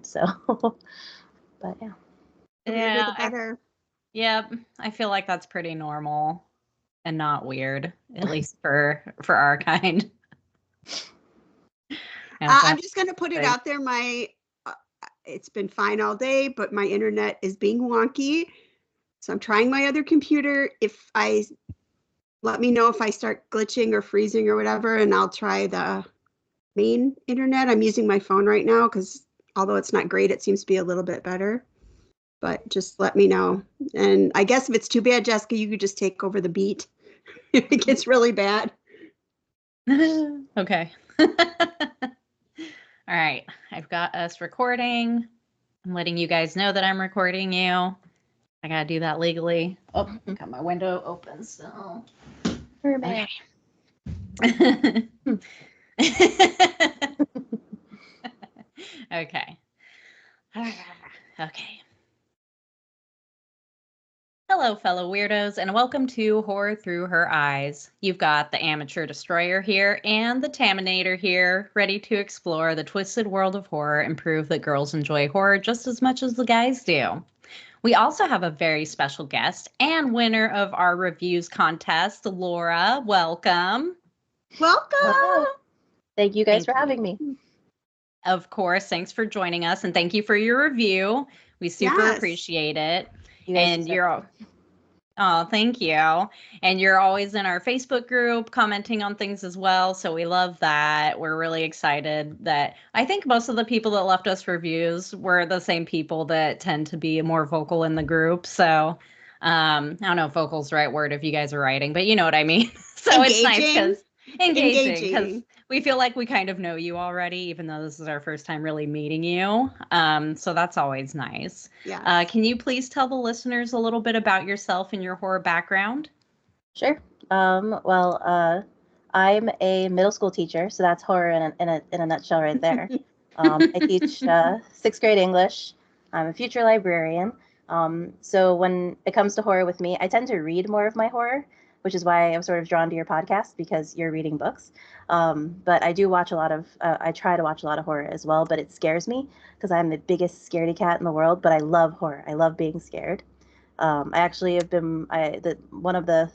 So, but yeah. The weirder, Yeah, the better. yep. I feel like that's pretty normal and not weird, at least for our kind. I'm just going to put it out there. It's been fine all day, but my internet is being wonky. So I'm trying my other computer. Let me know if I start glitching or freezing or whatever, and I'll try the main internet. I'm using my phone right now because although it's not great, it seems to be a little bit better. But just let me know. And I guess if it's too bad, Jessica, you could just take over the beat if it gets really bad. Okay. All right. I've got us recording. I'm letting you guys know that I'm recording you. I got to do that legally. Oh, got my window open, so. Okay. Okay. Okay. Hello, fellow weirdos, and welcome to Horror Through Her Eyes. You've got the Amateur Destroyer here and the Taminator here, ready to explore the twisted world of horror and prove that girls enjoy horror just as much as the guys do. We also have a very special guest and winner of our reviews contest, Laura. Welcome. Welcome. Hello. Thank you guys for having me. Of course. Thanks for joining us, and thank you for your review. We super appreciate it. And thank you. And you're always in our Facebook group commenting on things as well. So we love that. We're really excited that I think most of the people that left us reviews were the same people that tend to be more vocal in the group. So I don't know if vocal's the right word if you guys are writing, but you know what I mean. So engaging. It's nice because engaging because we feel like we kind of know you already, even though this is our first time really meeting you. So that's always nice. Yeah. Can you please tell the listeners a little bit about yourself and your horror background? Sure. Well, I'm a middle school teacher, so that's horror in a nutshell right there. I teach 6th grade English. I'm a future librarian. So when it comes to horror with me, I tend to read more of my horror, which is why I'm sort of drawn to your podcast because you're reading books. But I do watch I try to watch a lot of horror as well, but it scares me because I'm the biggest scaredy cat in the world, but I love horror. I love being scared. I actually have been, one of the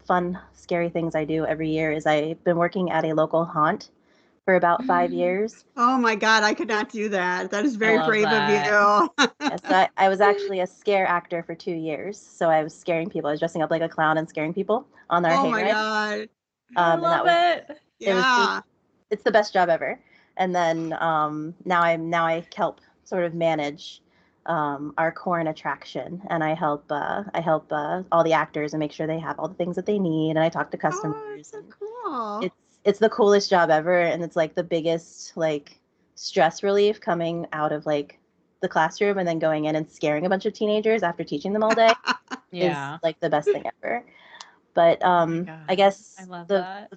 fun, scary things I do every year is I've been working at a local haunt for about 5 years. Oh my God, I could not do that. That is very brave of you. Yes, I was actually a scare actor for 2 years. So I was scaring people. I was dressing up like a clown and scaring people on their hayride. Oh my God. I love it. Yeah. It's the best job ever. And then now I help sort of manage our corn attraction, and I help all the actors and make sure they have all the things that they need, and I talk to customers. Oh, that's so cool. It's the coolest job ever, and it's like the biggest like stress relief coming out of like the classroom and then going in and scaring a bunch of teenagers after teaching them all day. Yeah. Is like the best thing ever. But I guess I love that.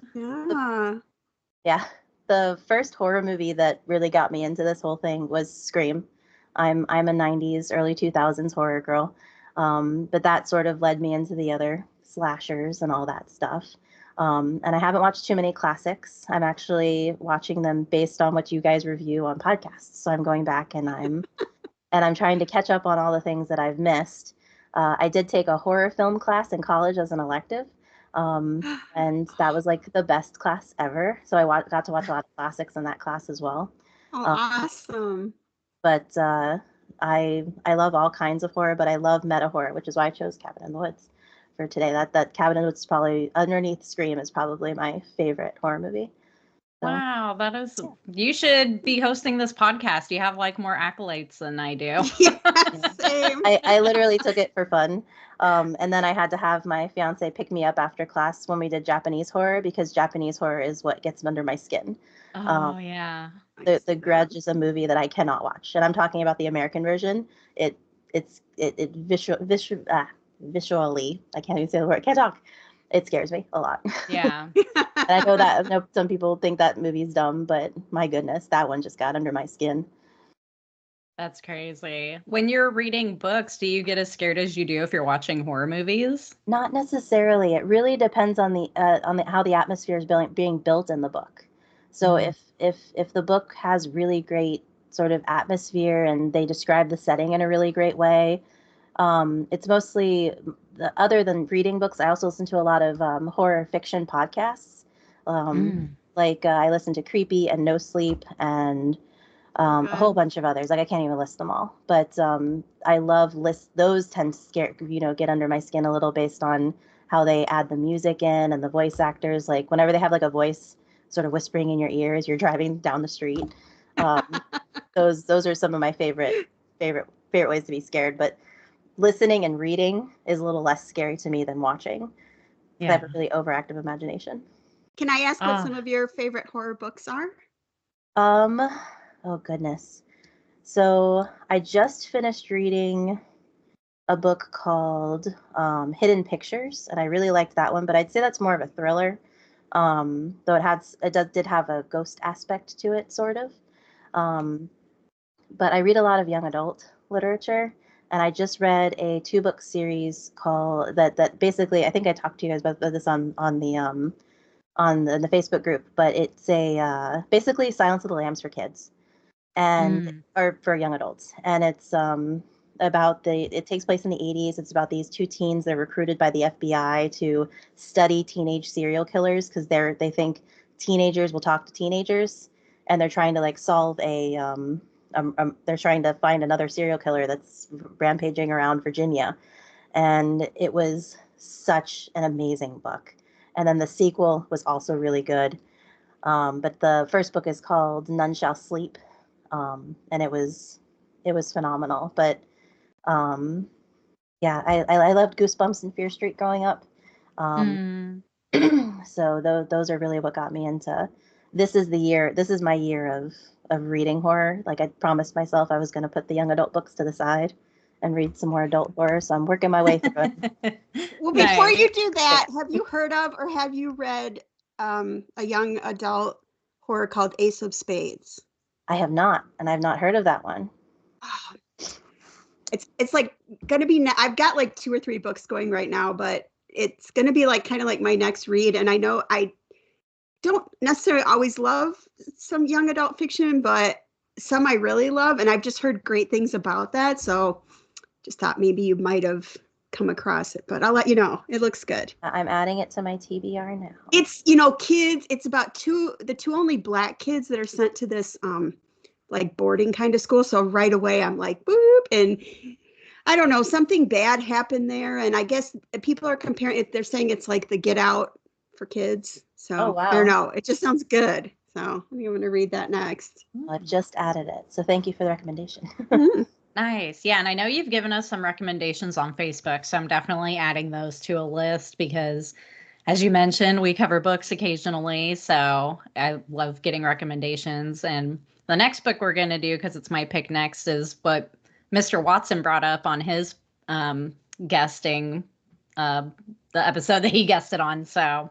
Yeah. The first horror movie that really got me into this whole thing was Scream. I'm a 90s, early 2000s horror girl. But that sort of led me into the other slashers and all that stuff. And I haven't watched too many classics. I'm actually watching them based on what you guys review on podcasts. So I'm going back and I'm trying to catch up on all the things that I've missed. I did take a horror film class in college as an elective. And that was like the best class ever. So I got to watch a lot of classics in that class as well. Oh, awesome. But I love all kinds of horror, but I love meta horror, which is why I chose Cabin in the Woods for today. That Cabin in the Woods is probably underneath Scream is probably my favorite horror movie. So, wow, that is. Yeah. You should be hosting this podcast. You have like more accolades than I do. Yeah, same. I literally took it for fun. And then I had to have my fiance pick me up after class when we did Japanese horror because Japanese horror is what gets under my skin. Oh, yeah. The Grudge is a movie that I cannot watch, and I'm talking about the American version. Visually, I can't even say the word. I can't talk. It scares me a lot. Yeah. And I know some people think that movie's dumb, but my goodness, that one just got under my skin. That's crazy. When you're reading books, do you get as scared as you do if you're watching horror movies? Not necessarily. It really depends on the how the atmosphere is being built in the book. So if the book has really great sort of atmosphere, and they describe the setting in a really great way. It's mostly, other than reading books, I also listen to a lot of horror fiction podcasts. Like I listen to Creepy and No Sleep and a whole bunch of others. Like I can't even list them all. But I love those tend to scare, get under my skin a little based on how they add the music in and the voice actors. Like whenever they have like a voice sort of whispering in your ears, you're driving down the street. Those are some of my favorite ways to be scared. But listening and reading is a little less scary to me than watching. Yeah. I have a really overactive imagination. Can I ask what some of your favorite horror books are? Oh goodness. So I just finished reading a book called Hidden Pictures, and I really liked that one, but I'd say that's more of a thriller. Though it did have a ghost aspect to it, sort of. But I read a lot of young adult literature, and I just read a 2-book series called that basically, I think I talked to you guys about this on the Facebook group, but it's basically Silence of the Lambs for kids or for young adults, and it's it takes place in the 80s. It's about these 2 teens that are recruited by the FBI to study teenage serial killers because they think teenagers will talk to teenagers, and they're trying to like solve they're trying to find another serial killer that's rampaging around Virginia. And it was such an amazing book. And then the sequel was also really good. But the first book is called None Shall Sleep. And it was phenomenal. But yeah, I loved Goosebumps and Fear Street growing up. So those are really what got me into, this is my year of reading horror. Like I promised myself I was going to put the young adult books to the side and read some more adult horror. So I'm working my way through it. Well, before you do that, have you heard of or have you read a young adult horror called Ace of Spades? I have not, and I've not heard of that one. Oh, it's like going to be, I've got like 2 or 3 books going right now, but it's going to be like kind of like my next read. And I know I don't necessarily always love some young adult fiction, but some I really love. And I've just heard great things about that. So just thought maybe you might have come across it, but I'll let you know. It looks good. I'm adding it to my TBR now. It's, kids, it's about the 2 only Black kids that are sent to this like boarding kind of school. So right away I'm like, boop. And I don't know, something bad happened there. And I guess people are comparing it. They're saying it's like the Get Out for kids. So I don't know. It just sounds good. So I'm going to read that next. I've just added it. So thank you for the recommendation. Nice. Yeah. And I know you've given us some recommendations on Facebook. So I'm definitely adding those to a list because, as you mentioned, we cover books occasionally. So I love getting recommendations. And the next book we're going to do, because it's my pick next, is what Mr. Watson brought up on his guesting, the episode that he guested on. So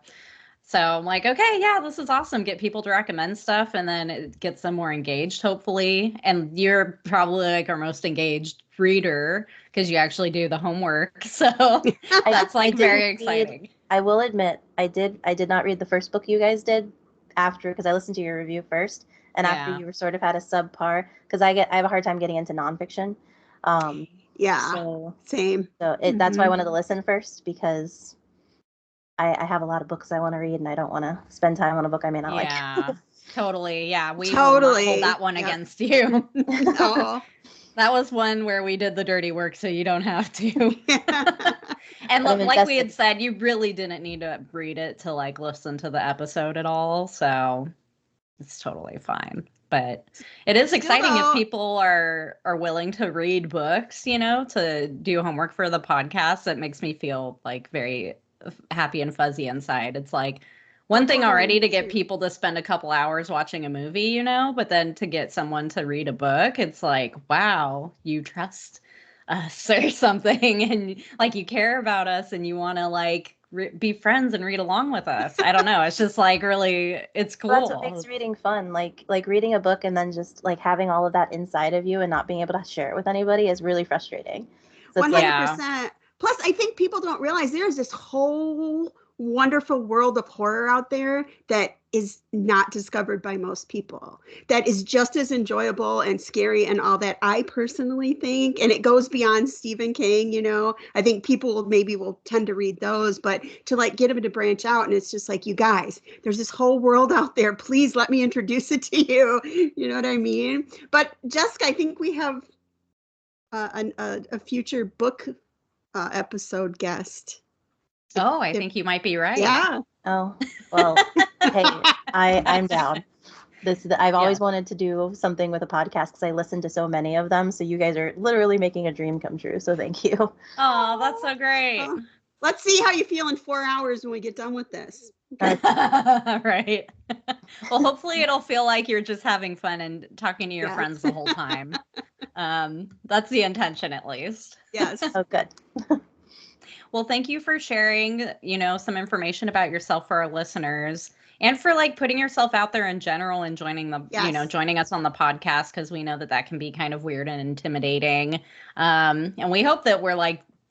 I'm like, okay, yeah, this is awesome. Get people to recommend stuff, and then it gets them more engaged, hopefully. And you're probably like our most engaged reader because you actually do the homework. So that's like very exciting. I will admit, I did not read the first book you guys did because I listened to your review first, and after you were sort of had a subpar, because I have a hard time getting into nonfiction. So same. So that's why I wanted to listen first, because I have a lot of books I want to read, and I don't want to spend time on a book I may not like. Yeah, totally. Yeah, we will not hold that one against you. Oh. That was one where we did the dirty work, so you don't have to. And like we had said, you really didn't need to read it to like listen to the episode at all, so it's totally fine. But it is exciting if people are willing to read books, to do homework for the podcast. It makes me feel like very happy and fuzzy inside. It's like one thing already to get people to spend a couple hours watching a movie, but then to get someone to read a book, it's like, wow, you trust us or something, and like you care about us, and you want to like be friends and read along with us. I don't know. It's just like really, it's cool. Well, that's what makes reading fun. Like reading a book and then just like having all of that inside of you and not being able to share it with anybody is really frustrating. So 100%. Plus, I think people don't realize there's this whole wonderful world of horror out there that is not discovered by most people, that is just as enjoyable and scary and all that, I personally think. And it goes beyond Stephen King, you know. I think people will tend to read those, but to like get them to branch out, and it's just like, you guys, there's this whole world out there. Please let me introduce it to you. You know what I mean? But Jessica, I think we have a future book episode guest. Oh, I think you might be right. Yeah. Oh, well, hey, I'm down. I've always wanted to do something with a podcast because I listen to so many of them. So you guys are literally making a dream come true. So thank you. Oh, that's so great. Let's see how you feel in 4 hours when we get done with this. Okay. Right. Well, hopefully it'll feel like you're just having fun and talking to your friends the whole time. That's the intention, at least. Yes. Oh, good. Well, thank you for sharing, some information about yourself for our listeners, and for like putting yourself out there in general and joining joining us on the podcast, because we know that can be kind of weird and intimidating. And we hope that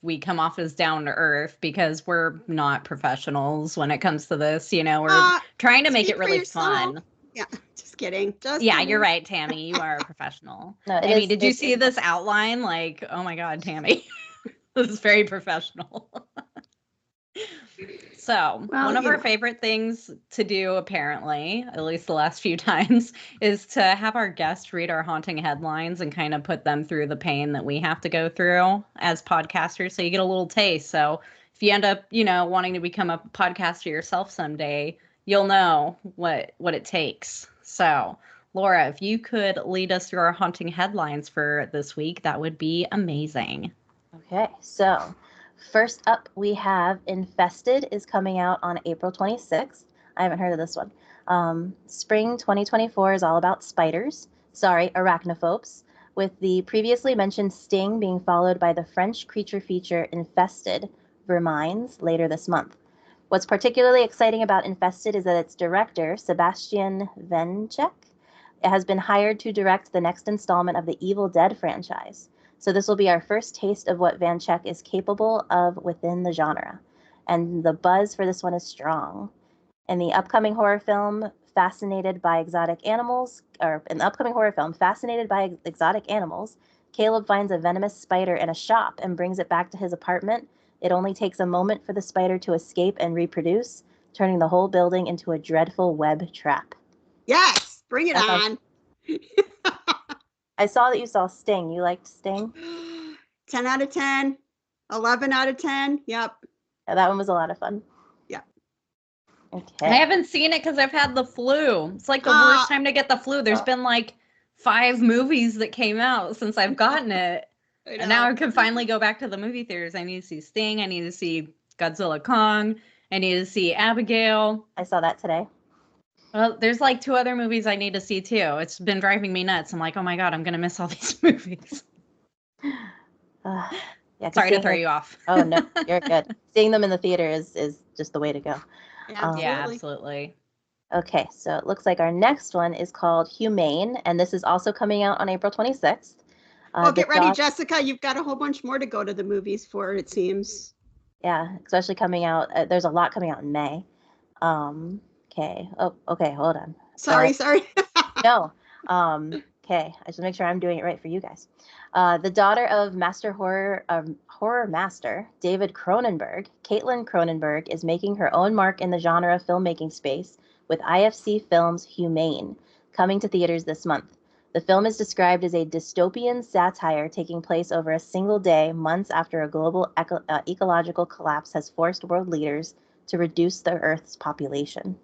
we come off as down to earth, because we're not professionals when it comes to this. We're trying to make it really fun. Yeah, just kidding. You're right, Tammy. You are a professional. No, Tammy, did you see this outline? Like, oh my God, Tammy. This is very professional. So one of our favorite things to do, apparently, at least the last few times, is to have our guests read our haunting headlines and kind of put them through the pain that we have to go through as podcasters. So you get a little taste. So if you end up, wanting to become a podcaster yourself someday, you'll know what it takes. So Laura, if you could lead us through our haunting headlines for this week, that would be amazing. Okay, so first up we have Infested is coming out on April 26th. I haven't heard of this one. Spring 2024 is all about spiders. Sorry, arachnophobes. With the previously mentioned Sting being followed by the French creature feature Infested, Vermines, later this month. What's particularly exciting about Infested is that its director, Sebastian Venchek, has been hired to direct the next installment of the Evil Dead franchise. So this will be our first taste of what Venchek is capable of within the genre. And the buzz for this one is strong. In the upcoming horror film, Fascinated by Exotic Animals, Caleb finds a venomous spider in a shop and brings it back to his apartment. It only takes a moment for the spider to escape and reproduce, turning the whole building into a dreadful web trap. Yes, bring it on. I saw that you saw Sting. You liked Sting? 10 out of 10, 11 out of 10. Yep. Yeah, that one was a lot of fun. Yeah. Okay. I haven't seen it because I've had the flu. It's like the worst time to get the flu. There's been like 5 movies that came out since I've gotten it. And now I can finally go back to the movie theaters. I need to see Sting. I need to see Godzilla Kong. I need to see Abigail. I saw that today. Well, there's like 2 other movies I need to see too. It's been driving me nuts. I'm like, oh my God, I'm going to miss all these movies. Sorry to throw you off. Oh, no, you're good. Seeing them in the theater is just the way to go. Yeah, absolutely. Okay, so it looks like our next one is called Humane, and this is also coming out on April 26th. Get ready, Jessica. You've got a whole bunch more to go to the movies for, it seems. Yeah, especially coming out. There's a lot coming out in May. Okay. Oh, okay. Hold on. Sorry. No. Okay. I should make sure I'm doing it right for you guys. The daughter of horror master David Cronenberg, Caitlin Cronenberg, is making her own mark in the genre filmmaking space with IFC Films' Humane, coming to theaters this month. The film is described as a dystopian satire taking place over a single day, months after a global ecological collapse has forced world leaders to reduce the Earth's population.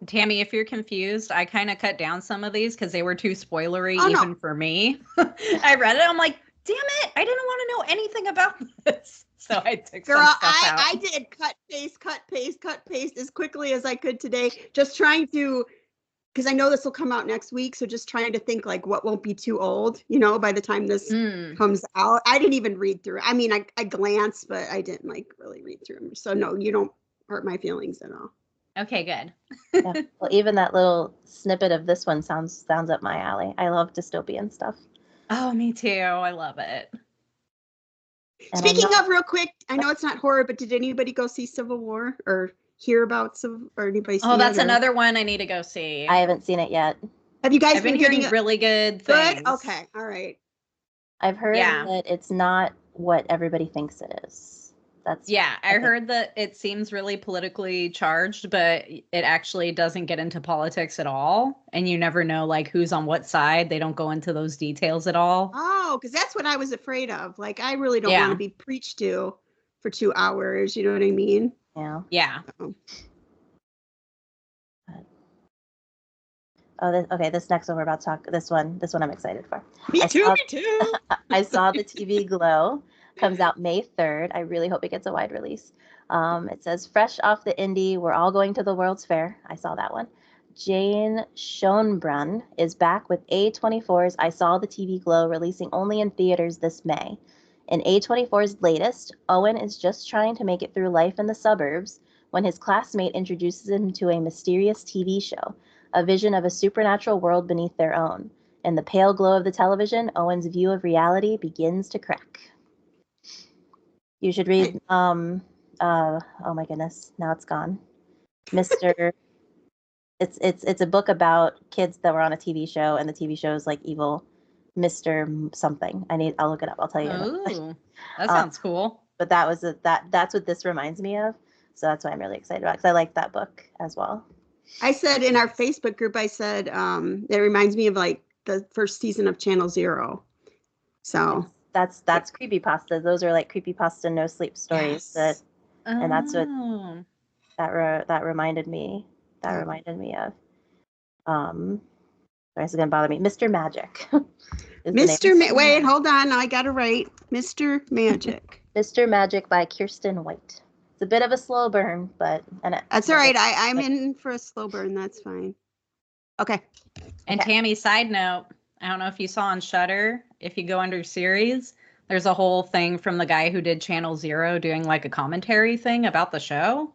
Tammy, if you're confused, I kind of cut down some of these because they were too spoilery even for me. I read it. I'm like, damn it. I didn't want to know anything about this. So I took some stuff out. I did cut, paste as quickly as I could today, just trying to, because I know this will come out next week. So just trying to think like what won't be too old, by the time this comes out. I didn't even read through it. I mean, I glanced, but I didn't really read through them. So no, you don't hurt my feelings at all. Okay, good. Yeah. Well, even that little snippet of this one sounds up my alley. I love dystopian stuff. Oh, me too. I love it. Speaking of, real quick, I know it's not horror, but did anybody go see Civil War or hear about or anybody see it? Oh, that's another one I need to go see. I haven't seen it yet. Have you guys I've been hearing really good things. Good? Okay. All right. I've heard that it's not what everybody thinks it is. I heard that it seems really politically charged, but it actually doesn't get into politics at all. And you never know like who's on what side. They don't go into those details at all. Oh, because that's what I was afraid of. Like, I really don't want to be preached to for 2 hours. You know what I mean? Yeah. Yeah. This next one we're about to talk. This one I'm excited for. Me too. I saw the TV Glow. Comes out May 3rd. I really hope it gets a wide release. It says, fresh off the indie, we're all going to the World's Fair. I saw that one. Jane Schoenbrunn is back with A24's I Saw the TV Glow, releasing only in theaters this May. In A24's latest, Owen is just trying to make it through life in the suburbs when his classmate introduces him to a mysterious TV show, a vision of a supernatural world beneath their own. In the pale glow of the television, Owen's view of reality begins to crack. You should read, oh my goodness, now it's gone. Mr. It's a book about kids that were on a TV show, and the TV show is like evil Mr. something. I'll look it up. I'll tell you. Oh, that sounds cool. But that's what this reminds me of. So that's why I'm really excited about it, because I like that book as well. I said in our Facebook group, it reminds me of like the first season of Channel Zero. So. That's creepypasta. Those are like creepypasta no sleep stories. Yes. And that's what that reminded me. That reminded me of. Sorry, this is gonna bother me. Mr. Magic. Wait, hold on. I got it right. Mr. Magic. Mr. Magic by Kirsten White. It's a bit of a slow burn, but that's all right. I'm in for a slow burn. That's fine. Okay. And Tammy, side note. I don't know if you saw on Shudder, if you go under series, there's a whole thing from the guy who did Channel Zero doing like a commentary thing about the show.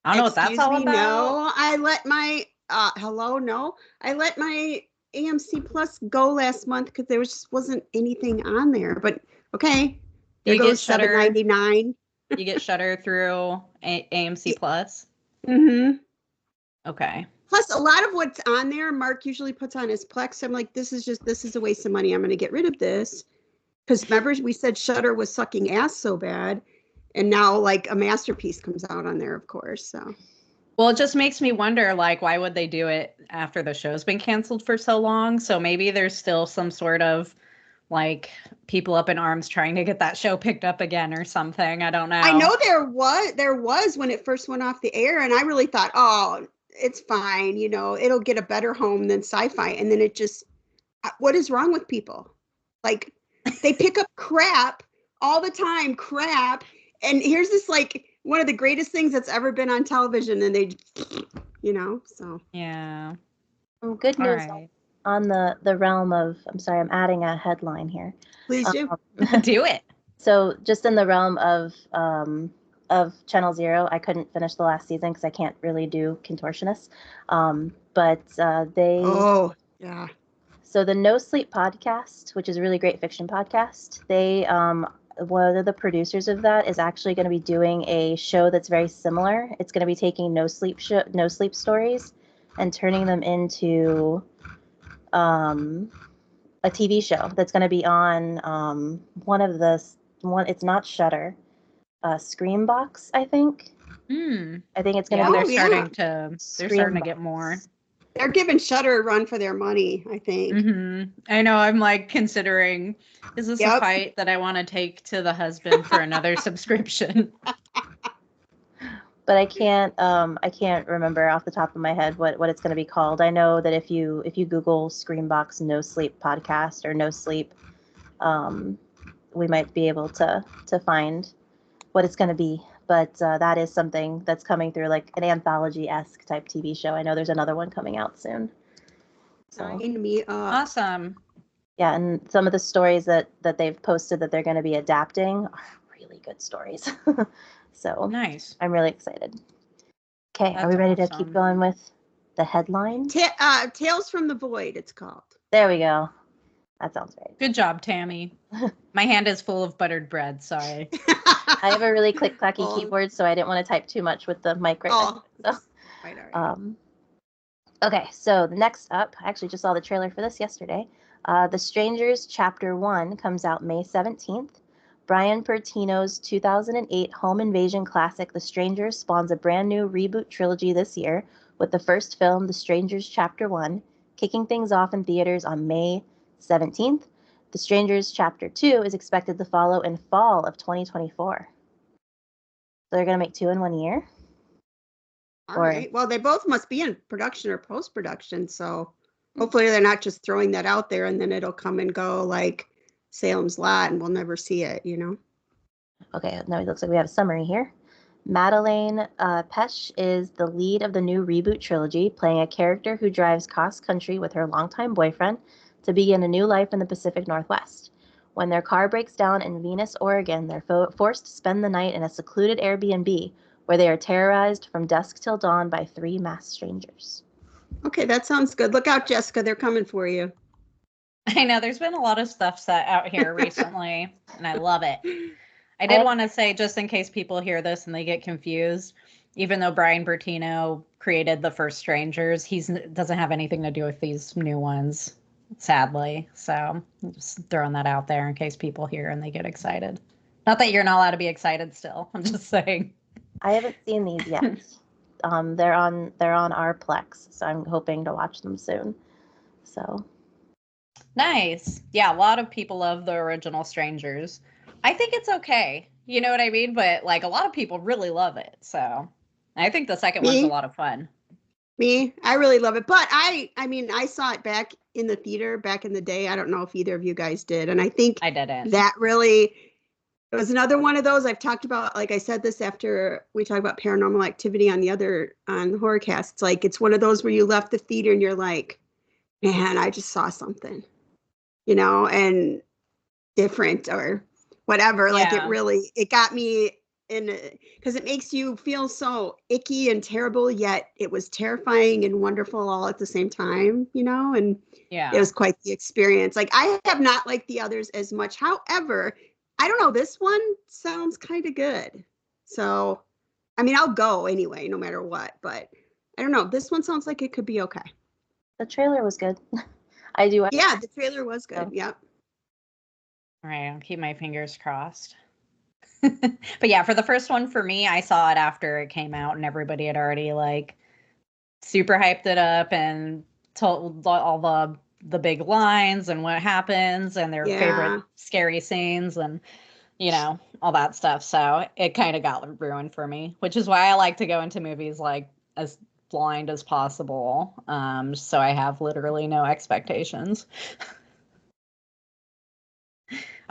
I don't know what that's all about. No, I let my I let my AMC Plus go last month because there wasn't anything on there. But okay, you get Shudder $7.99. You get Shudder through AMC Plus. Mm-hmm. Okay. Plus, a lot of what's on there, Mark usually puts on his Plex. I'm like, this is a waste of money. I'm going to get rid of this. Because remember, we said Shudder was sucking ass so bad. And now, like, a masterpiece comes out on there, of course. So, well, it just makes me wonder, like, why would they do it after the show's been canceled for so long? So maybe there's still some sort of, like, people up in arms trying to get that show picked up again or something. I don't know. I know there was when it first went off the air. And I really thought, oh, it's fine, it'll get a better home than Sci-Fi. And then it just, what is wrong with people? Like, they pick up crap all the time, and here's this, like, one of the greatest things that's ever been on television, and they, so. Yeah. Well, good news on the realm of, I'm sorry, I'm adding a headline here. Please do. Do it. So just in the realm of Channel Zero, I couldn't finish the last season because I can't really do contortionists. But they. Oh, yeah. So the No Sleep podcast, which is a really great fiction podcast, they one of the producers of that is actually going to be doing a show that's very similar. It's going to be taking no sleep stories and turning them into a TV show that's going to be on it's not Shudder. Screambox, I think. I think it's gonna be. They're starting to get more. They're giving Shudder a run for their money, I think. Mm-hmm. I know. I'm like considering, is this a fight that I want to take to the husband for another subscription? But I can't remember off the top of my head what it's going to be called. I know that if you Google Screambox No Sleep podcast or No Sleep, we might be able to find what it's going to be. But that is something that's coming through, like an anthology-esque type TV show. I know there's another one coming out soon. So awesome. Yeah, and some of the stories that they've posted that they're going to be adapting are really good stories. So nice. I'm really excited. Okay, are we ready to keep going with the headline? Tales from the Void, it's called. There we go. That sounds right. Good job, Tammy. My hand is full of buttered bread. Sorry. I have a really click-clacky keyboard, so I didn't want to type too much with the mic right now. So, all right. Okay, so the next up, I actually just saw the trailer for this yesterday. The Strangers Chapter 1 comes out May 17th. Brian Pertino's 2008 home invasion classic, The Strangers, spawns a brand new reboot trilogy this year, with the first film, The Strangers Chapter 1, kicking things off in theaters on May 17th. The Strangers Chapter 2 is expected to follow in fall of 2024. So they're going to make 2 in 1 year. All right. Well, they both must be in production or post-production, so hopefully they're not just throwing that out there and then it'll come and go like Salem's Lot and we'll never see it, you know? Okay, now it looks like we have a summary here. Madeleine Petsch is the lead of the new reboot trilogy, playing a character who drives cross-country with her longtime boyfriend to begin a new life in the Pacific Northwest. When their car breaks down in Venus, Oregon, they're forced to spend the night in a secluded Airbnb where they are terrorized from dusk till dawn by 3 masked strangers. Okay, that sounds good. Look out, Jessica. They're coming for you. I know there's been a lot of stuff set out here recently, and I love it. I did want to say, just in case people hear this and they get confused, even though Brian Bertino created the first Strangers, he doesn't have anything to do with these new ones, sadly. So I'm just throwing that out there in case people hear and they get excited. Not that you're not allowed to be excited still. I'm just saying. I haven't seen these yet. They're on our Plex, so I'm hoping to watch them soon. So nice. Yeah, a lot of people love the original Strangers. I think it's okay. You know what I mean? But like a lot of people really love it. So I think the second one's a lot of fun. I really love it. But I mean, I saw it back in the theater back in the day. I don't know if either of you guys did. And I think I didn't. That really, it was another one of those I've talked about. Like I said this after we talked about Paranormal Activity on the Horrorcast. It's like, it's one of those where you left the theater and you're like, man, I just saw something, you know, and different or whatever. Like it got me in, because it makes you feel so icky and terrible, yet it was terrifying and wonderful all at the same time, you know, and it was quite the experience. Like I have not liked the others as much. However, I don't know, this one sounds kind of good. So, I mean, I'll go anyway, no matter what, but I don't know. This one sounds like it could be okay. The trailer was good. Yeah, the trailer was good. Yep. All right, I'll keep my fingers crossed. But yeah, for the first one for me, I saw it after it came out and everybody had already like super hyped it up and told all the big lines and what happens and their favorite scary scenes and, you know, all that stuff. So it kind of got ruined for me, which is why I like to go into movies like as blind as possible. So I have literally no expectations.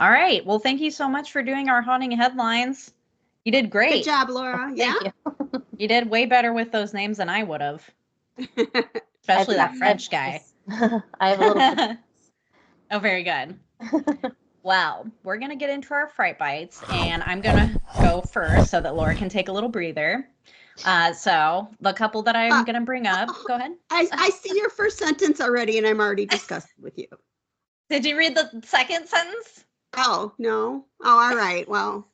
All right. Well, thank you so much for doing our haunting headlines. You did great. Good job, Laura. Yeah. Thank you. You did way better with those names than I would have. Especially that French guy. I have a little. Oh, very good. Well, we're going to get into our Fright Bites, and I'm going to go first so that Laura can take a little breather. So the couple that I'm going to bring up, go ahead. I see your first sentence already, and I'm already disgusted with you. Did you read the second sentence? Oh, no. Oh, all right. Well,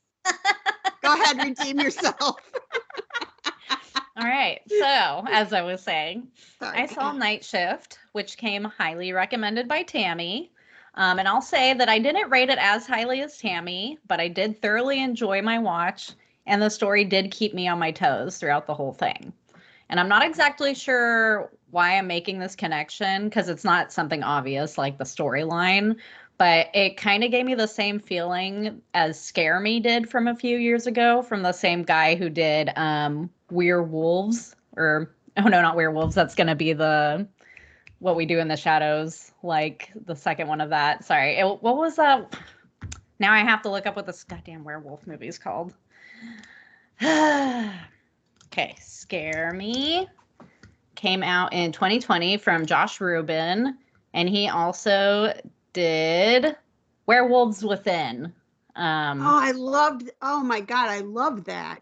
go ahead, redeem yourself. All right. So, as I was saying, I saw Night Shift, which came highly recommended by Tammy. And I'll say that I didn't rate it as highly as Tammy, but I did thoroughly enjoy my watch, and the story did keep me on my toes throughout the whole thing. And I'm not exactly sure why I'm making this connection, because it's not something obvious like the storyline, but it kind of gave me the same feeling as Scare Me did from a few years ago, from the same guy who did Werewolves, or, oh no, not Werewolves, that's going to be the What We Do in the Shadows, like the second one of that. Sorry, what was that? Now I have to look up what this goddamn werewolf movie is called. Okay, Scare Me came out in 2020 from Josh Rubin, and he also did Werewolves Within. Oh my God, I loved that.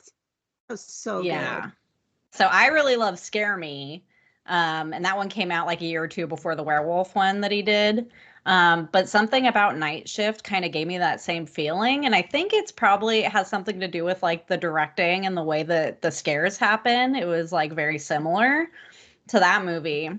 That was so good. So I really love Scare Me. And that one came out like a year or two before the werewolf one that he did. But something about Night Shift kind of gave me that same feeling. And I think it has something to do with like the directing and the way that the scares happen. It was like very similar to that movie.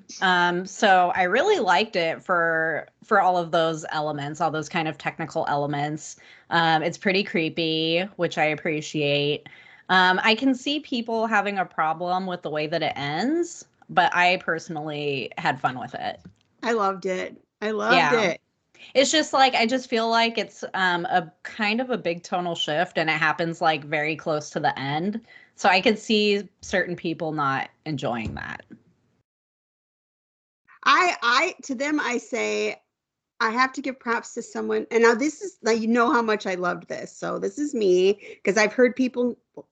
So I really liked it for all of those elements, all those kind of technical elements. It's pretty creepy, which I appreciate. I can see people having a problem with the way that it ends, but I personally had fun with it. I loved it. It. It's just like, I just feel like it's a kind of a big tonal shift, and it happens like very close to the end. So I could see certain people not enjoying that. To them, I say, I have to give props to someone. And now this is like, you know how much I loved this. So this is me, because I've heard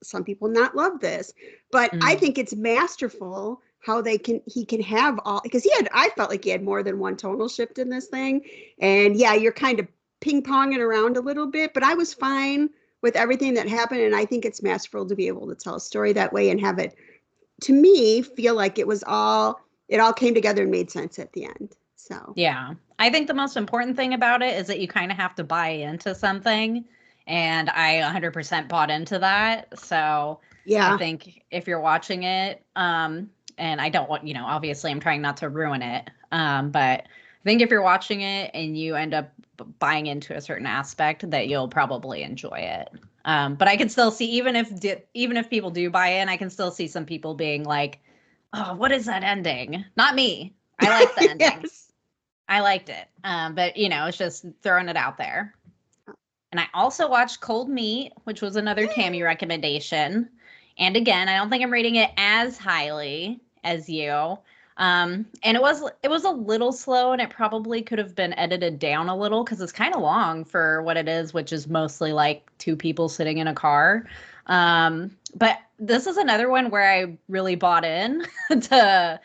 some people not love this, but I think it's masterful how he can have all, because I felt like he had more than one tonal shift in this thing. And yeah, you're kind of ping-ponging around a little bit, but I was fine with everything that happened. And I think it's masterful to be able to tell a story that way and have it, to me, feel like it all came together and made sense at the end. So yeah, I think the most important thing about it is that you kind of have to buy into something, and I 100% bought into that. So yeah, I think if you're watching it, and I don't want, obviously I'm trying not to ruin it, but I think if you're watching it and you end up buying into a certain aspect, that you'll probably enjoy it. But I can still see, even if people do buy in, I can still see some people being like, oh, what is that ending? Not me. I like the ending. Yes. I liked it. But it's just throwing it out there. And I also watched Cold Meat, which was another Tammy recommendation. And again, I don't think I'm rating it as highly as you. And it was a little slow, and it probably could have been edited down a little, because it's kind of long for what it is, which is mostly like two people sitting in a car. But this is another one where I really bought in to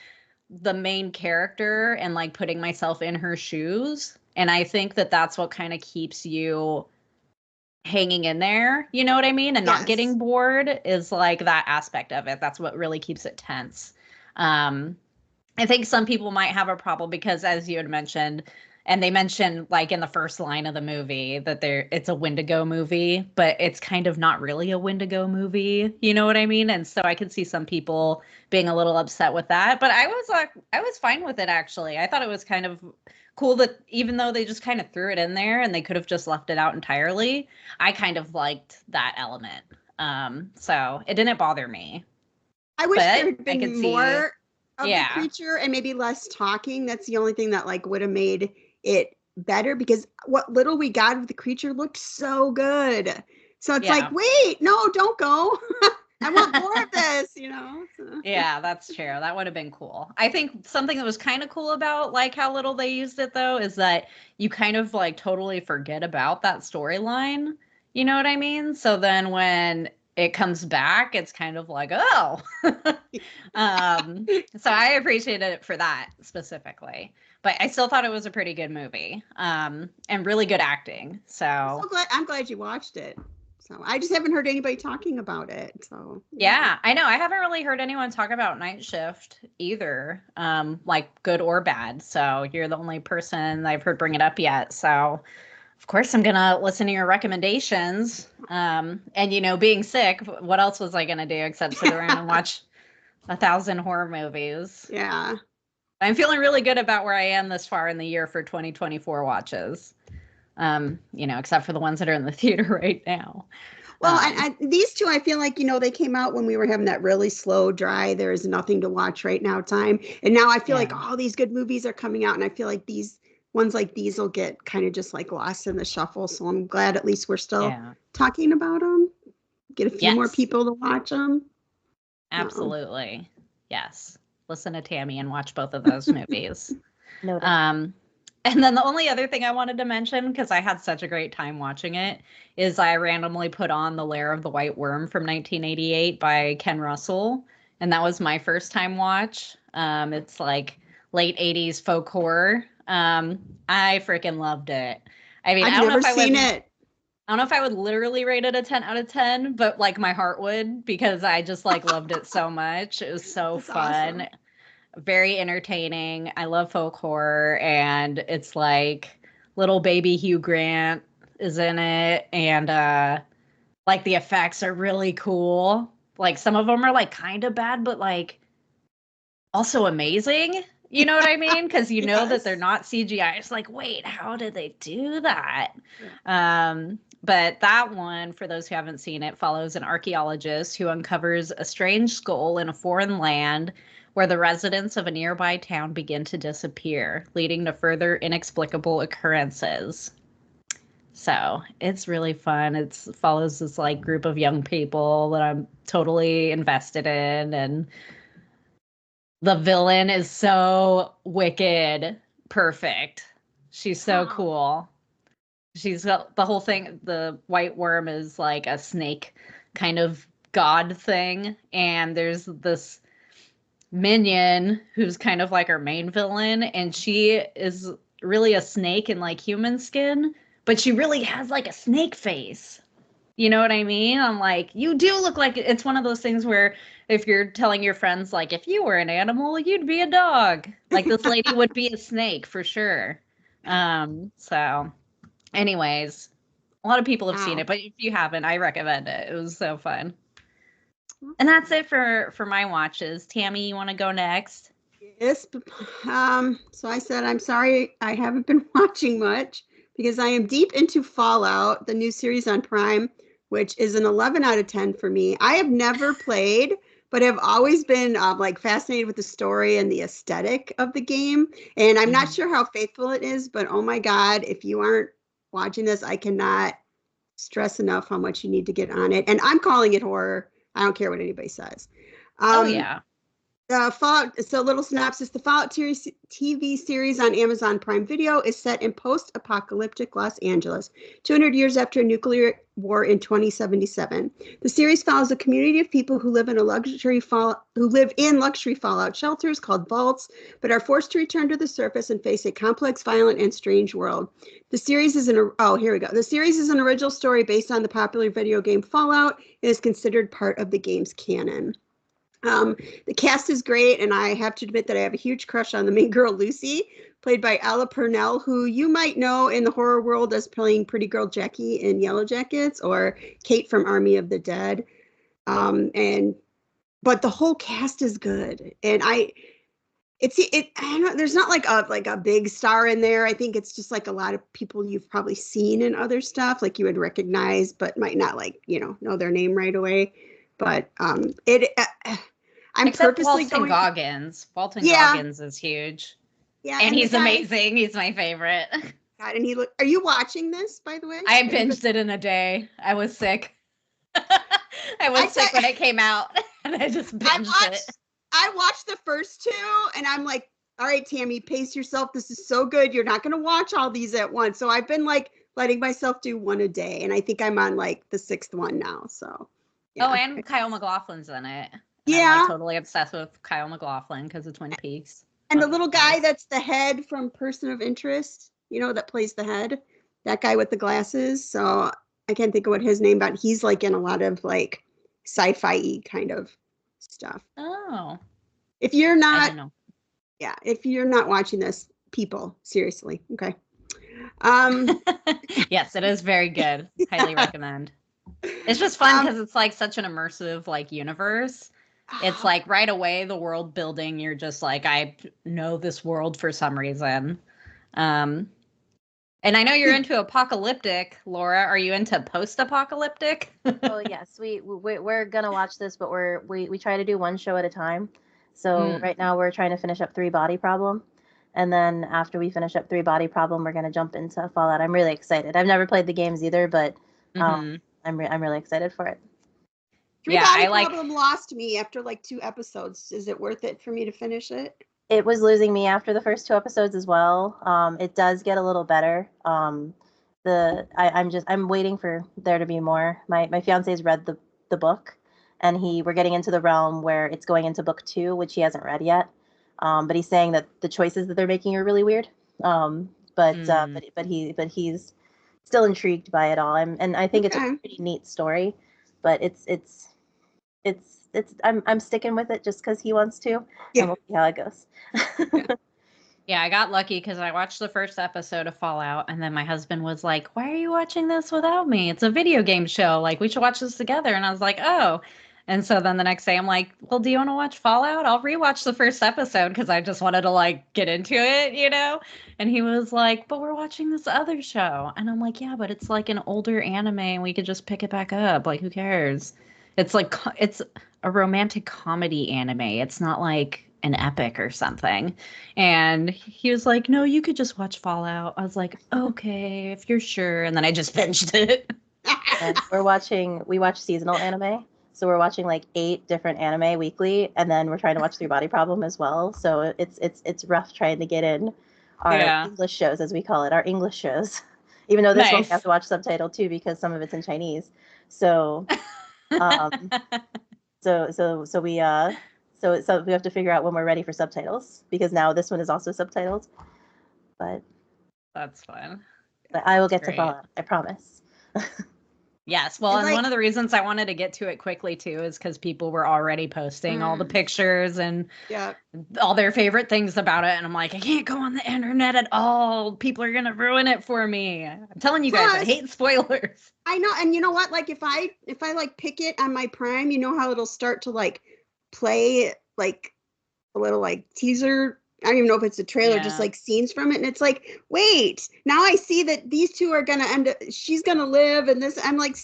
the main character and like putting myself in her shoes. And I think that that's what kind of keeps you hanging in there, you know what I mean? And not getting bored is like that aspect of it. That's what really keeps it tense. I think some people might have a problem because, as you had mentioned, and they mentioned like in the first line of the movie that it's a Wendigo movie, but it's kind of not really a Wendigo movie. You know what I mean? And so I could see some people being a little upset with that, but I was fine with it, actually. I thought it was kind of cool that even though they just kind of threw it in there and they could have just left it out entirely, I kind of liked that element. So it didn't bother me. I wish there had been more of the creature and maybe less talking. That's the only thing that like would have made it better, because what little we got of the creature looked so good. So it's like, wait, no, don't go. I want more of this, So. Yeah, that's true. That would have been cool. I think something that was kind of cool about like how little they used it, though, is that you kind of like totally forget about that storyline. You know what I mean? So then when it comes back, it's kind of like, oh. So I appreciated it for that specifically. But I still thought it was a pretty good movie, and really good acting. So I'm glad you watched it. So I just haven't heard anybody talking about it. So yeah, I know. I haven't really heard anyone talk about Night Shift either, like good or bad. So you're the only person I've heard bring it up yet. So of course I'm gonna listen to your recommendations. And being sick, what else was I gonna do except sit around and watch 1,000 horror movies? Yeah. I'm feeling really good about where I am this far in the year for 2024 watches. Except for the ones that are in the theater right now. Well, these two, I feel like, they came out when we were having that really slow, dry, there's nothing to watch right now time. And now I feel like all these good movies are coming out, and I feel like these ones like these will get kind of just like lost in the shuffle. So I'm glad at least we're still talking about them. Get a few more people to watch them. Absolutely. Yes. Listen to Tammy and watch both of those movies. And then the only other thing I wanted to mention, because I had such a great time watching it, is I randomly put on The Lair of the White Worm from 1988 by Ken Russell. And that was my first time watch. It's like late 80s folk horror. I freaking loved it. I mean, I've never seen it. I don't know if I would literally rate it a 10 out of 10, but like my heart would, because I just like loved it so much. It was so fun. Awesome. Very entertaining. I love folk horror, and it's like little baby Hugh Grant is in it, and like the effects are really cool. Like some of them are like kind of bad, but like also amazing. You know what I mean? Because you know that they're not CGI. It's like, wait, how did they do that? But that one, for those who haven't seen it, follows an archaeologist who uncovers a strange skull in a foreign land where the residents of a nearby town begin to disappear, leading to further inexplicable occurrences. So it's really fun. It follows this like group of young people that I'm totally invested in, and the villain is so wicked perfect. She's so cool. She's got the whole thing. The white worm is like a snake kind of god thing. And there's this minion who's kind of like our main villain. And she is really a snake in like human skin, but she really has like a snake face. You know what I mean? I'm like, you do look like it's one of those things where if you're telling your friends, like, if you were an animal, you'd be a dog. Like this lady would be a snake for sure. So anyways, a lot of people have seen it, but if you haven't, I recommend it. It was so fun. And that's it for my watches. Tammy, you want to go next? Yes. So I said, I'm sorry, I haven't been watching much because I am deep into Fallout, the new series on Prime, which is an 11 out of 10 for me. I have never played, but have always been like fascinated with the story and the aesthetic of the game. And I'm not sure how faithful it is, but oh my God, if you aren't watching this, I cannot stress enough how much you need to get on it. And I'm calling it horror. I don't care what anybody says. Oh yeah. Fallout, so a little synopsis, the Fallout TV series on Amazon Prime Video is set in post-apocalyptic Los Angeles, 200 years after a nuclear war in 2077. The series follows a community of people who live in luxury Fallout shelters called vaults, but are forced to return to the surface and face a complex, violent, and strange world. The series is The series is an original story based on the popular video game Fallout and is considered part of the game's canon. The cast is great, and I have to admit that I have a huge crush on the main girl, Lucy, played by Ella Purnell, who you might know in the horror world as playing Pretty Girl Jackie in Yellow Jackets, or Kate from Army of the Dead. But the whole cast is good, and I don't know, there's not like a big star in there. I think it's just like a lot of people you've probably seen in other stuff, like you would recognize, but might not know their name right away. But I'm Except purposely Walton Goggins. Walton Goggins is huge. Yeah, and he's amazing. He's my favorite. God, and are you watching this, by the way? I binged it in a day. I was sick. I was sick when it came out, and I just binged it. I watched the first two, and I'm like, all right, Tammy, pace yourself. This is so good. You're not going to watch all these at once. So I've been like letting myself do one a day, and I think I'm on like the 6th one now. So. Yeah. Oh, and Kyle MacLachlan's in it. I'm like totally obsessed with Kyle MacLachlan because of Twin Peaks. And the little guy that's the head from Person of Interest, that plays the head, that guy with the glasses. So I can't think of what his name, but he's like in a lot of like sci-fi kind of stuff. Oh. If you're not, if you're not watching this, people, seriously, okay. Yes, it is very good. Highly recommend. It's just fun because it's like such an immersive like universe. It's like right away the world building. You're just like, I know this world for some reason. And I know you're into apocalyptic, Laura. Are you into post-apocalyptic? Well, yes, we're gonna watch this, but we try to do one show at a time. So right now we're trying to finish up 3 Body Problem. And then after we finish up 3 Body Problem, we're gonna jump into Fallout. I'm really excited. I've never played the games either, but I'm really excited for it. 3 Body Problem lost me after like 2 episodes. Is it worth it for me to finish it? It was losing me after the first 2 episodes as well. It does get a little better. I'm waiting for there to be more. My fiance's read the book, and we're getting into the realm where it's going into book 2, which he hasn't read yet. But he's saying that the choices that they're making are really weird. But he's still intrigued by it all. And I think it's a pretty neat story, but I'm sticking with it just because he wants to, and we'll see how it goes. Yeah, I got lucky because I watched the first episode of Fallout, and then my husband was like, "Why are you watching this without me? It's a video game show. Like, we should watch this together." And I was like, "Oh." And so then the next day I'm like, "Well, do you want to watch Fallout? I'll rewatch the first episode because I just wanted to like get into it, you know?" And he was like, "But we're watching this other show." And I'm like, "Yeah, but it's like an older anime and we could just pick it back up. Like, who cares?" It's like it's a romantic comedy anime. It's not like an epic or something. And he was like, "No, you could just watch Fallout." I was like, "Okay, if you're sure." And then I just binged it. And we watch seasonal anime. So we're watching like 8 different anime weekly, and then we're trying to watch Three Body Problem as well. So it's rough trying to get in our English shows, as we call it, our English shows. Even though this one we have to watch subtitled too because some of it's in Chinese. So so we have to figure out when we're ready for subtitles because now this one is also subtitled. But that's fun. But I will get to Fallout, I promise. Yes. Well, and one of the reasons I wanted to get to it quickly too is because people were already posting all the pictures and all their favorite things about it. And I'm like, I can't go on the internet at all. People are going to ruin it for me. I'm telling you guys, I hate spoilers. I know. And you know what? Like if I like pick it on my Prime, you know how it'll start to like play like a little like teaser. I don't even know if it's a trailer, just like scenes from it. And it's like, wait, now I see that these two are going to end up, she's going to live. And this, I'm like,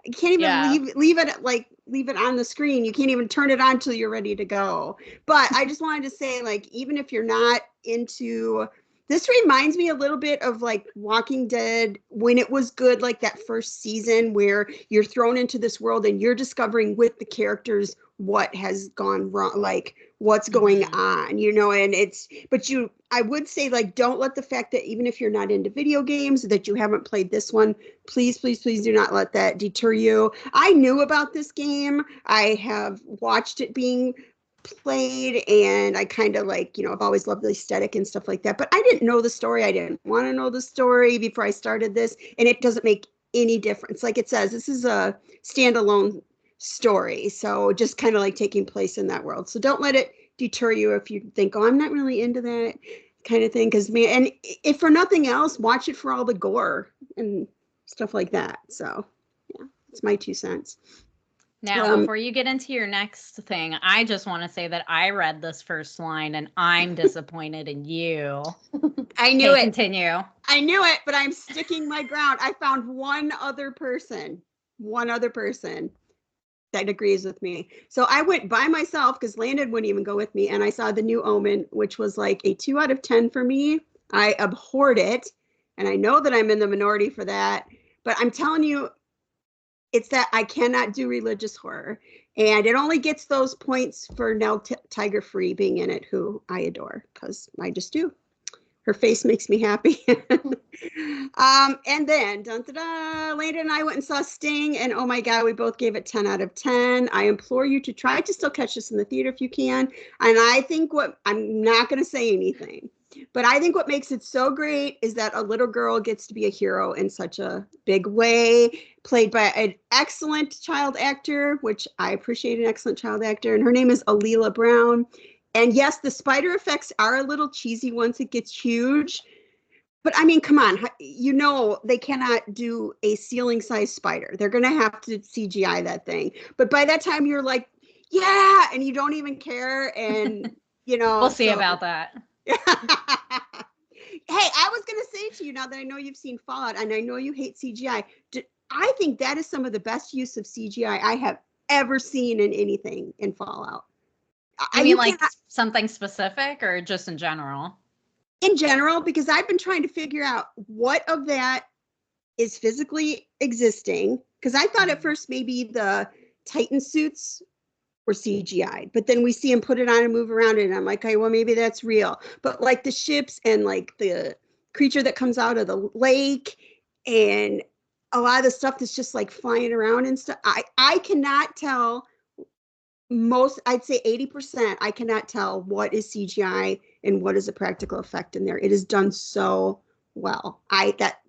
I can't even leave it on the screen. You can't even turn it on till you're ready to go. But I just wanted to say, like, even if you're not into, this reminds me a little bit of like Walking Dead when it was good, like that first season where you're thrown into this world and you're discovering with the characters what has gone wrong, like what's going on, you know, and I would say, like, don't let the fact that even if you're not into video games, that you haven't played this one, please, please, please do not let that deter you. I knew about this game. I have watched it being played and I kind of like, you know, I've always loved the aesthetic and stuff like that, but I didn't know the story. I didn't want to know the story before I started this, and it doesn't make any difference. Like it says, this is a standalone story, so just kind of like taking place in that world. So don't let it deter you if you think, oh, I'm not really into that kind of thing, because man, and if for nothing else, watch it for all the gore and stuff like that. So yeah, it's my 2 cents. Now, before you get into your next thing, I just want to say that I read this first line and I'm disappointed in you. I knew it. Continue. I knew it, but I'm sticking my ground. I found one other person that agrees with me. So I went by myself because Landon wouldn't even go with me. And I saw The New Omen, which was like a 2 out of 10 for me. I abhorred it. And I know that I'm in the minority for that. But I'm telling you, it's that I cannot do religious horror. And it only gets those points for Nell Tiger Free being in it, who I adore, because I just do. Her face makes me happy. And then, Landon and I went and saw Sting, and oh my God, we both gave it 10 out of 10. I implore you to try to still catch this in the theater if you can. And I think I'm not going to say anything, but I think what makes it so great is that a little girl gets to be a hero in such a big way, played by an excellent child actor, which I appreciate an excellent child actor, and her name is Alila Brown. And yes, the spider effects are a little cheesy once it gets huge. But I mean, come on, you know, they cannot do a ceiling-sized spider. They're going to have to CGI that thing. But by that time, you're like, yeah, and you don't even care. And, you know. We'll see about that. Hey, I was going to say to you, now that I know you've seen Fallout and I know you hate CGI, I think that is some of the best use of CGI I have ever seen in anything in Fallout. I mean, like something specific or just in general? In general, because I've been trying to figure out what of that is physically existing. Because I thought at first maybe the Titan suits were CGI, but then we see him put it on and move around it, and I'm like, okay, well, maybe that's real. But like the ships and like the creature that comes out of the lake and a lot of the stuff that's just like flying around and stuff, I cannot tell. I'd say 80%, I cannot tell what is CGI and what is a practical effect in there. It is done so well.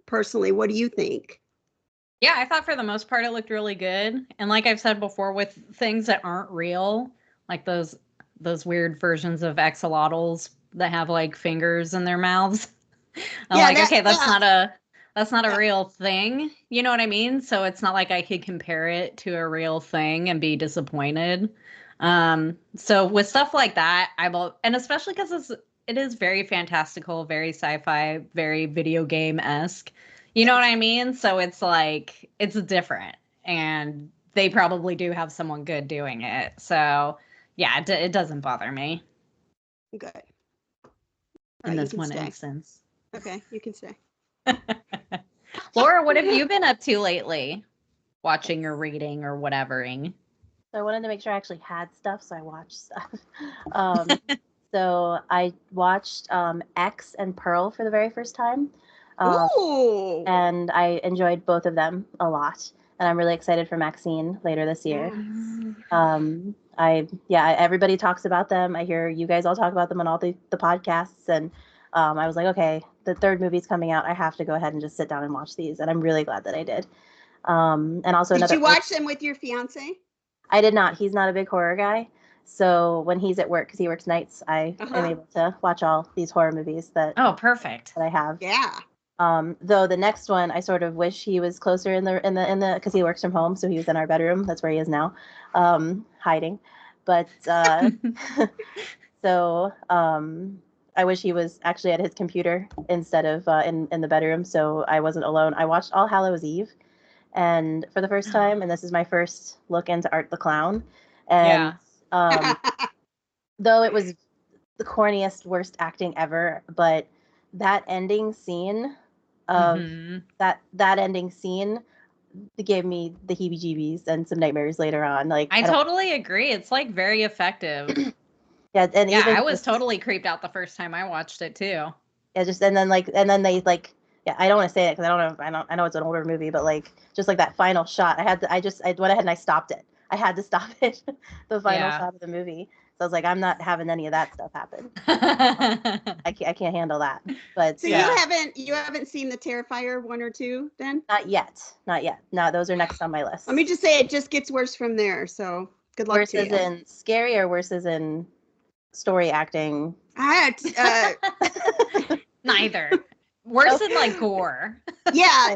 Personally, what do you think? Yeah, I thought for the most part it looked really good. And like I've said before, with things that aren't real, like those weird versions of axolotls that have like fingers in their mouths. I'm like, okay, that's not a real thing. You know what I mean? So it's not like I could compare it to a real thing and be disappointed. So with stuff like that, and especially because it is very fantastical, very sci-fi, very video game-esque. You know what I mean? So it's like it's different, and they probably do have someone good doing it. So yeah, it doesn't bother me. Good. In this one instance. Okay, you can stay. Laura, what have you been up to lately? Watching or reading or whatevering? So I wanted to make sure I actually had stuff, so I watched stuff. So I watched X and Pearl for the very first time. Ooh. And I enjoyed both of them a lot. And I'm really excited for Maxine later this year. Everybody talks about them. I hear you guys all talk about them on all the podcasts. And I was like, okay, the third movie's coming out. I have to go ahead and just sit down and watch these. And I'm really glad that I did. And also did you watch them with your fiance? I did not. He's not a big horror guy. So when he's at work, because he works nights, I am able to watch all these horror movies that perfect that I have. Yeah. Though the next one, I sort of wish he was closer in the because he works from home, so he was in our bedroom. That's where he is now, hiding. But so I wish he was actually at his computer instead of in the bedroom, so I wasn't alone. I watched All Hallows Eve, and for the first time, and this is my first look into Art the Clown, and though it was the corniest, worst acting ever, but that ending scene of that ending scene gave me the heebie-jeebies and some nightmares later on. Like I totally agree. It's like very effective. I was totally creeped out the first time I watched it too. Yeah, and then they like, yeah, I don't want to say it because I know it's an older movie, but like just like that final shot, I went ahead and I stopped it. I had to stop it, the final shot of the movie. So I was like, I'm not having any of that stuff happen. I can't handle that. But so you haven't seen the Terrifier 1 or 2 then? Not yet. No, those are next on my list. Let me just say it just gets worse from there. So good luck to you. Worse as in scary or worse as in story acting? Neither. Worse than like gore. Yeah,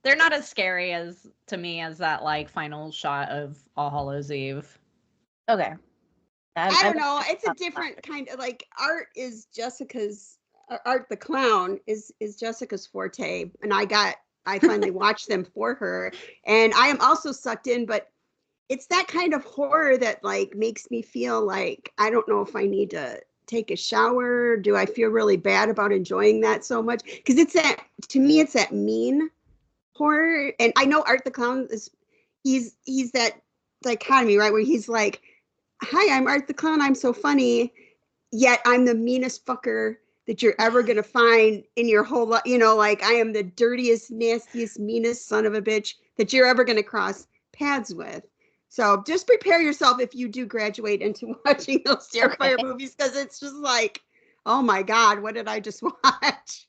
they're not as scary as to me as that like final shot of All Hallows Eve. Okay. I don't know. It's a different kind of like Art the Clown is Jessica's forte, and I finally watched them for her, and I am also sucked in, but it's that kind of horror that like makes me feel like I don't know if I need to take a shower. Do I feel really bad about enjoying that so much? Because it's that mean horror, and I know Art the Clown he's that dichotomy, right, where he's like, hi, I'm Art the Clown, I'm so funny, yet I'm the meanest fucker that you're ever gonna find in your whole life. You know, like I am the dirtiest, nastiest, meanest son of a bitch that you're ever gonna cross paths with. So just prepare yourself if you do graduate into watching those Terrifier movies, because it's just like, oh my God, what did I just watch?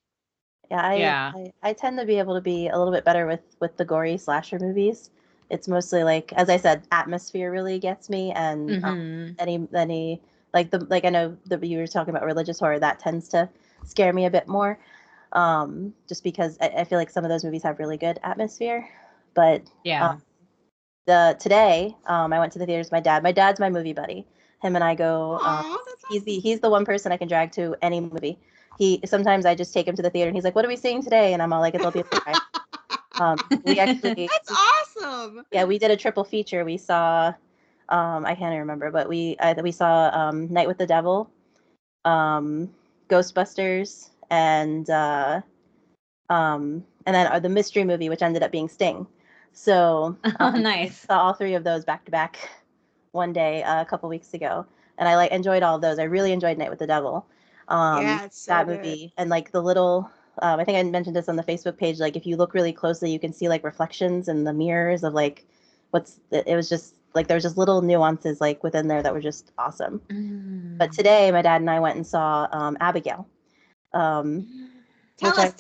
I tend to be able to be a little bit better with the gory slasher movies. It's mostly like, as I said, atmosphere really gets me, and any I know that you were talking about religious horror, that tends to scare me a bit more, just because I feel like some of those movies have really good atmosphere. But today I went to the theaters with my dad. My dad's my movie buddy. Him and I go. He's the one person I can drag to any movie. Sometimes I just take him to the theater and he's like, "What are we seeing today?" And I'm all like, "It'll be a surprise." We actually That's awesome. Yeah, we did a triple feature. We saw I can't even remember, but we saw Night with the Devil, Ghostbusters, and then the mystery movie, which ended up being Sting. So nice. Saw all three of those back to back one day a couple weeks ago, and I enjoyed all of those. I really enjoyed Night with the Devil. It's so that good. movie, and like the little I think I mentioned this on the Facebook page, like if you look really closely you can see like reflections in the mirrors of like it was just like there was just little nuances like within there that were just awesome. But today my dad and I went and saw Abigail. Tell us.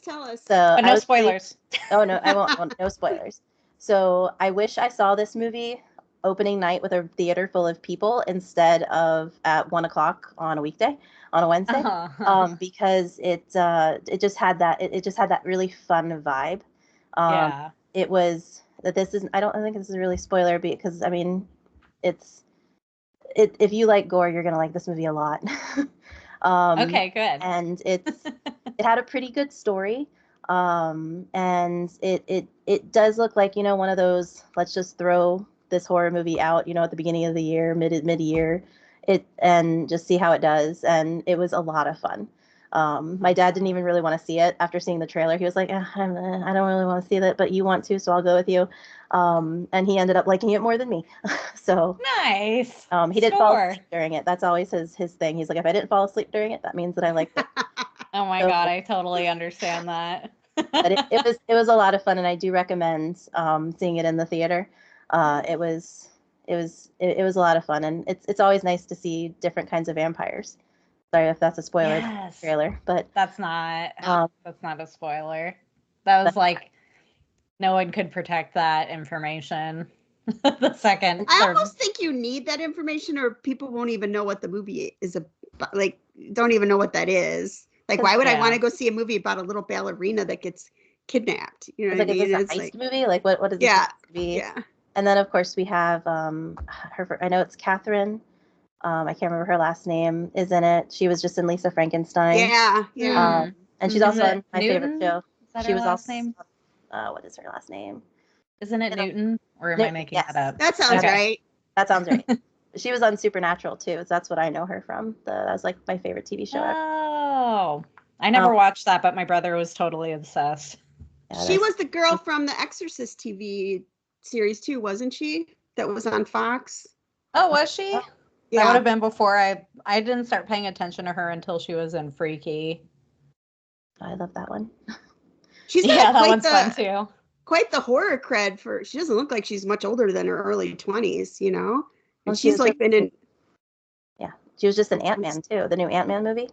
So but no spoilers. Oh no, I won't. No spoilers. So I wish I saw this movie opening night with a theater full of people instead of at 1 o'clock on a weekday, on a Wednesday, because it just had that really fun vibe. Yeah. It was that this is I don't think this is really spoiler because I mean if you like gore, you're gonna like this movie a lot. Okay, good. And it had a pretty good story. And it does look like, one of those, let's just throw this horror movie out, at the beginning of the year, mid-year, and just see how it does. And it was a lot of fun. My dad didn't even really want to see it after seeing the trailer. He was like, I don't really want to see that, but you want to, so I'll go with you. And he ended up liking it more than me. So nice. He did fall asleep during it. That's always his thing. He's like, if I didn't fall asleep during it, that means that I liked it. Oh my God, I totally understand that. But it was a lot of fun, and I do recommend seeing it in the theater. It was a lot of fun, and it's always nice to see different kinds of vampires. Sorry if that's a spoiler trailer, but that's not a spoiler. That was like no one could protect that information. The second. I almost think you need that information, or people won't even know what the movie is about. Like, don't even know what that is. Like, why would I want to go see a movie about a little ballerina that gets kidnapped? You know what I mean? Is this a heist movie? Like, what is this supposed to be? Yeah. And then, of course, we have her. I know it's Catherine. I can't remember her last name. Is in it. She was just in Lisa Frankenstein. Yeah. And she's also on my Newton? favorite show. Is that she her was last also. name? What is her last name? Isn't it Newton? Or am I making that up? That sounds right. That sounds right. She was on Supernatural too. So that's what I know her from. That was like my favorite TV show ever. Oh, I never watched that, but my brother was totally obsessed. Yeah, she was the girl from the Exorcist TV series too, wasn't she? That was on Fox. Oh, was she? Yeah. That would have been before I didn't start paying attention to her until she was in Freaky. I love that one. She's that one's fun too. Quite the horror cred for. She doesn't look like she's much older than her early 20s, And well, she's like been in. Yeah, she was just in Ant-Man too, the new Ant-Man movie.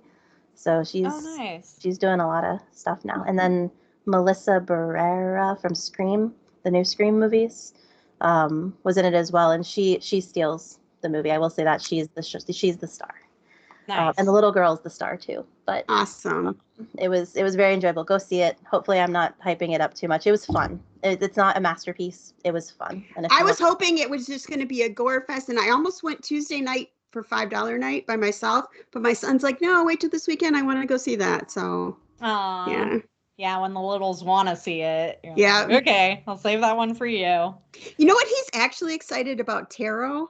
So she's doing a lot of stuff now. And then Melissa Barrera from Scream, the new Scream movies, was in it as well, and she steals the movie. I will say that she's the star. Nice. And the little girl's the star too. But awesome. It was very enjoyable. Go see it. Hopefully, I'm not hyping it up too much. It was fun. It's not a masterpiece. It was fun. And I was hoping it was just going to be a gore fest, and I almost went Tuesday night for $5 night by myself, but my son's like, no, wait till this weekend. I want to go see that. So, yeah, when the littles want to see it. Yeah. Like, okay, I'll save that one for you. You know what? He's actually excited about Tarot.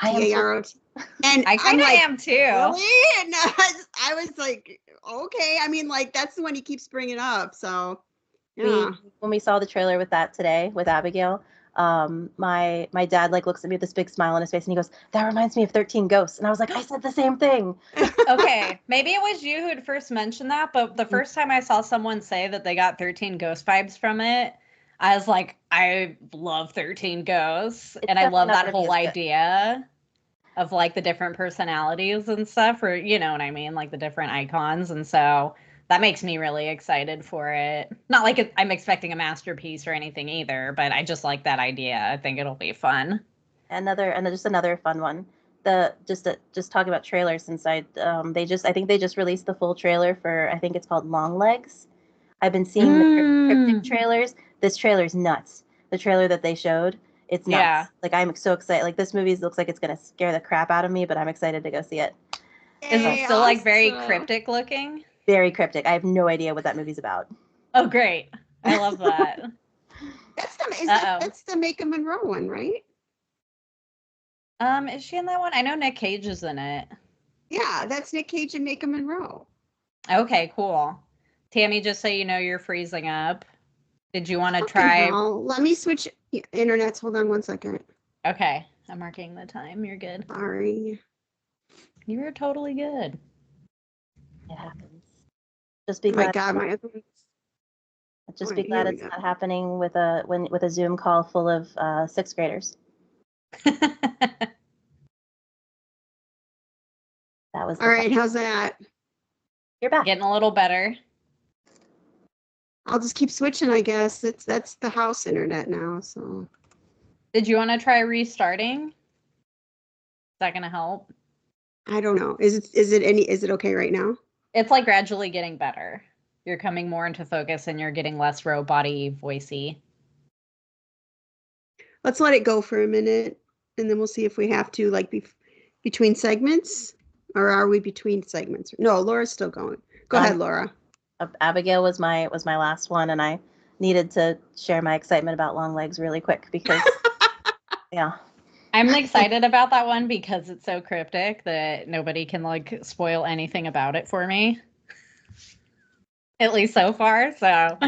T-A-R-O-T. And I kind of am too. Really? And I was like, okay. I mean, like, that's the one he keeps bringing up. So, yeah. When we saw the trailer with that today with Abigail, my dad looks at me with this big smile on his face and he goes, that reminds me of 13 Ghosts. And I was like, I said the same thing. Okay, maybe it was you who had first mentioned that, but the first time I saw someone say that they got 13 Ghost vibes from it, I was like, I love 13 Ghosts. And I love that whole idea of like the different personalities and stuff, or you know what I mean, like the different icons. And so that makes me really excited for it. Not like I'm expecting a masterpiece or anything either, but I just like that idea. I think it'll be fun. Just another fun one. Just talking about trailers, since I think they just released the full trailer for, I think it's called Longlegs. I've been seeing the cryptic trailers. This trailer's nuts. The trailer that they showed, it's nuts. Yeah. Like, I'm so excited. Like, this movie looks like it's gonna scare the crap out of me, but I'm excited to go see it. Is it still like very cryptic looking? Very cryptic. I have no idea what that movie's about. Oh, great. I love that. That's the Maika Monroe one, right? Is she in that one? I know Nick Cage is in it. Yeah, that's Nick Cage and Maika Monroe. Okay, cool. Tammy, just so you know, you're freezing up. Did you want to try? Let me switch internets. Hold on one second. Okay, I'm marking the time. You're good. Sorry. You're totally good. It happens. Just be glad. Oh my God, Just be glad it's not happening with a Zoom call full of 6th graders. That was all right. How's that? You're back. Getting a little better. I'll just keep switching, I guess. That's the house internet now. So Did you want to try restarting? Is that going to help? I don't know. Is it okay right now? It's like gradually getting better. You're coming more into focus and you're getting less robot-y, voicey. Let's let it go for a minute and then we'll see if we have to like between segments, or are we between segments? No, Laura's still going. Go ahead, Laura. Abigail was my last one, and I needed to share my excitement about long legs really quick because yeah. I'm excited about that one because it's so cryptic that nobody can like spoil anything about it for me. At least so far. So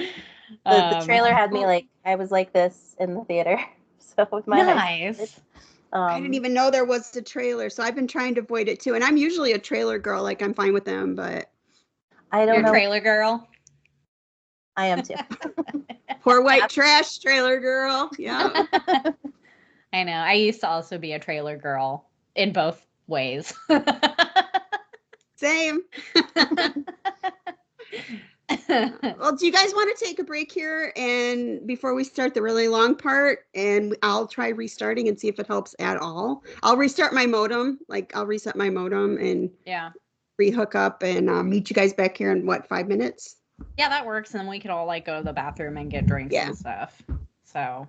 the trailer had me like I was like this in the theater. So with my nice. I didn't even know there was a trailer, so I've been trying to avoid it too. And I'm usually a trailer girl, like I'm fine with them, but I don't know. You're a trailer girl. I am too. Poor white trash trailer girl. Yeah. I know. I used to also be a trailer girl in both ways. Same. Well, do you guys want to take a break here and before we start the really long part, and I'll try restarting and see if it helps at all. I'll restart my modem, like I'll reset my modem and rehook up and meet you guys back here in 5 minutes? Yeah, that works. And then we could all like go to the bathroom and get drinks and stuff. So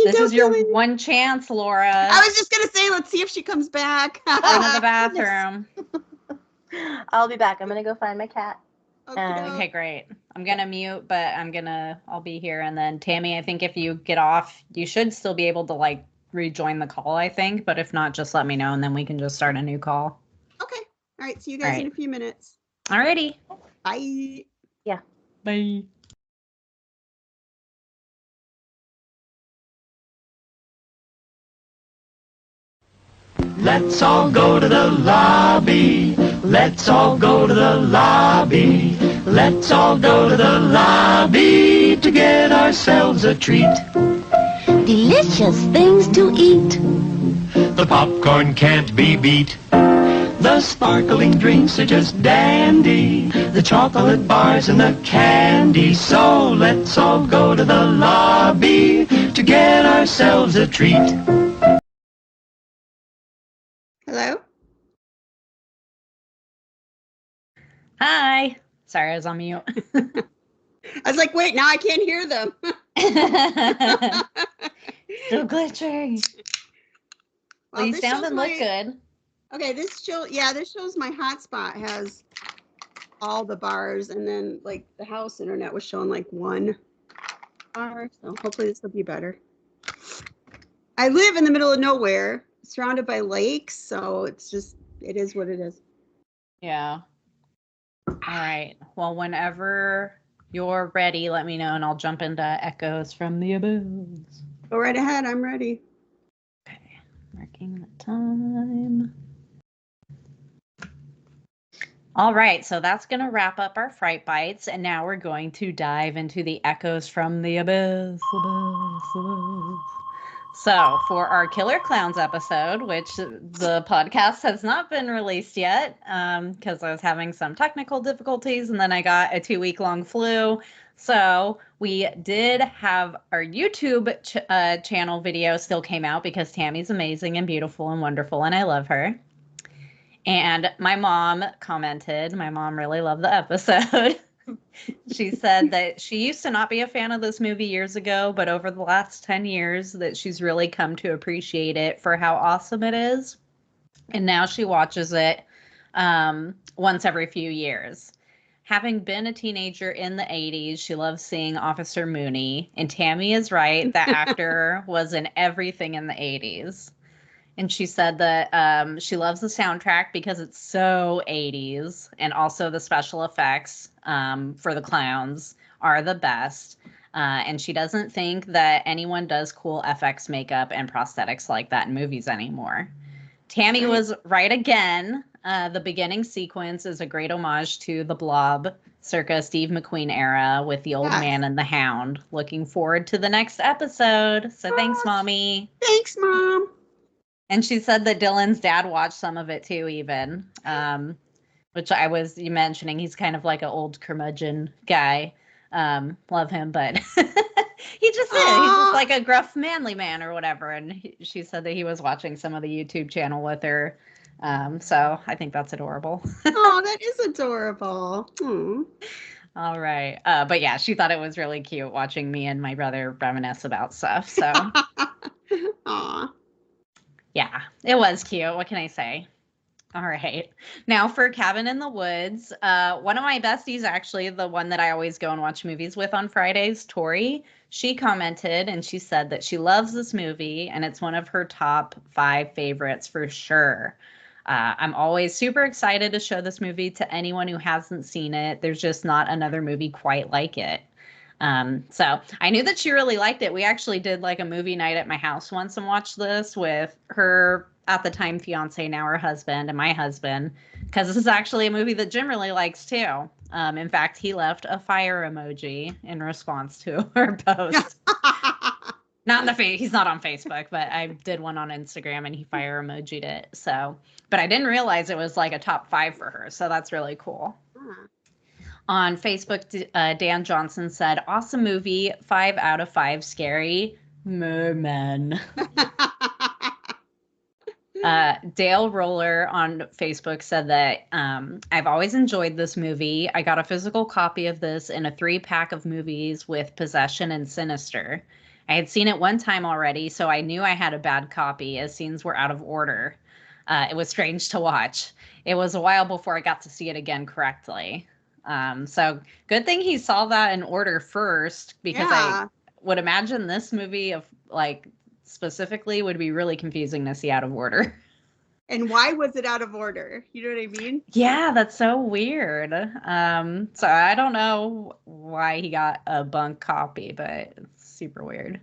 this is your one chance, Laura. I was just gonna say, let's see if she comes back. Go to the bathroom. I'll be back. I'm gonna go find my cat. Okay, great. I'm gonna mute, but I'll be here. And then Tammy, I think if you get off, you should still be able to like rejoin the call, I think. But if not, just let me know and then we can just start a new call. Okay. All right. See you guys in a few minutes. Alrighty. Bye. Yeah. Bye. Let's all go to the lobby. Let's all go to the lobby. Let's all go to the lobby to get ourselves a treat. Delicious things to eat. The popcorn can't be beat. The sparkling drinks are just dandy. The chocolate bars and the candy. So let's all go to the lobby to get ourselves a treat. Hello? Hi. Sorry, I was on mute. I was like, wait, now I can't hear them. Still glitching. Well, you sound and look good. Okay, this shows my hotspot has all the bars, and then like the house internet was showing like one bar. So hopefully this will be better. I live in the middle of nowhere, surrounded by lakes, so it is what it is. Yeah. All right. Well, whenever you're ready, let me know and I'll jump into Echoes from the Abyss. Go right ahead. I'm ready. Okay. Marking the time. All right. So that's going to wrap up our Fright Bites. And now we're going to dive into the Echoes from the Abyss. So for our Killer Clowns episode, which the podcast has not been released yet because I was having some technical difficulties and then I got a 2-week-long flu. So we did have our YouTube channel video still came out because Tammy's amazing and beautiful and wonderful and I love her. And my mom commented, my mom really loved the episode. She said that she used to not be a fan of this movie years ago, but over the last 10 years that she's really come to appreciate it for how awesome it is. And now she watches it once every few years. Having been a teenager in the 80s, she loves seeing Officer Mooney. And Tammy is right. The actor was in everything in the 80s. And she said that she loves the soundtrack because it's so 80s. And also the special effects for the clowns are the best. And she doesn't think that anyone does cool FX makeup and prosthetics like that in movies anymore. Tammy was right again. The beginning sequence is a great homage to The Blob, circa Steve McQueen era with the old man and the hound. Looking forward to the next episode. So thanks, Mommy. Thanks, Mom. And she said that Dylan's dad watched some of it too, even, which I was mentioning. He's kind of like an old curmudgeon guy. Love him, but He just is. He's just like a gruff, manly man or whatever. And she said that he was watching some of the YouTube channel with her. So I think that's adorable. Oh, that is adorable. All right. But yeah, she thought it was really cute watching me and my brother reminisce about stuff. So Aw. yeah, it was cute. What can I say? All right. Now for Cabin in the Woods, one of my besties, actually, the one that I always go and watch movies with on Fridays, Tori, she commented and she said that she loves this movie and it's one of her top 5 favorites for sure. I'm always super excited to show this movie to anyone who hasn't seen it. There's just not another movie quite like it. So I knew that she really liked it. We actually did like a movie night at my house once and watched this with her at the time fiance, now her husband, and my husband, because this is actually a movie that Jim really likes too. In fact, he left a fire emoji in response to her post. Not in the face. He's not on Facebook, but I did one on Instagram and he fire emoji'd it. So, but I didn't realize it was like a top 5 for her. So that's really cool. On Facebook, Dan Johnson said, awesome movie, 5 out of 5 scary. Merman. Dale Roller on Facebook said that I've always enjoyed this movie. I got a physical copy of this in a 3-pack of movies with Possession and Sinister. I had seen it one time already, so I knew I had a bad copy as scenes were out of order. It was strange to watch. It was a while before I got to see it again correctly. So good thing he saw that in order first, because I would imagine this movie of like specifically would be really confusing to see out of order. And why was it out of order? You know what I mean? Yeah, that's so weird. So I don't know why he got a bunk copy, but it's super weird.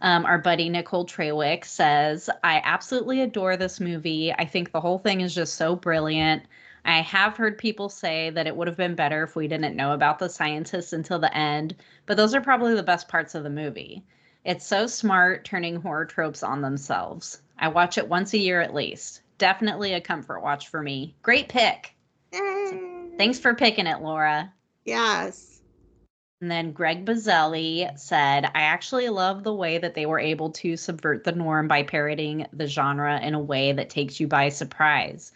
Our buddy Nicole Trewick says, I absolutely adore this movie. I think the whole thing is just so brilliant. I have heard people say that it would have been better if we didn't know about the scientists until the end, but those are probably the best parts of the movie. It's so smart, turning horror tropes on themselves. I watch it once a year at least. Definitely a comfort watch for me. Great pick. Thanks for picking it, Laura. Yes. And then Greg Bazzelli said, I actually love the way that they were able to subvert the norm by parodying the genre in a way that takes you by surprise.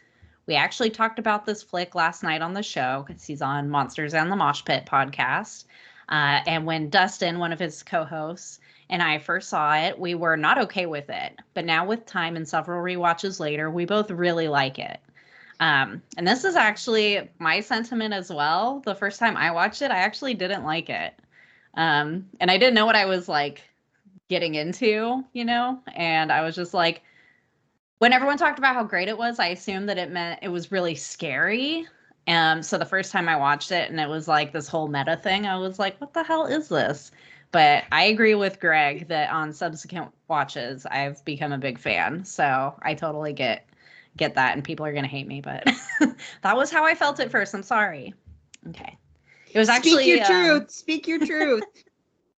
We actually talked about this flick last night on the show because he's on Monsters and the Mosh Pit podcast. And when Dustin, one of his co-hosts, and I first saw it, we were not okay with it. But now with time and several rewatches later, we both really like it. And this is actually my sentiment as well. The first time I watched it, I actually didn't like it. And I didn't know what I was like getting into, you know? And I was just like, when everyone talked about how great it was, I assumed that it meant it was really scary. So the first time I watched it and it was like this whole meta thing, I was like, what the hell is this? But I agree with Greg that on subsequent watches, I've become a big fan. So I totally get that, and people are going to hate me, but that was how I felt at first. I'm sorry. Okay. It was actually... Speak your truth. Speak your truth.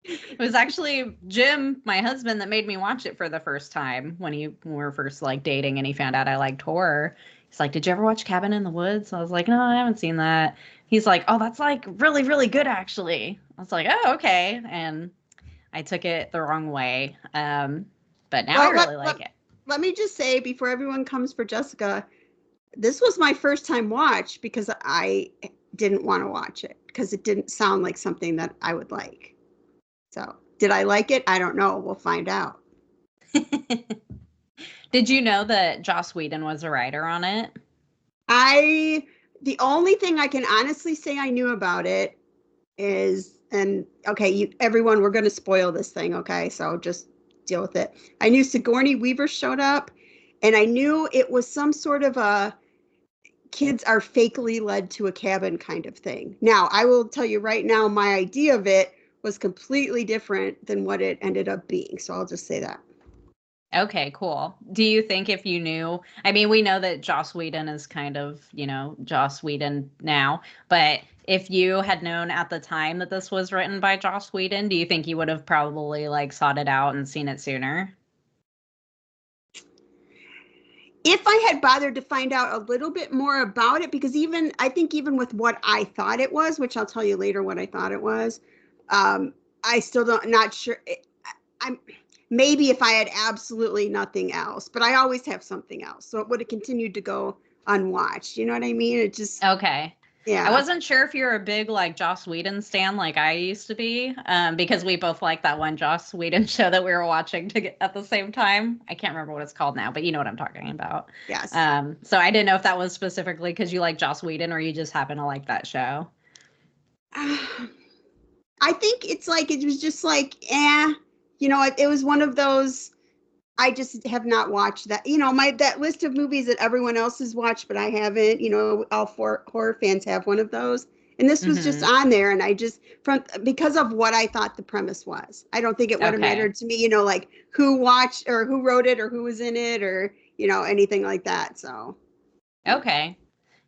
It was actually Jim, my husband, that made me watch it for the first time when we were first like dating and he found out I liked horror. He's like, did you ever watch Cabin in the Woods? I was like, no, I haven't seen that. He's like, oh, that's like really, really good, actually. I was like, oh, okay. And I took it the wrong way. But now I really like it. Let me just say, before everyone comes for Jessica, this was my first time watch because I didn't want to watch it because it didn't sound like something that I would like. So did I like it? I don't know. We'll find out. Did you know that Joss Whedon was a writer on it? The only thing I can honestly say I knew about it is, and okay, everyone, we're going to spoil this thing. Okay. So just deal with it. I knew Sigourney Weaver showed up and I knew it was some sort of a kids are fakely led to a cabin kind of thing. Now, I will tell you right now, my idea of it was completely different than what it ended up being. So I'll just say that. Okay, cool. Do you think if you knew, I mean, we know that Joss Whedon is kind of, Joss Whedon now, but if you had known at the time that this was written by Joss Whedon, do you think you would have probably like sought it out and seen it sooner? If I had bothered to find out a little bit more about it, because I think even with what I thought it was, which I'll tell you later what I thought it was, I still not sure. I'm maybe if I had absolutely nothing else, but I always have something else. So it would have continued to go unwatched. You know what I mean? It just, Okay. yeah. I wasn't sure if you're a big like Joss Whedon stan like I used to be, because we both like that one Joss Whedon show that we were watching at the same time. I can't remember what it's called now, but you know what I'm talking about. Yes. So I didn't know if that was specifically because you like Joss Whedon or you just happen to like that show. I think it's like, it was just like, you know, it was one of those, I just have not watched that, you know, that list of movies that everyone else has watched, but I haven't, you know, all 4 horror fans have one of those. And this was just on there. And I just, because of what I thought the premise was, I don't think it would have mattered to me, you know, like who watched or who wrote it or who was in it or, you know, anything like that. So. Okay.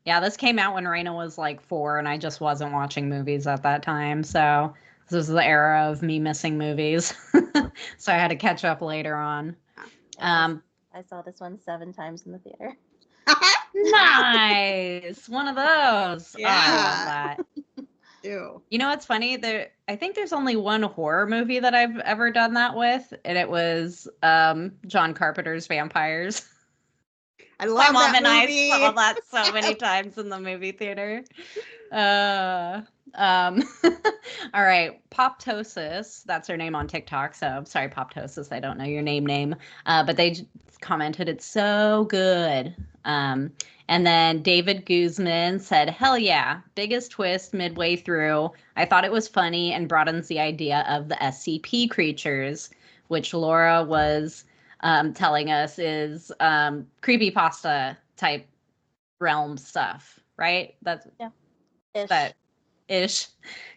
Yeah, this came out when Raina was like 4 and I just wasn't watching movies at that time. So this was the era of me missing movies. So I had to catch up later on. I saw this one 7 times in the theater. Nice. One of those. Yeah. Oh, I love that. Ew. You know what's funny? I think there's only one horror movie that I've ever done that with, and it was John Carpenter's Vampires. I love My mom that and movie. I saw that so many times in the movie theater. All right, Poptosis, that's her name on TikTok. So I'm sorry, Poptosis, I don't know your name. But they commented it's so good. And then David Guzman said, hell yeah, biggest twist midway through. I thought it was funny and broadens the idea of the SCP creatures, which Laura was telling us is creepypasta type realm stuff, right? That's ish.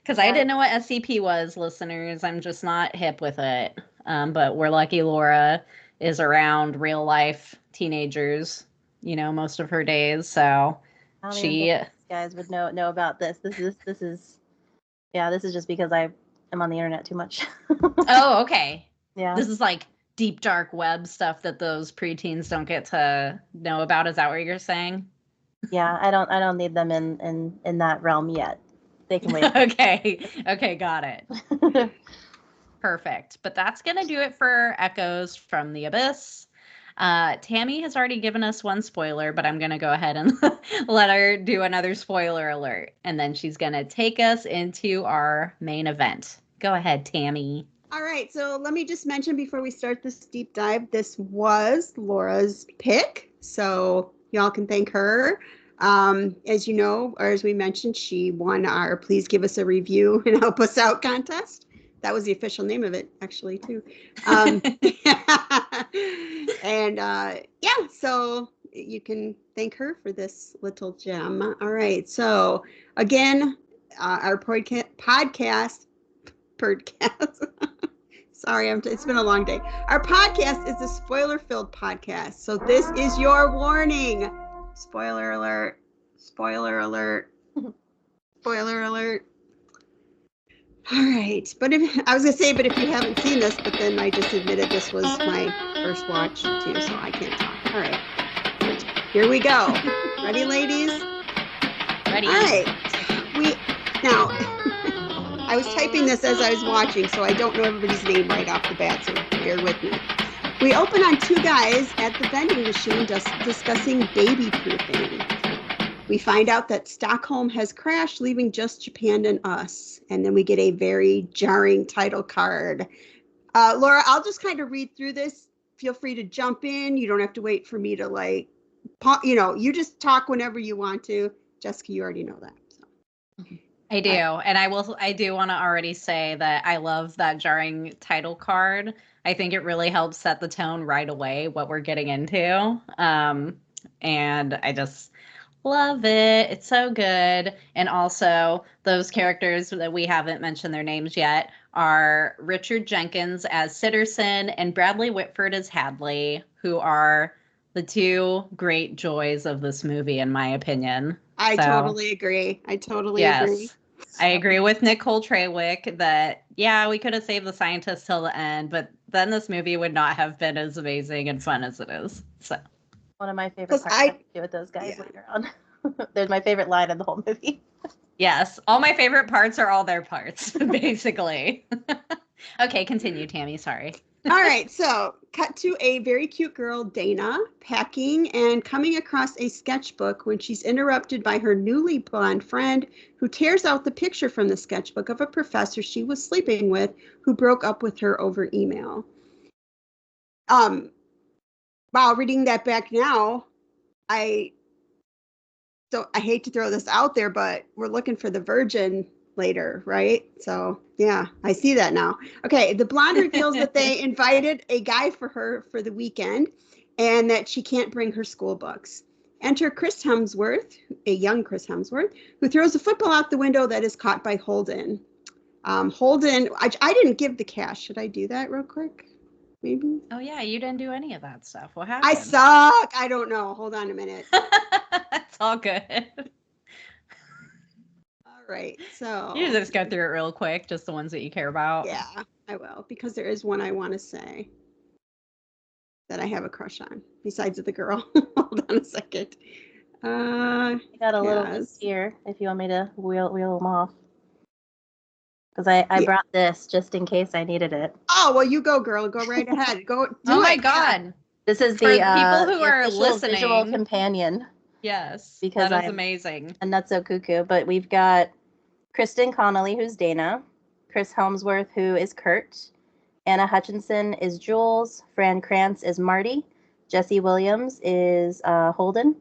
Because I didn't know what SCP was, listeners. I'm just not hip with it. But we're lucky Laura is around real life teenagers, you know, most of her days. So I don't even think these guys would know about this. This is just because I am on the internet too much. Oh, okay. Yeah. This is like deep dark web stuff that those preteens don't get to know about. Is that what you're saying? Yeah, I don't need them in that realm yet. They can wait. Okay, got it. Perfect. But that's going to do it for Echoes from the Abyss. Tammy has already given us one spoiler, but I'm going to go ahead and let her do another spoiler alert. And then she's going to take us into our main event. Go ahead, Tammy. All right. So let me just mention before we start this deep dive, this was Laura's pick. So y'all can thank her. As you know, or as we mentioned, she won our Please Give Us a Review and Help Us Out contest. That was the official name of it, actually, too. And so you can thank her for this little gem. All right. So again, our podcast. Sorry, it's been a long day. Our podcast is a spoiler-filled podcast. So this is your warning. Spoiler alert. Spoiler alert. Spoiler alert. All right. But if you haven't seen this, but then I just admitted this was my first watch too, so I can't talk. All right. Here we go. Ready, ladies? Ready. All right. Now, I was typing this as I was watching, so I don't know everybody's name right off the bat, so bear with me. We open on 2 guys at the vending machine discussing baby proofing. We find out that Stockholm has crashed, leaving just Japan and us. And then we get a very jarring title card. Laura, I'll just kind of read through this. Feel free to jump in. You don't have to wait for me to you just talk whenever you want to. Jessica, you already know that. So. I do. And I do want to already say that I love that jarring title card. I think it really helps set the tone right away, what we're getting into. And I just love it. It's so good. And also those characters that we haven't mentioned their names yet are Richard Jenkins as Sitterson and Bradley Whitford as Hadley, who are the 2 great joys of this movie, in my opinion. I totally agree. I totally agree. I agree with Nicole Trawick that, we could have saved the scientists till the end, but then this movie would not have been as amazing and fun as it is. So one of my favorite parts has to do with those guys later on. There's my favorite line in the whole movie. Yes, all my favorite parts are all their parts, basically. Okay, continue, Tammy. Sorry. All right, so cut to a very cute girl, Dana, packing and coming across a sketchbook when she's interrupted by her newly blonde friend who tears out the picture from the sketchbook of a professor she was sleeping with who broke up with her over email. Wow, reading that back now, I hate to throw this out there, but we're looking for the virgin later, right? So yeah, I see that now. Okay, the blonde reveals that they invited a guy for her for the weekend and that she can't bring her school books. Enter Chris Hemsworth, a young Chris Hemsworth, who throws a football out the window that is caught by Holden. Holden, I didn't give the cast. Should I do that real quick? Maybe? Oh yeah, you didn't do any of that stuff. What happened? I suck. I don't know. Hold on a minute. It's all good. All right, so You just go through it real quick, just the ones that you care about. yeah, I will, because there is one I want to say that I have a crush on besides the girl. Hold on a second. I got a little list here if you want me to wheel them off. Because I brought this just in case I needed it. Oh, well, you go, girl. Go right ahead. Go. Oh my God. This is For the people who are official listening. visual companion. Yes, Because that is I'm amazing. a nutso cuckoo. But we've got Kristen Connolly, who's Dana. Chris Helmsworth, who is Kurt. Anna Hutchinson is Jules. Fran Krantz is Marty. Jesse Williams is Holden.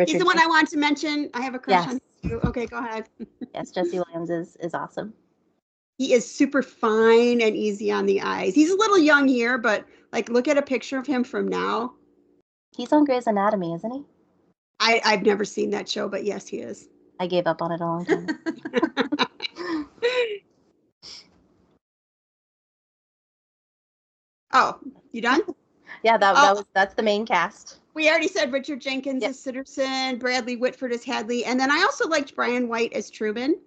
He's the one I want to mention. I have a crush on you. Okay, go ahead. Yes, Jesse Williams is awesome. He is super fine and easy on the eyes. He's a little young here, but like, look at a picture of him from now. He's on Grey's Anatomy, isn't he? I've never seen that show, but yes, he is. I gave up on it a long time ago. Oh, you done? Yeah, that's the main cast. We already said Richard Jenkins as Sitterson, Bradley Whitford as Hadley, and then I also liked Brian White as Truman.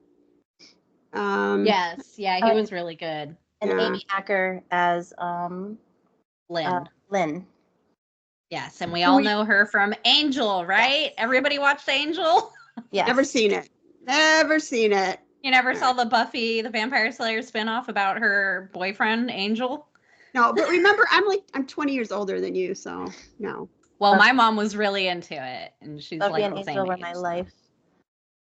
Yes, yeah, he was really good. And Amy Acker as Lynn. Lynn. Yes, and we all know her from Angel, right? Yes. Everybody watched Angel? Yeah. Never seen it. Never seen it. You never saw the Buffy the Vampire Slayer spinoff about her boyfriend, Angel? No, but remember, I'm 20 years older than you, so no. Well, my mom was really into it, and she's Buffy like and the Angel same were age, my so. life.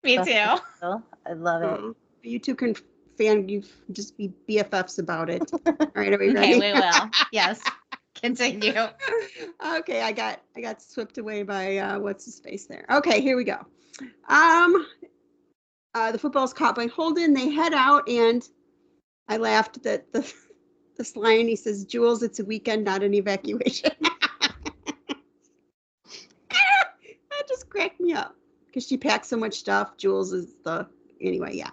Me Buffy too. I love it. You two can you just be BFFs about it. All right, are we ready? Okay, we will. Yes. Continue. Okay, I got swept away by what's his face there. Okay, here we go. The football's caught by Holden. They head out, and I laughed that this line. He says, "Jules, it's a weekend, not an evacuation." That just cracked me up because she packs so much stuff. Jules is anyway, yeah.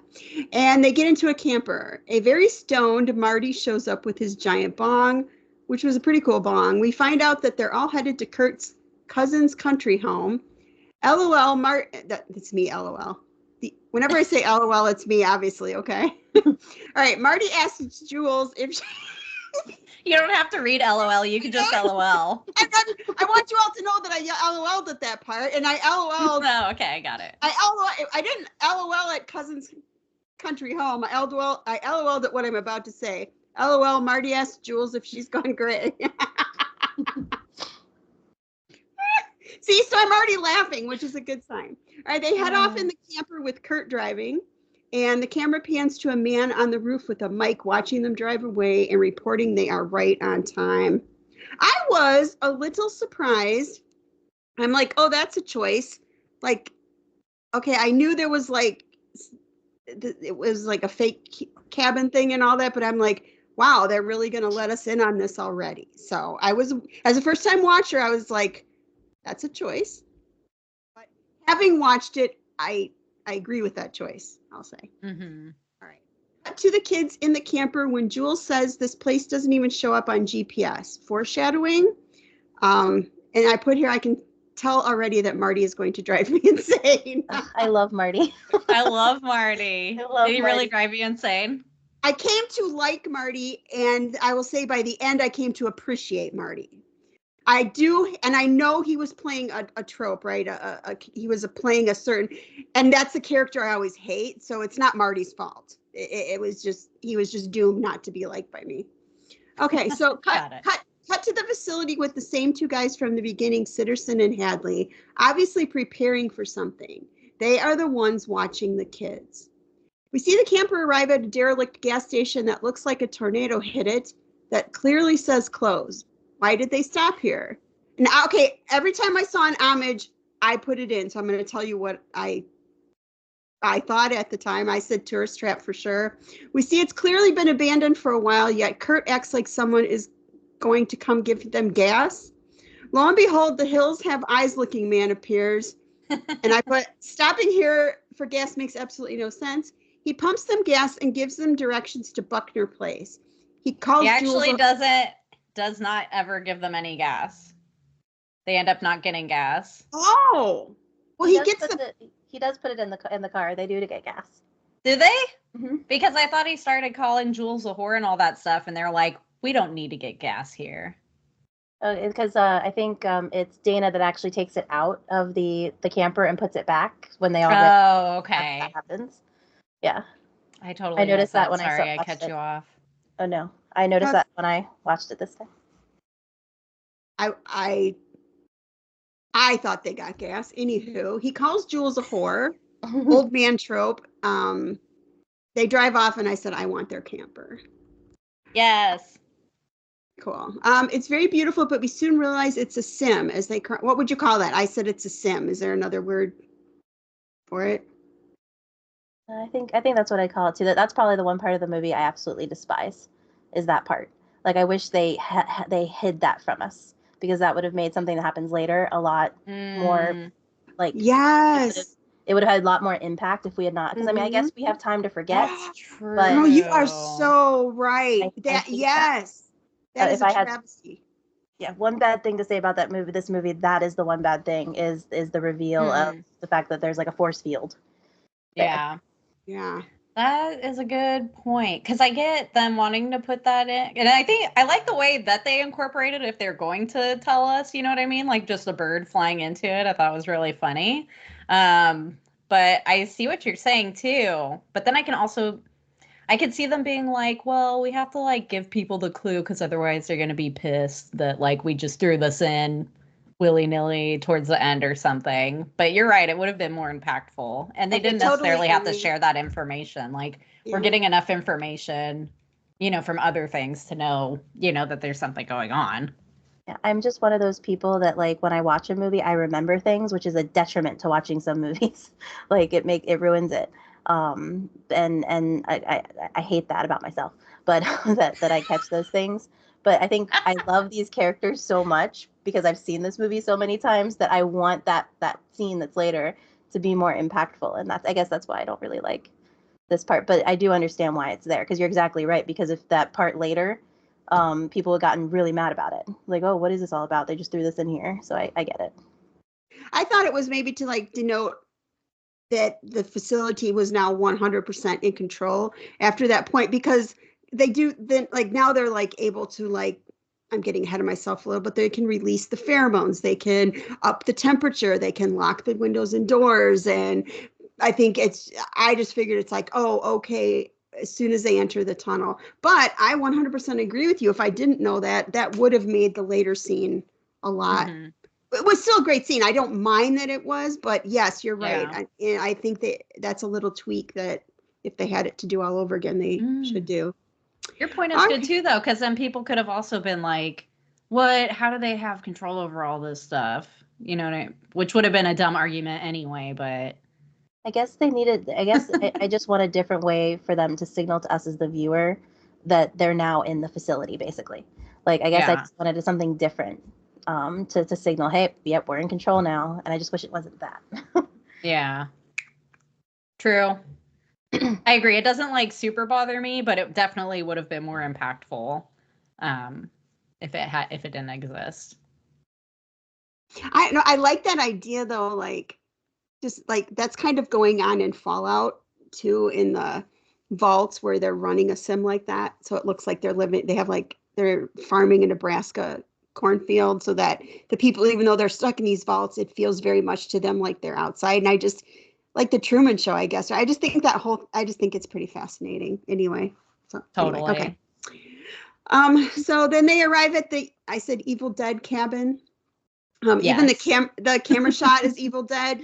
And they get into a camper. A very stoned Marty shows up with his giant bong, which was a pretty cool bong. We find out that they're all headed to Kurt's cousin's country home. LOL, that's me, LOL. Whenever I say LOL, it's me, obviously, okay? All right, Marty asks Jules if she... You don't have to read LOL, you can just LOL. I want you all to know that I LOL'd at that part, and I LOL'd... Oh, okay, I got it. I didn't LOL at cousin's country home. I LOL'd at what I'm about to say. LOL, Marty asked Jules if she's gone gray. See, so I'm already laughing, which is a good sign. All right, they head off in the camper with Kurt driving, and the camera pans to a man on the roof with a mic watching them drive away and reporting they are right on time. I was a little surprised. I'm like, oh, that's a choice. Like, okay, I knew there was like, it was like a fake cabin thing and all that, but I'm like, wow, they're really going to let us in on this already. So I was, as a first time watcher, I was like, that's a choice. But having watched it, I agree with that choice, I'll say. Mm-hmm. All right. To the kids in the camper when Jules says this place doesn't even show up on GPS. Foreshadowing. And I put here, I can tell already that Marty is going to drive me insane. I love Marty. I love Marty. Did he really drive you insane? I came to like Marty, and I will say by the end, I came to appreciate Marty. I do, and I know he was playing a trope, right? He was playing a certain, and that's the character I always hate. So it's not Marty's fault. It was just he was just doomed not to be liked by me. Okay, so cut to the facility with the same two guys from the beginning, Sitterson and Hadley, obviously preparing for something. They are the ones watching the kids. We see the camper arrive at a derelict gas station that looks like a tornado hit it, that clearly says closed. Why did they stop here? And okay, every time I saw an homage, I put it in. So I'm going to tell you what I thought at the time. I said tourist trap for sure. We see it's clearly been abandoned for a while, yet Kurt acts like someone is going to come give them gas. Lo and behold, the hills have eyes looking man appears. And I put stopping here for gas makes absolutely no sense. He pumps them gas and gives them directions to Buckner Place. He actually does not ever give them any gas. They end up not getting gas. Oh, well, he does put it in the car. They do to get gas. Do they? Mm-hmm. Because I thought he started calling Jules a whore and all that stuff, and they're like, we don't need to get gas here. Because I think it's Dana that actually takes it out of the camper and puts it back when they all. Oh, okay. That happens. Yeah. I noticed that when I cut you off. Oh no, I noticed that when I watched it this time. I thought they got gas. Anywho, he calls Jules a whore, old man trope. They drive off, and I said, I want their camper. Yes. Cool. It's very beautiful, but we soon realize it's a sim. What would you call that? I said it's a sim. Is there another word for it? I think that's what I call it too. That's probably the one part of the movie I absolutely despise, is that part. Like I wish they hid that from us, because that would have made something that happens later a lot more like. Yes. It would have had a lot more impact if we had not. Because I mean, I guess we have time to forget. True. But no, you are so right. Yes. That is a travesty. One bad thing to say about this movie, that is the one bad thing is the reveal of the fact that there's like a force field. Yeah. Yeah. That is a good point, because I get them wanting to put that in, and I think I like the way that they incorporated, if they're going to tell us, you know what I mean, like just a bird flying into it. I thought was really funny. But I see what you're saying too. But then I could see them being like, well, we have to like give people the clue, because otherwise they're going to be pissed that like we just threw this in willy-nilly towards the end or something. But you're right, it would have been more impactful, and they didn't necessarily have to share that information. Like we're getting enough information, from other things to know, that there's something going on. Yeah, I'm just one of those people that like when I watch a movie, I remember things, which is a detriment to watching some movies. Like it ruins it. And I hate that about myself, but that I catch those things. But I think I love these characters so much because I've seen this movie so many times that I want that scene that's later to be more impactful. And I guess that's why I don't really like this part, but I do understand why it's there, because you're exactly right. Because if that part later, people have gotten really mad about it. Like, oh, what is this all about? They just threw this in here. So I get it. I thought it was maybe to like denote that the facility was now 100% in control after that point, because they do then like now they're like able to like, I'm getting ahead of myself a little, but they can release the pheromones, they can up the temperature, they can lock the windows and doors. And I just figured it's like, oh, okay, as soon as they enter the tunnel. But I 100% agree with you. If I didn't know that would have made the later scene a lot. Mm-hmm. It was still a great scene. I don't mind that it was, but yes, you're right. Yeah. I think that's a little tweak that if they had it to do all over again, they should do. Your point is good too, though, because then people could have also been like, "What? How do they have control over all this stuff?" Which would have been a dumb argument anyway. But I guess they needed. I guess I just want a different way for them to signal to us as the viewer that they're now in the facility, basically. Like I guess I just wanted something different. To signal, hey, yep, we're in control now. And I just wish it wasn't that. Yeah. True. I agree. It doesn't like super bother me, but it definitely would have been more impactful if it didn't exist. I like that idea though, like just like that's kind of going on in Fallout too, in the vaults where they're running a sim like that. So it looks like they're farming in Nebraska cornfield so that the people, even though they're stuck in these vaults, it feels very much to them like they're outside. And I just like the Truman Show, I guess. I just think it's pretty fascinating anyway. So Totally. Anyway, okay. So then they arrive at I said Evil Dead cabin. Even the camera shot is Evil Dead,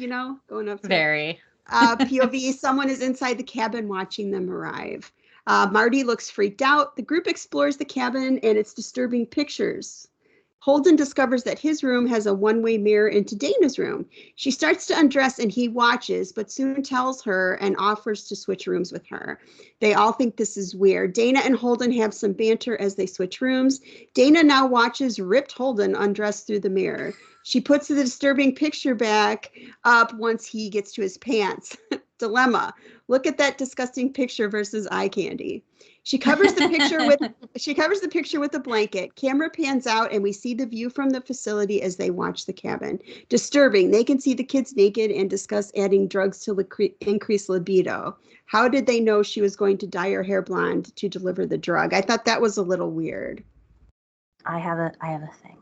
going up. Very. POV, someone is inside the cabin watching them arrive. Marty looks freaked out. The group explores the cabin and its disturbing pictures. Holden discovers that his room has a one-way mirror into Dana's room. She starts to undress and he watches, but soon tells her and offers to switch rooms with her. They all think this is weird. Dana and Holden have some banter as they switch rooms. Dana now watches ripped Holden undress through the mirror. She puts the disturbing picture back up once he gets to his pants. Dilemma. Look at that disgusting picture versus eye candy. She covers the picture with a blanket. Camera pans out and we see the view from the facility as they watch the cabin. Disturbing. They can see the kids naked and discuss adding drugs to increase libido. How did they know she was going to dye her hair blonde to deliver the drug? I thought that was a little weird. I have a thing.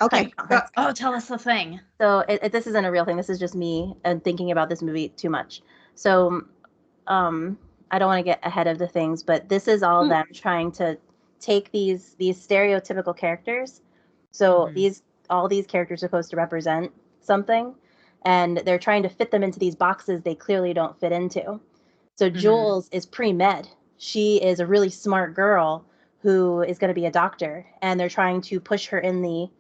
Okay. Tell us the thing. So this isn't a real thing. This is just me and thinking about this movie too much. So, I don't want to get ahead of the things, but this is all them trying to take these stereotypical characters. So all these characters are supposed to represent something, and they're trying to fit them into these boxes they clearly don't fit into. So Jules is pre-med. She is a really smart girl who is going to be a doctor, and they're trying to push her in the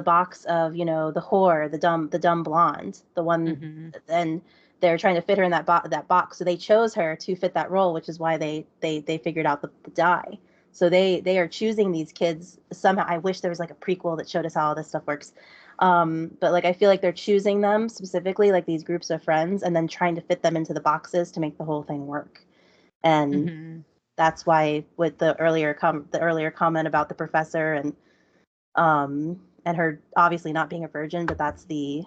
box of, the whore, the dumb blonde, the one, and they're trying to fit her in that box. So they chose her to fit that role, which is why they figured out the dye. So they are choosing these kids somehow. I wish there was like a prequel that showed us how all this stuff works. But like, I feel like they're choosing them specifically, like these groups of friends, and then trying to fit them into the boxes to make the whole thing work. And that's why with the earlier comment about the professor and her obviously not being a virgin, but that's the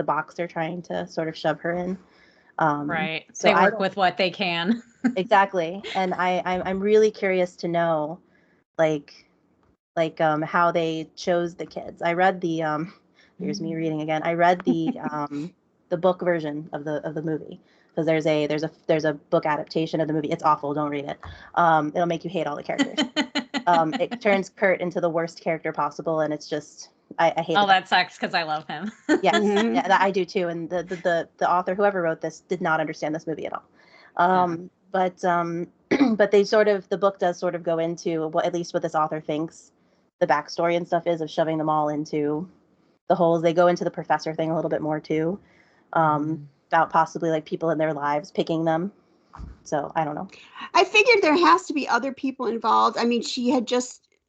box they're trying to sort of shove her in. Right. So they work with what they can. Exactly. And I'm really curious to know, like how they chose the kids. I read the here's me reading again. I read the book version of the movie, because there's a book adaptation of the movie. It's awful. Don't read it. It'll make you hate all the characters. It turns Kurt into the worst character possible, and it's just I hate. Oh, that sucks because I love him. Yes, yeah, I do too. And the author, whoever wrote this, did not understand this movie at all. But they the book does sort of go into what, at least what this author thinks the backstory and stuff is of shoving them all into the holes. They go into the professor thing a little bit more too, about possibly like people in their lives picking them. So I don't know. I figured there has to be other people involved. I mean,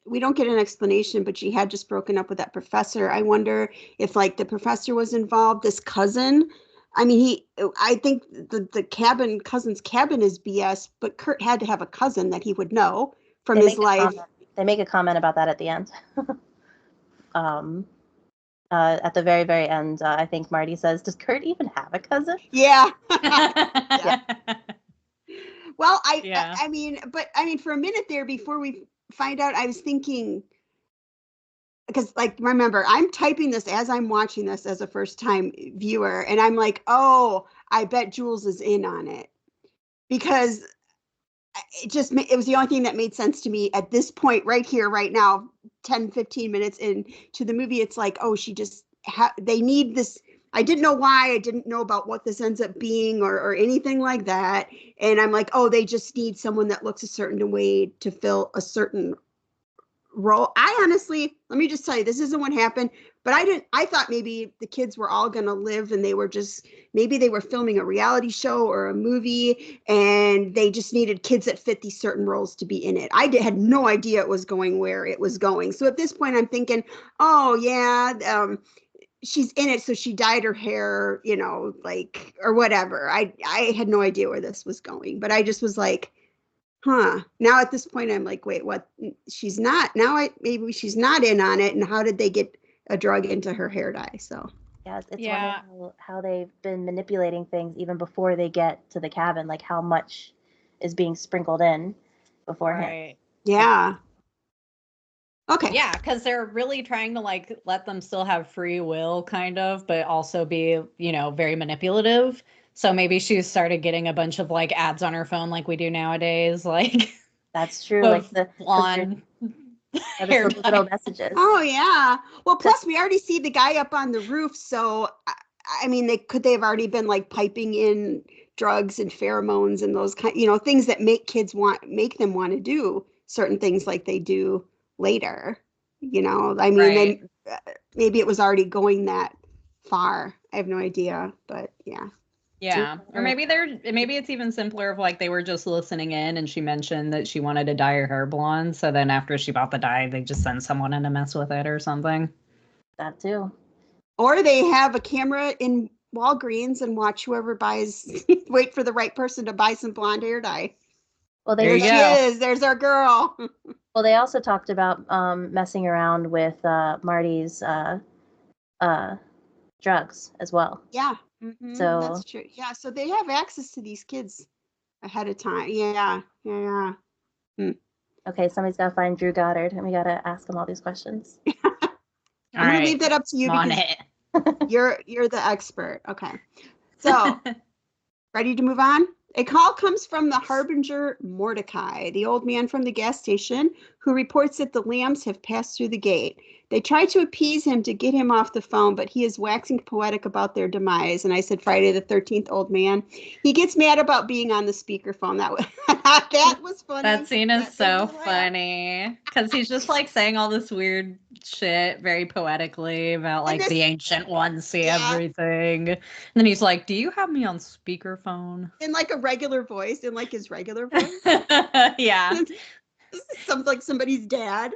we don't get an explanation, but she had just broken up with that professor. I wonder if like the professor was involved, this cousin. I mean, I think the cousin's cabin is BS, but Kurt had to have a cousin that he would know from his life. They make a comment about that at the end. At the very, very end, I think Marty says, "Does Kurt even have a cousin?" Yeah. Yeah. Well, I mean, for a minute there before we find out, I was thinking, because like, remember, I'm typing this as I'm watching this as a first time viewer, and I'm like, oh, I bet Jules is in on it, because it was the only thing that made sense to me at this point right here, right now, 10, 15 minutes into the movie. It's like, oh, she just, they need this. I didn't know why. I didn't know about what this ends up being or anything like that. And I'm like, oh, they just need someone that looks a certain way to fill a certain role. I honestly, let me just tell you, this isn't what happened, but I thought maybe the kids were all going to live and maybe they were filming a reality show or a movie and they just needed kids that fit these certain roles to be in it. I had no idea it was going where it was going. So at this point I'm thinking, oh yeah, she's in it, so she dyed her hair, like, or whatever. I had no idea where this was going, but I just was like, huh. Now at this point, I'm like, wait, what? She's not. Maybe she's not in on it. And how did they get a drug into her hair dye? So yeah, it's wonderful how they've been manipulating things even before they get to the cabin, like how much is being sprinkled in beforehand. Right. Yeah. Okay. Yeah, because they're really trying to like let them still have free will, kind of, but also be, very manipulative. So maybe she started getting a bunch of like ads on her phone like we do nowadays, like That's true. with Like blonde the hair subliminal dye. messages. Oh yeah. Well, plus we already see the guy up on the roof, so I mean, they have already been like piping in drugs and pheromones and those things that make them want to do certain things like they do later. I mean, Right. maybe it was already going that far. I have no idea, but yeah. Yeah. Or maybe it's even simpler of like they were just listening in and she mentioned that she wanted to dye her hair blonde. So then after she bought the dye, they just send someone in to mess with it or something. That too. Or they have a camera in Walgreens and watch whoever buys, wait for the right person to buy some blonde hair dye. Well, There she is. There's our girl. Well, they also talked about messing around with Marty's drugs as well. Yeah. So that's true. Yeah. So they have access to these kids ahead of time. Yeah. okay, somebody's got to find Drew Goddard, and we got to ask him all these questions. I'm going to leave that up to you because you're the expert. Okay. So, ready to move on? A call comes from the harbinger Mordecai, the old man from the gas station, who reports that the lambs have passed through the gate. They try to appease him to get him off the phone, but he is waxing poetic about their demise. And I said, Friday the 13th, old man. He gets mad about being on the speakerphone. That was funny. That scene is so funny because he's just like saying all this weird shit very poetically about like the ancient ones see everything. And then he's like, do you have me on speakerphone? In like a regular voice, in like his regular voice. Yeah. Like somebody's dad.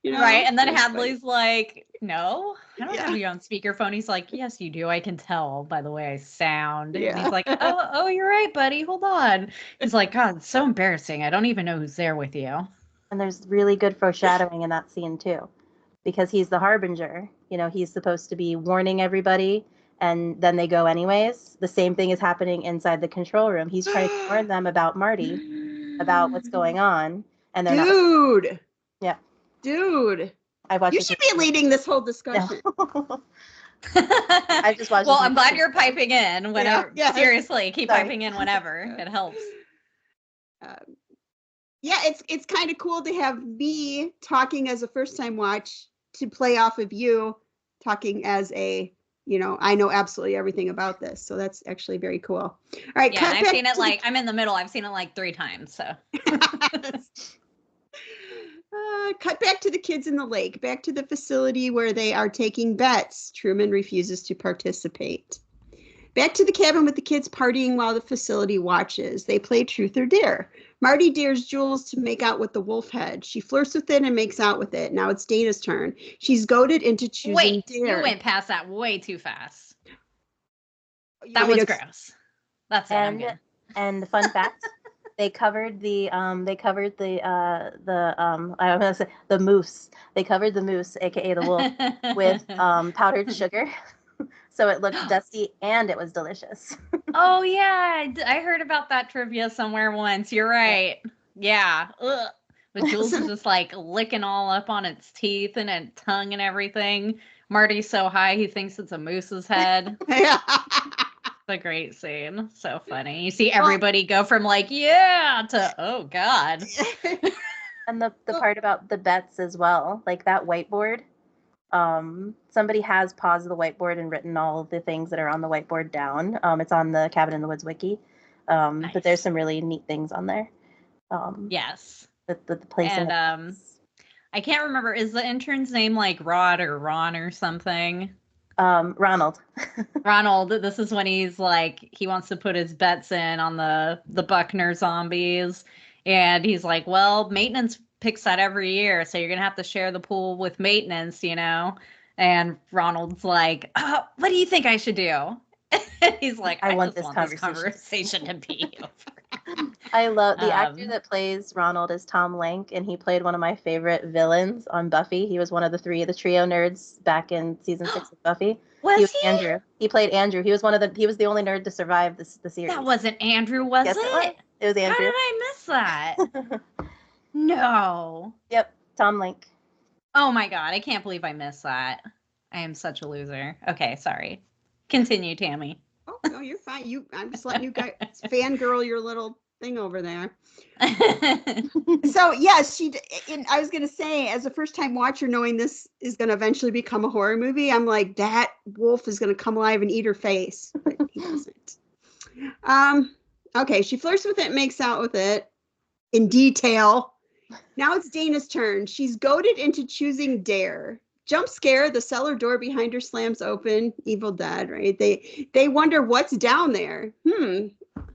Right. And then Hadley's like, no, I don't have you on speakerphone. He's like, yes, you do. I can tell by the way I sound. Yeah. And he's like, oh, you're right, buddy. Hold on. He's like, God, it's so embarrassing. I don't even know who's there with you. And there's really good foreshadowing in that scene too, because he's the harbinger. He's supposed to be warning everybody, and then they go anyways. The same thing is happening inside the control room. He's trying to warn them about Marty, about what's going on, and they're not. Yeah. Dude. You should be leading this whole discussion. I just watched. Well, I'm glad you're piping in whenever. Yeah. Seriously, keep piping in whenever. It helps. Yeah, it's kind of cool to have me talking as a first-time watch to play off of you talking as a, I know absolutely everything about this. So that's actually very cool. All right. Yeah, I've seen it I'm in the middle. I've seen it like 3 times. So. Cut back to the kids in the lake, back to the facility where they are taking bets. Truman refuses to participate. Back to the cabin with the kids partying while the facility watches. They play truth or dare. Marty dares Jules to make out with the wolf head. She flirts with it and makes out with it. Now it's Dana's turn. She's goaded into choosing dare. You went past that way too fast. That was gross. That's it. I'm good. And the fun fact, they covered the I was gonna say the moose. They covered the moose, aka the wolf, with powdered sugar. So it looked dusty and it was delicious. Oh, yeah. I heard about that trivia somewhere once. You're right. Yeah. Ugh. But Jules is just like licking all up on its teeth and its tongue and everything. Marty's so high, he thinks it's a moose's head. Yeah. It's a great scene. So funny. You see everybody go from like, yeah, to, oh, God. And the part about the bets as well, like that whiteboard. Somebody has paused the whiteboard and written all the things that are on the whiteboard down. It's on the Cabin in the Woods wiki. Nice. But there's some really neat things on there. Yes. The place and I can't remember, is the intern's name like Rod or Ron or something? Ronald. Ronald, this is when he's like, he wants to put his bets in on the Buckner zombies. And he's like, well, maintenance picks that every year, so you're gonna have to share the pool with maintenance, And Ronald's like, oh, what do you think I should do? He's like, I want this conversation to be over. I love the actor that plays Ronald is Tom Lenk, and he played one of my favorite villains on Buffy. He was one of the trio nerds back in season 6 of Buffy. Was he? Andrew. He played Andrew. He was the only nerd to survive the series. That wasn't Andrew, was it? It was Andrew. How did I miss that? No. Yep, Tom Lenk. Oh my God, I can't believe I missed that. I am such a loser. Okay, sorry. Continue, Tammy. Oh, no, you're fine. I'm just letting you guys fangirl your little thing over there. So yes, I was going to say, as a first time watcher, knowing this is going to eventually become a horror movie, I'm like, that wolf is going to come alive and eat her face, but he doesn't. Okay, she flirts with it and makes out with it in detail. Now it's Dana's turn. She's goaded into choosing dare. Jump scare, the cellar door behind her slams open. Evil Dead, right? They wonder what's down there.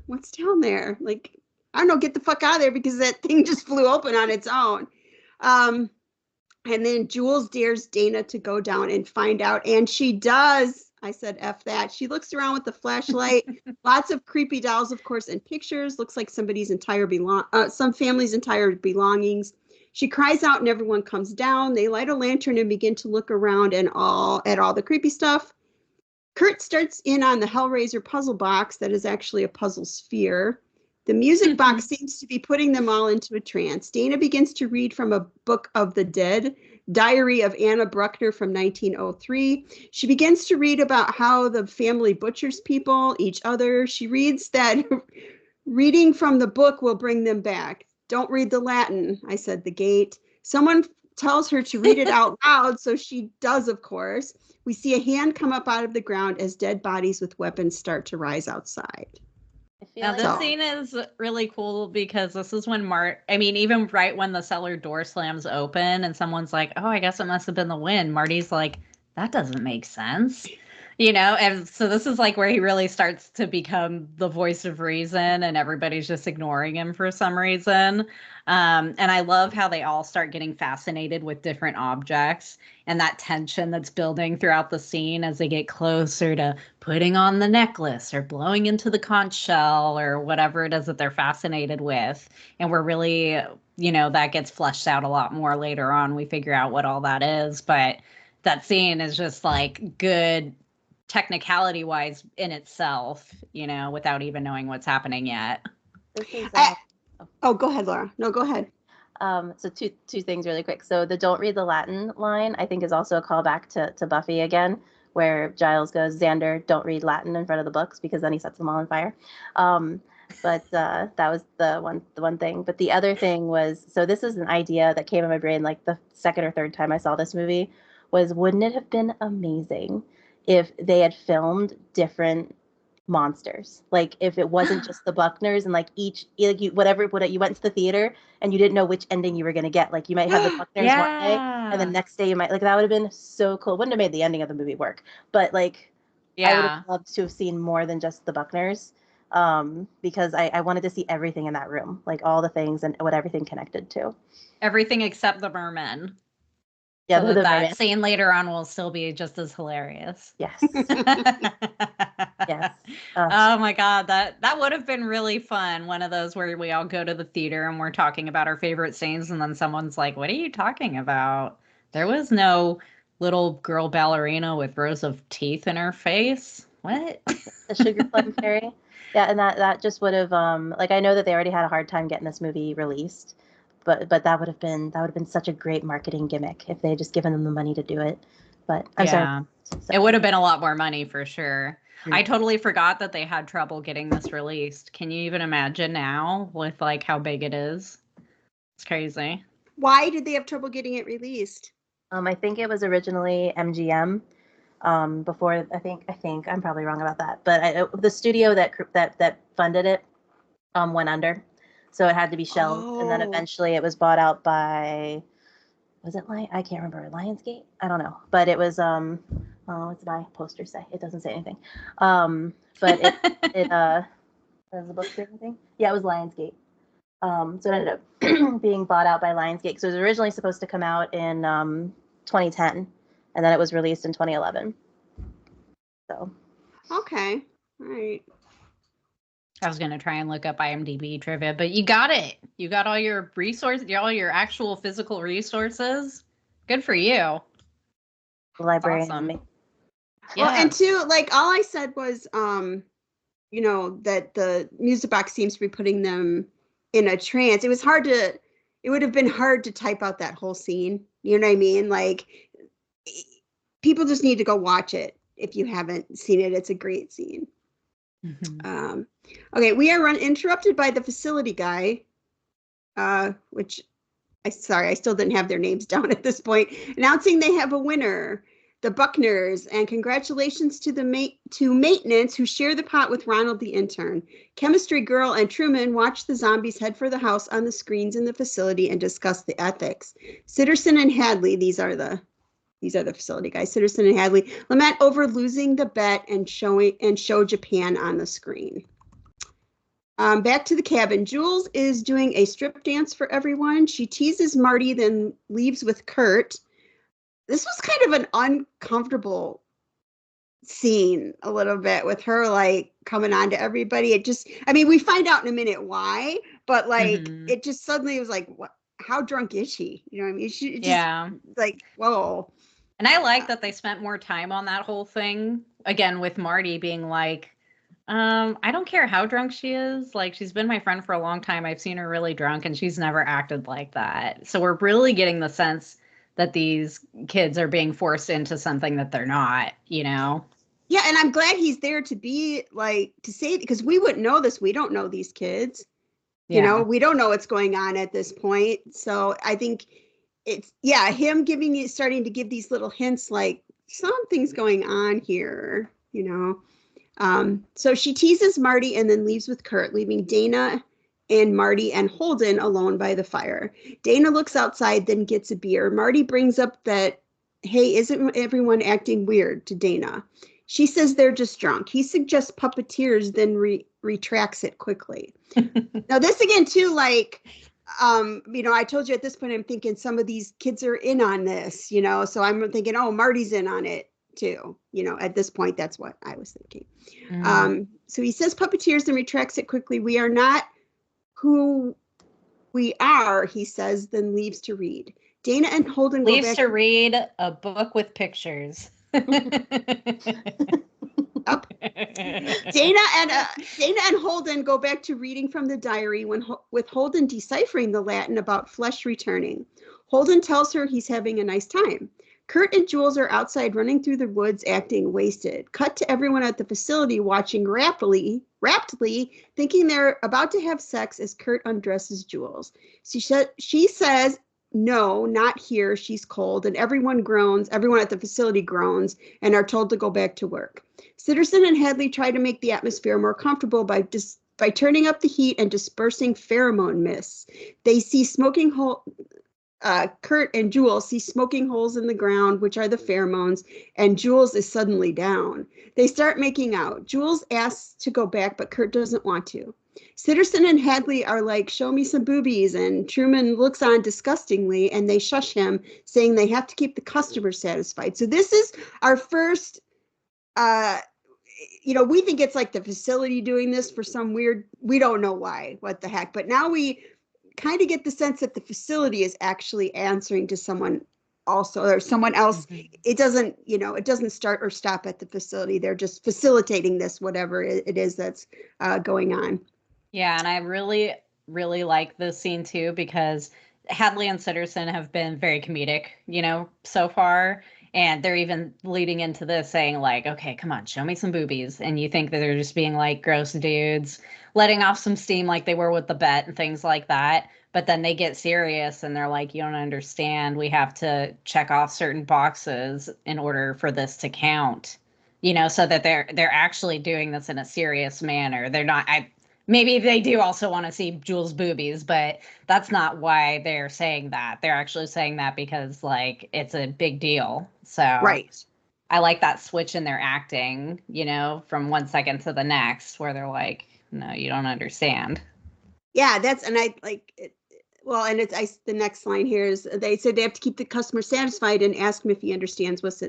What's down there? Like, I don't know, get the fuck out of there, because that thing just flew open on its own. And then Jules dares Dana to go down and find out, and she does. I said F that. She looks around with the flashlight. Lots of creepy dolls, of course, and pictures. Looks like some family's entire belongings. She cries out and everyone comes down. They light a lantern and begin to look around at all the creepy stuff. Kurt starts in on the Hellraiser puzzle box that is actually a puzzle sphere. The music box seems to be putting them all into a trance. Dana begins to read from a Book of the Dead, Diary of Anna Bruckner from 1903. She begins to read about how the family butchers people, each other. She reads that reading from the book will bring them back. Don't read the Latin, I said the gate. Someone tells her to read it out loud, so she does, of course. We see a hand come up out of the ground as dead bodies with weapons start to rise outside. Now, this scene is really cool because this is when even right when the cellar door slams open and someone's like, oh, I guess it must have been the wind. Marty's like, that doesn't make sense. And so this is like where he really starts to become the voice of reason and everybody's just ignoring him for some reason. And I love how they all start getting fascinated with different objects and that tension that's building throughout the scene as they get closer to putting on the necklace or blowing into the conch shell or whatever it is that they're fascinated with. And we're really, that gets fleshed out a lot more later on. We figure out what all that is. But that scene is just like good technicality wise in itself, without even knowing what's happening yet. Go ahead, Laura. No, go ahead. So two things really quick. So the don't read the Latin line, I think, is also a callback to Buffy again, where Giles goes, Xander, don't read Latin in front of the books, because then he sets them all on fire. But that was the one thing. But the other thing was, so this is an idea that came in my brain like the second or third time I saw this movie, was wouldn't it have been amazing if they had filmed different monsters? Like if it wasn't just the Buckners and like you went to the theater and you didn't know which ending you were going to get. Like you might have the Buckners one day and the next day you might, like, that would have been so cool. Wouldn't have made the ending of the movie work, but like I would have loved to have seen more than just the Buckners, because I wanted to see everything in that room, like all the things and what everything connected to. Everything except the mermen. Yeah, so that scene later on will still be just as hilarious. Yes. Yes. Oh my God, that would have been really fun. One of those where we all go to the theater and we're talking about our favorite scenes, and then someone's like, "What are you talking about? There was no little girl ballerina with rows of teeth in her face. What?" The Sugar Plum Fairy. Yeah, and that just would have like, I know that they already had a hard time getting this movie released. But that would have been such a great marketing gimmick if they had just given them the money to do it. But I'm sorry. It would have been a lot more money for sure. I totally forgot that they had trouble getting this released. Can you even imagine now with like how big it is? It's crazy. Why did they have trouble getting it released? I think it was originally MGM. Before I think I'm probably wrong about that, but the studio that funded it went under. So it had to be shelved, and then eventually it was bought out by, was it I can't remember, Lionsgate? I don't know, but it was what's my poster say? It doesn't say anything. But it does the book say anything? Yeah, it was Lionsgate. So it ended up being bought out by Lionsgate. So it was originally supposed to come out in 2010, and then it was released in 2011. So. Okay. All right. I was going to try and look up IMDb trivia, but you got it. You got all your resources, all your actual physical resources. Good for you. Librarian. Awesome. Yeah. Well, and two, like all I said was, that the music box seems to be putting them in a trance. It would have been hard to type out that whole scene You know what I mean? Like, people just need to go watch it if you haven't seen it. It's a great scene. Mm-hmm. Okay, we are interrupted by the facility guy, which I still didn't have their names down at this point, announcing they have a winner, the Buckners, and congratulations to maintenance who share the pot with Ronald the intern. Chemistry Girl and Truman watch the zombies head for the house on the screens in the facility and discuss the ethics. Sitterson and Hadley, these are the facility guys. Sitterson and Hadley lament over losing the bet and show Japan on the screen. Back to the cabin. Jules is doing a strip dance for everyone. She teases Marty, then leaves with Kurt. This was kind of an uncomfortable scene a little bit with her like coming on to everybody. It just, I mean, we find out in a minute why, but like it just suddenly was like, what? How drunk is she? You know what I mean? She just like, whoa. And I like that they spent more time on that whole thing again with Marty being like, I don't care how drunk she is. Like, she's been my friend for a long time. I've seen her really drunk and she's never acted like that. So we're really getting the sense that these kids are being forced into something that they're not, you know? Yeah. And I'm glad he's there to be like, to say, because we wouldn't know this. We don't know these kids. You know, we don't know what's going on at this point. So I think it's, him starting to give these little hints like something's going on here, you know? So she teases Marty and then leaves with Kurt, leaving Dana and Marty and Holden alone by the fire. Dana looks outside, then gets a beer. Marty brings up that, hey, isn't everyone acting weird to Dana? She says they're just drunk. He suggests puppeteers, then retracts it quickly. Now this again too, like, you know, I told you at this point, I'm thinking some of these kids are in on this, you know, so I'm thinking, oh, Marty's in on it too, you know, at this point, that's what I was thinking. So he says puppeteers and retracts it quickly. We are not who we are, he says, then leaves to read. Dana and Holden leaves to read a book with pictures. Dana and Holden go back to reading from the diary with Holden deciphering the Latin about flesh returning. Holden tells her he's having a nice time. Kurt and Jules are outside running through the woods, acting wasted. Cut to everyone at the facility watching raptly, thinking they're about to have sex as Kurt undresses Jules. She says, no, not here, she's cold, and everyone at the facility groans and are told to go back to work. Sitterson and Hadley try to make the atmosphere more comfortable by turning up the heat and dispersing pheromone mists. They see Kurt and Jules see smoking holes in the ground, which are the pheromones, and Jules is suddenly down. They start making out. Jules asks to go back, but Kurt doesn't want to. Sitterson and Hadley are like, show me some boobies, and Truman looks on disgustingly, and they shush him, saying they have to keep the customer satisfied. So this is our first, you know, we think it's like the facility doing this for some weird, we don't know why, what the heck, but now we kind of get the sense that the facility is actually answering to someone also, or someone else. It doesn't, you know, it doesn't start or stop at the facility. They're just facilitating this, whatever it is that's going on. Yeah, and I really, really like this scene too, because Hadley and Sitterson have been very comedic, you know, so far. And they're even leading into this saying like, okay, come on, show me some boobies. And you think that they're just being like gross dudes, letting off some steam like they were with the bet and things like that. But then they get serious and they're like, you don't understand. We have to check off certain boxes in order for this to count, you know, so that they're actually doing this in a serious manner. They're not, maybe they do also want to see Jules' boobies, but that's not why they're saying that. They're actually saying that because like it's a big deal. So right. I like that switch in their acting, you know, from one second to the next where they're like, no, you don't understand. Yeah, and I like it. Well, and the next line here is they said they have to keep the customer satisfied and ask him if he understands what's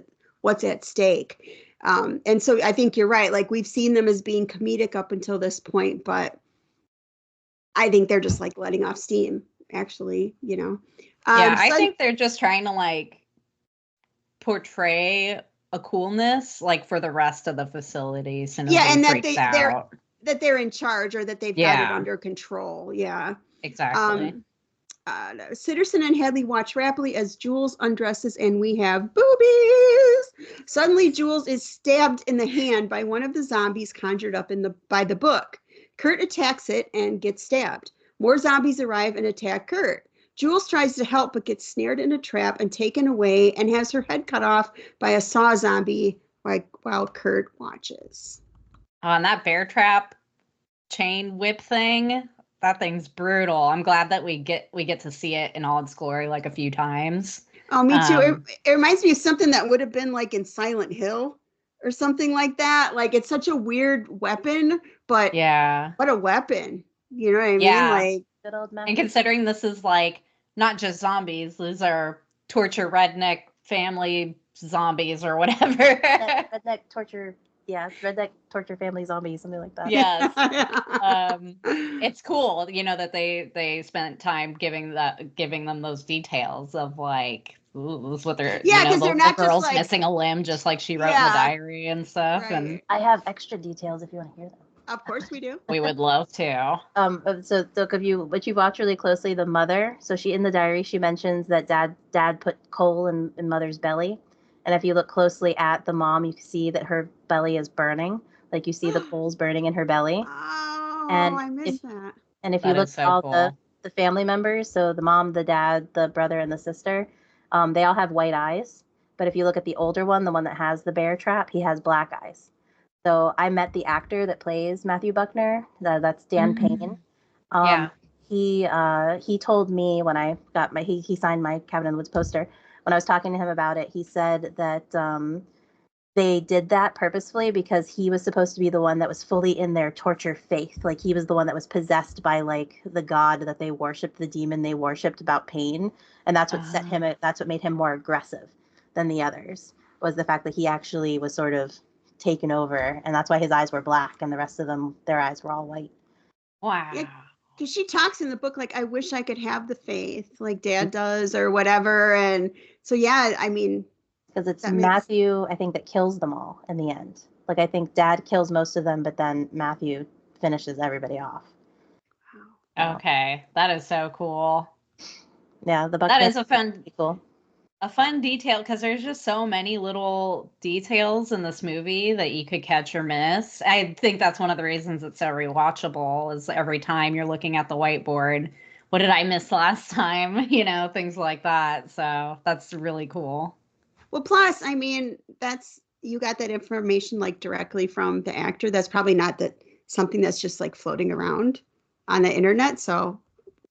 at stake. And so I think you're right. Like we've seen them as being comedic up until this point, but I think they're just like letting off steam, actually, you know. I think they're just trying to like portray a coolness like for the rest of the facility. So and that they're in charge or that they've got it under control. Yeah, exactly. Sitterson and Hadley watch rapidly as Jules undresses and we have boobies. Suddenly, Jules is stabbed in the hand by one of the zombies conjured up by the book. Kurt attacks it and gets stabbed. More zombies arrive and attack Kurt. Jules tries to help but gets snared in a trap and taken away and has her head cut off by a saw zombie while Kurt watches. On that bear trap chain whip thing, that thing's brutal. I'm glad that we get to see it in all its glory like a few times. Oh, me too. It reminds me of something that would have been like in Silent Hill or something like that. Like, it's such a weird weapon, but yeah, what a weapon. You know what I mean? Yeah. Like, good old man. and considering this is like not just zombies, these are torture redneck family zombies or whatever. redneck torture. Yeah, redneck torture family zombies, something like that. Yes. It's cool, that they spent time giving them those details of like, ooh, this is what they're, because they're not the girl's just like, missing a limb, just like she wrote in the diary and stuff. Right. And I have extra details if you want to hear them. Of course we do. we would love to. So if you watch really closely, the mother. So in the diary, she mentions that dad put coal in mother's belly. And if you look closely at the mom, you can see that her belly is burning. Like you see the coals burning in her belly. Oh, and I missed that. And if you look at all the family members, so the mom, the dad, the brother, and the sister, they all have white eyes. But if you look at the older one, the one that has the bear trap, he has black eyes. So I met the actor that plays Matthew Buckner. That's Dan Payne. He told me when I got he signed my Cabin in the Woods poster. When I was talking to him about it, he said that they did that purposefully because he was supposed to be the one that was fully in their torture faith. Like he was the one that was possessed by like the god that they worshipped, the demon they worshipped about pain. And that's what that's what made him more aggressive than the others, was the fact that he actually was sort of taken over. And that's why his eyes were black and the rest of them, their eyes were all white. Wow. Yeah. Because she talks in the book like, I wish I could have the faith like Dad does or whatever. And so, yeah, I mean. Because it's Matthew, I think, that kills them all in the end. Like, I think Dad kills most of them, but then Matthew finishes everybody off. Okay. That is so cool. Yeah, that is cool. A fun detail, because there's just so many little details in this movie that you could catch or miss. I think that's one of the reasons it's so rewatchable, is every time you're looking at the whiteboard, what did I miss last time? Things like that. So that's really cool. Well, plus, I mean, you got that information like directly from the actor. That's probably not something that's just like floating around on the internet. So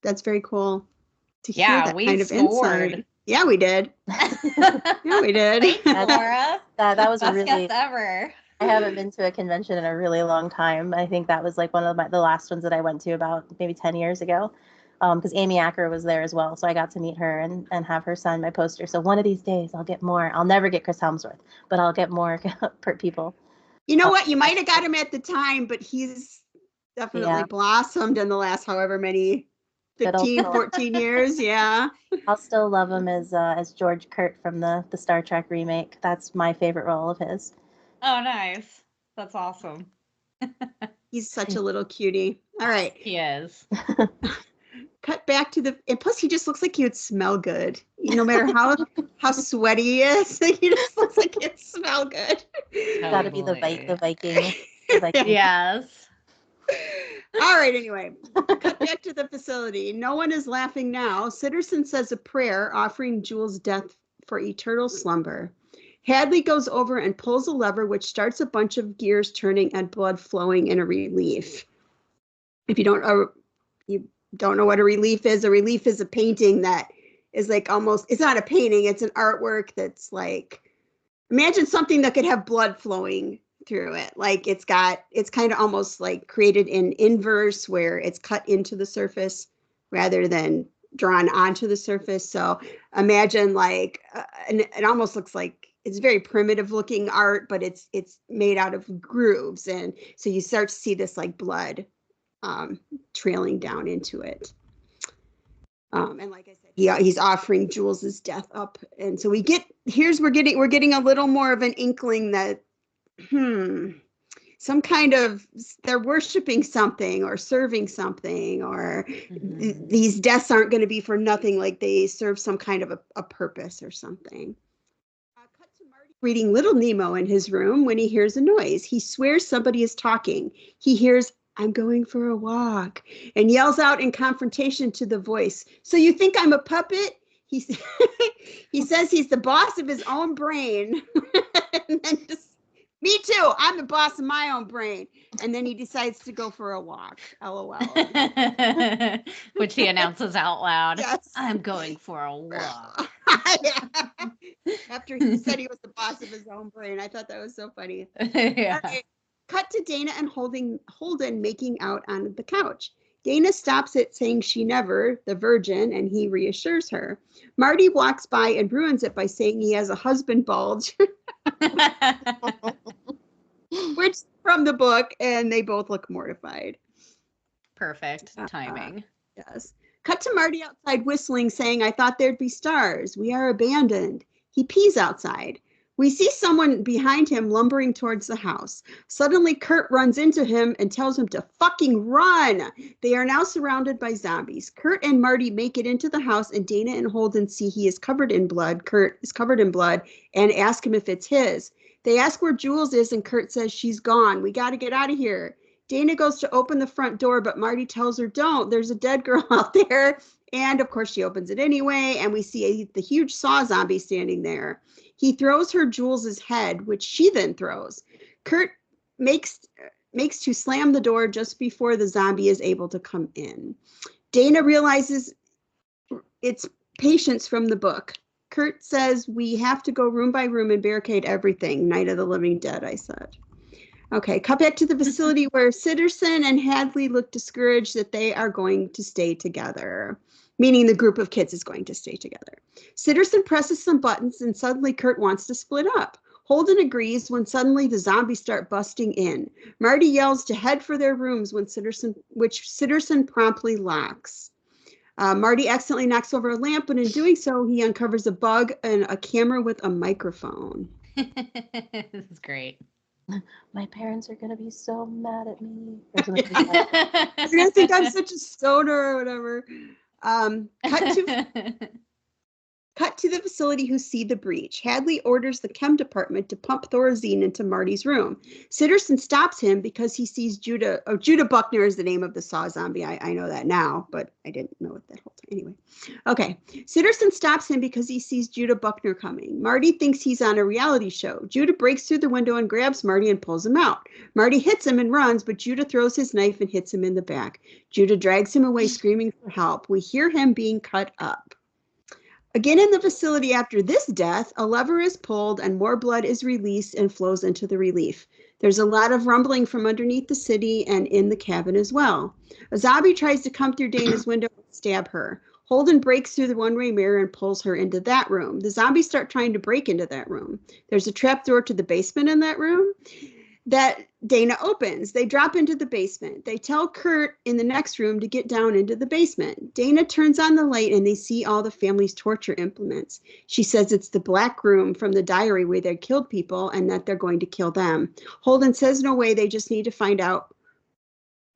that's very cool to hear that kind of insight. Yeah, we did. Yeah, we did. Thanks, Laura. That was best guest ever. I haven't been to a convention in a really long time. I think that was like one of the last ones that I went to about maybe 10 years ago. Because Amy Acker was there as well. So I got to meet her and have her sign my poster. So one of these days I'll get more. I'll never get Chris Helmsworth, but I'll get more people. You know what? You might have got him at the time, but he's definitely blossomed in the last however many 14 years. Yeah. I'll still love him as George Kurt from the Star Trek remake. That's my favorite role of his. Oh, nice. That's awesome. He's such a little cutie. All right. He is. Cut back to and plus he just looks like he would smell good. No matter how sweaty he is, he just looks like he'd smell good. Totally. Gotta be the Viking. The Viking. Yes. All right, anyway, cut back to the facility. No one is laughing now. Sitterson says a prayer offering Jules' death for eternal slumber. Hadley goes over and pulls a lever, which starts a bunch of gears turning and blood flowing in a relief. If you don't know what a relief is a painting that is like it's not a painting, it's an artwork that's like, imagine something that could have blood flowing through it. Like it's kind of almost like created in inverse where it's cut into the surface rather than drawn onto the surface. So imagine like, and it almost looks like it's very primitive looking art, but it's made out of grooves. And so you start to see this like blood trailing down into it. And like I said, he's offering Jules's death up. And so we're getting a little more of an inkling that, some kind of, they're worshiping something or serving something, or these deaths aren't going to be for nothing, like they serve some kind of a purpose or something. Cut to Marty reading Little Nemo in his room when he hears a noise. He swears somebody is talking. He hears, "I'm going for a walk," and yells out in confrontation to the voice, "So you think I'm a puppet?" He says he's the boss of his own brain. And then just, "Me too. I'm the boss of my own brain." And then he decides to go for a walk. LOL. Which he announces out loud. Yes. "I'm going for a walk." After he said he was the boss of his own brain. I thought that was so funny. Yeah. Okay. Cut to Dana and Holden making out on the couch. Dana stops it, saying she never, the virgin, and he reassures her. Marty walks by and ruins it by saying he has a husband bulge, which from the book, and they both look mortified. Perfect timing. Yes. Cut to Marty outside whistling, saying, "I thought there'd be stars. We are abandoned." He pees outside. We see someone behind him lumbering towards the house. Suddenly, Kurt runs into him and tells him to fucking run. They are now surrounded by zombies. Kurt and Marty make it into the house, and Dana and Holden see he is covered in blood. Kurt is covered in blood, and ask him if it's his. They ask where Jules is, and Kurt says she's gone. "We got to get out of here." Dana goes to open the front door, but Marty tells her, "Don't. There's a dead girl out there." And of course, she opens it anyway, and we see the huge saw zombie standing there. He throws her Jules's head, which she then throws. Kurt makes to slam the door just before the zombie is able to come in. Dana realizes it's Patience from the book. Kurt says, "We have to go room by room and barricade everything." Night of the Living Dead, I said. Okay, cut back to the facility where Sitterson and Hadley look discouraged that they are going to stay together, meaning the group of kids is going to stay together. Sitterson presses some buttons and suddenly Kurt wants to split up. Holden agrees when suddenly the zombies start busting in. Marty yells to head for their rooms which Sitterson promptly locks. Marty accidentally knocks over a lamp, but in doing so, he uncovers a bug and a camera with a microphone. This is great. My parents are gonna be so mad at me. They're gonna think I'm such a stoner or whatever. Cut to the facility who see the breach. Hadley orders the chem department to pump Thorazine into Marty's room. Sitterson stops him because he sees Judah. Oh, Judah Buckner is the name of the saw zombie. I know that now, but I didn't know it that whole time. Anyway, okay. Sitterson stops him because he sees Judah Buckner coming. Marty thinks he's on a reality show. Judah breaks through the window and grabs Marty and pulls him out. Marty hits him and runs, but Judah throws his knife and hits him in the back. Judah drags him away, screaming for help. We hear him being cut up. Again in the facility after this death, a lever is pulled and more blood is released and flows into the relief. There's a lot of rumbling from underneath the city and in the cabin as well. A zombie tries to come through Dana's window and stab her. Holden breaks through the one-way mirror and pulls her into that room. The zombies start trying to break into that room. There's a trap door to the basement in that room that Dana opens. They drop into the basement. They tell Kurt in the next room to get down into the basement. Dana turns on the light and they see all the family's torture implements. She says it's the black room from the diary where they killed people and that they're going to kill them. Holden says no way, they just need to find out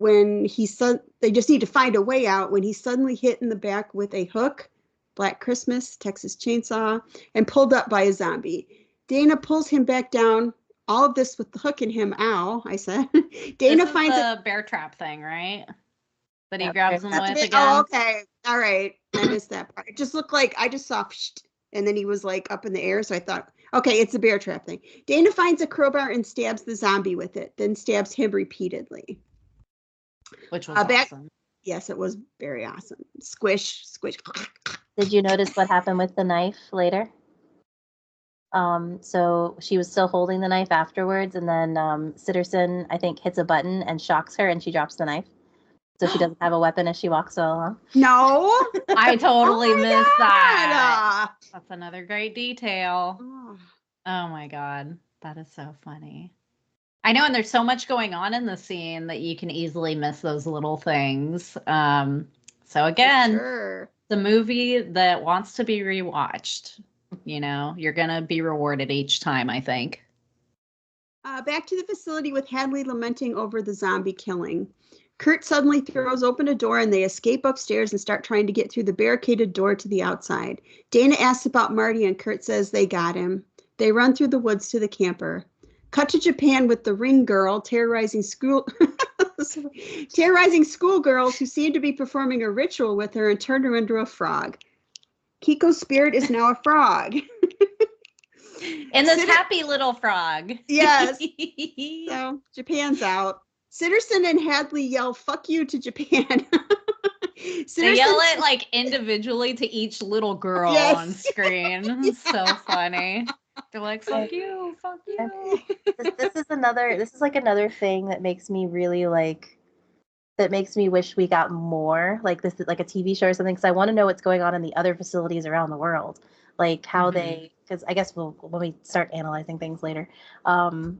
they just need to find a way out when he's suddenly hit in the back with a hook, Black Christmas, Texas Chainsaw, and pulled up by a zombie. Dana pulls him back down. All of this with the hook in him. Ow, I said. Dana finds the bear trap thing, right? That he grabs him with again. Oh, okay. All right. I missed that part. It just looked like I just saw, and then he was like up in the air. So I thought, okay, it's a bear trap thing. Dana finds a crowbar and stabs the zombie with it, then stabs him repeatedly. Which was awesome. Yes, it was very awesome. Squish, squish. Did you notice what happened with the knife later? So she was still holding the knife afterwards, and then Sitterson, I think, hits a button and shocks her, and she drops the knife. So she doesn't have a weapon as she walks along. No, I totally missed that. That's another great detail. Oh my God, that is so funny. I know, and there's so much going on in the scene that you can easily miss those little things. So again, the movie that wants to be rewatched. You know, you're going to be rewarded each time, I think. Back to the facility with Hadley lamenting over the zombie killing. Kurt suddenly throws open a door and they escape upstairs and start trying to get through the barricaded door to the outside. Dana asks about Marty and Kurt says they got him. They run through the woods to the camper. Cut to Japan with the ring girl terrorizing schoolgirls who seem to be performing a ritual with her and turn her into a frog. Kiko's spirit is now a frog. And this happy little frog. Yes. So Japan's out. Sitterson and Hadley yell, "Fuck you" to Japan. They yell it like individually to each little girl on screen. It's so funny. They're like, "Fuck you, fuck you." This is like another thing that makes me really that makes me wish we got more like this, like a TV show or something, because I want to know what's going on in the other facilities around the world, like how they, because I guess when we start analyzing things later,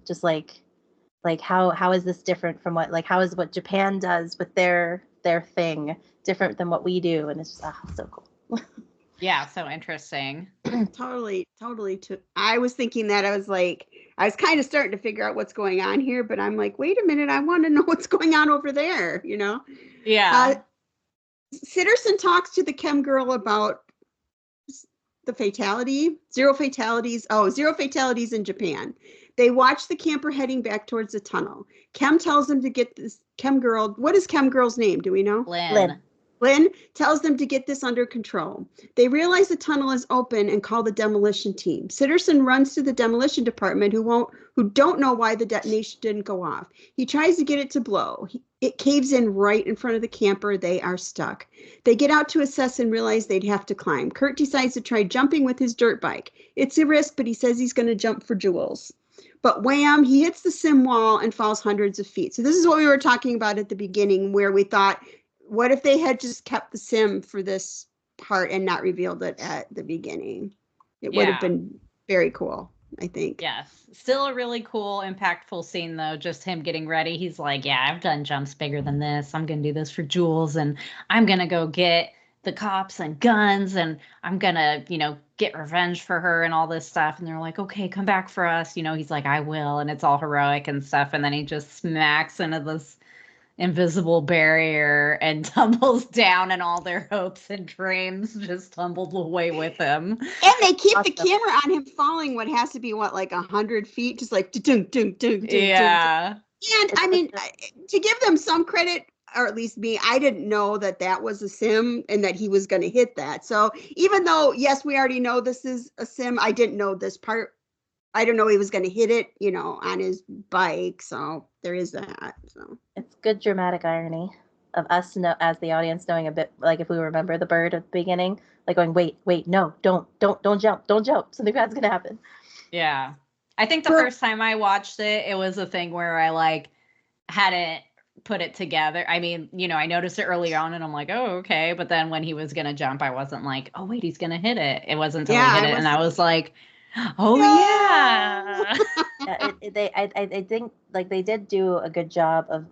just like how is this different from how is what Japan does with their thing different than what we do, and it's just so cool. Yeah, so interesting. Totally. I was thinking that I was kind of starting to figure out what's going on here, but I'm like, wait a minute, I want to know what's going on over there, Yeah. Sitterson talks to the chem girl about the fatality, zero fatalities in Japan. They watch the camper heading back towards the tunnel. Chem tells them to get this chem girl. What is chem girl's name? Do we know? Lynn tells them to get this under control. They realize the tunnel is open and call the demolition team. Sitterson runs to the demolition department who don't know why the detonation didn't go off. He tries to get it to blow. It caves in right in front of the camper. They are stuck. They get out to assess and realize they'd have to climb. Kurt decides to try jumping with his dirt bike. It's a risk, but he says he's going to jump for jewels. But wham, he hits the sim wall and falls hundreds of feet. So this is what we were talking about at the beginning, where we thought, what if they had just kept the sim for this part and not revealed it at the beginning? It would have been very cool, I think. Yes. Still a really cool, impactful scene, though. Just him getting ready. He's like, yeah, I've done jumps bigger than this. I'm going to do this for Jules, and I'm going to go get the cops and guns, and I'm going to, get revenge for her and all this stuff. And they're like, okay, come back for us. He's like, I will. And it's all heroic and stuff. And then he just smacks into this invisible barrier and tumbles down, and all their hopes and dreams just tumbled away with him. And they keep the camera on him falling what has to be 100 feet, just like ding, ding, ding, ding. Yeah. And I mean, to give them some credit, or at least me, I didn't know that was a sim and that he was going to hit that. So even though, yes, we already know this is a sim, I didn't know this part. I don't know he was going to hit it, on his bike. So there is that. So it's good dramatic irony of us as the audience knowing a bit, like if we remember the bird at the beginning, like going, wait, no, don't jump. Something bad's going to happen. Yeah. I think the first time I watched it, it was a thing where I hadn't put it together. I mean, I noticed it early on and I'm like, oh, okay. But then when he was going to jump, I wasn't like, oh, wait, he's going to hit it. It wasn't until he hit it. And I was like, oh, yeah. I think they did do a good job of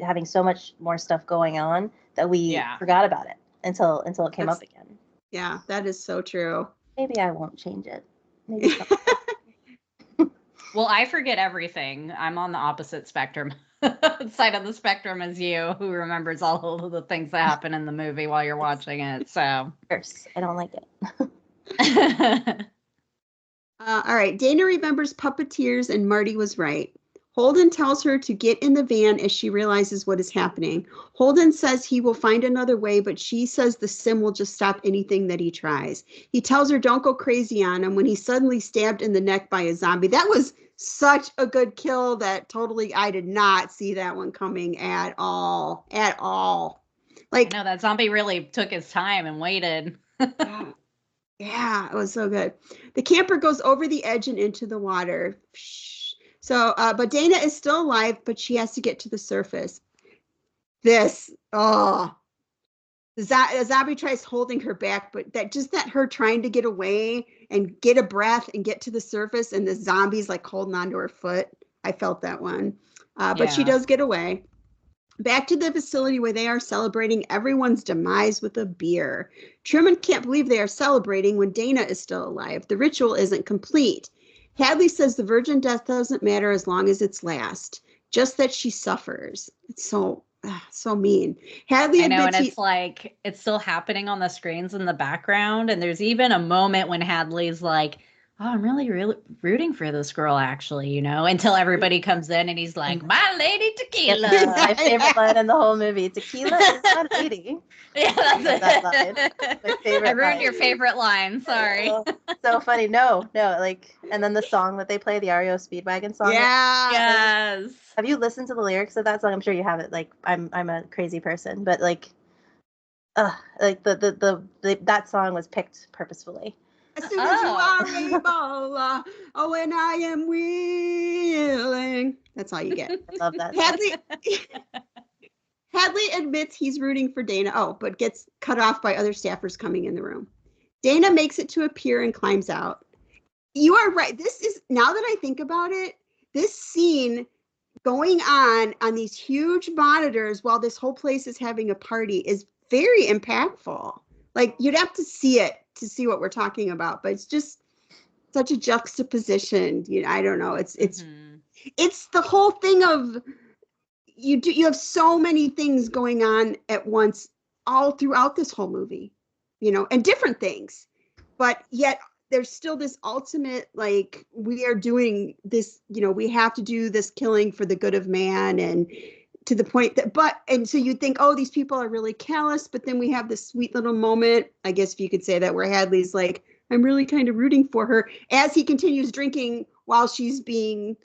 having so much more stuff going on that we forgot about it until it came up again. Yeah, that is so true. Maybe I won't change it. Maybe. Well, I forget everything. I'm on the opposite spectrum side of the spectrum as you, who remembers all of the things that happen in the movie while you're watching it. So I don't like it. All right. Dana remembers puppeteers and Marty was right. Holden tells her to get in the van as she realizes what is happening. Holden says he will find another way, but she says the sim will just stop anything that he tries. He tells her don't go crazy on him when he's suddenly stabbed in the neck by a zombie. That was such a good kill that I did not see that one coming at all. No, that zombie really took his time and waited. Yeah, it was so good. The camper goes over the edge and into the water. So, but Dana is still alive, but she has to get to the surface. The zombie tries holding her back, but that her trying to get away and get a breath and get to the surface, and the zombie's holding onto her foot. I felt that one. But she does get away. Back to the facility where they are celebrating everyone's demise with a beer. Truman can't believe they are celebrating when Dana is still alive. The ritual isn't complete. Hadley says the virgin death doesn't matter as long as it's last, just that she suffers. It's so mean. Hadley I know, and admits it's like it's still happening on the screens in the background, and there's even a moment when Hadley's like, "Oh, I'm really rooting for this girl, actually," you know, until everybody comes in and he's like, "My lady tequila." My favorite line in the whole movie. Tequila is my lady. Yeah, that's that line. My favorite I ruined line. your favorite line. Sorry. Oh, so funny. No, like, and then the song that they play, the REO Speedwagon song. Yeah. Yes. Have you listened to the lyrics of that song? I'm sure you have it. Like, I'm a crazy person, but like that song was picked purposefully. As soon as you are able, when I am willing. That's all you get. I love that. Hadley admits he's rooting for Dana, but gets cut off by other staffers coming in the room. Dana makes it to a pier and climbs out. You are right. This is, now that I think about it, this scene going on these huge monitors while this whole place is having a party is very impactful. Like, you'd have to see it to see what we're talking about, but it's just such a juxtaposition. I don't know. It's the whole thing of you have so many things going on at once all throughout this whole movie, and different things, but yet there's still this ultimate, like, we are doing this, we have to do this killing for the good of man, and to the point that, and so you think, oh, these people are really callous, but then we have this sweet little moment, I guess if you could say that, where Hadley's like, I'm really kind of rooting for her as he continues drinking while she's being,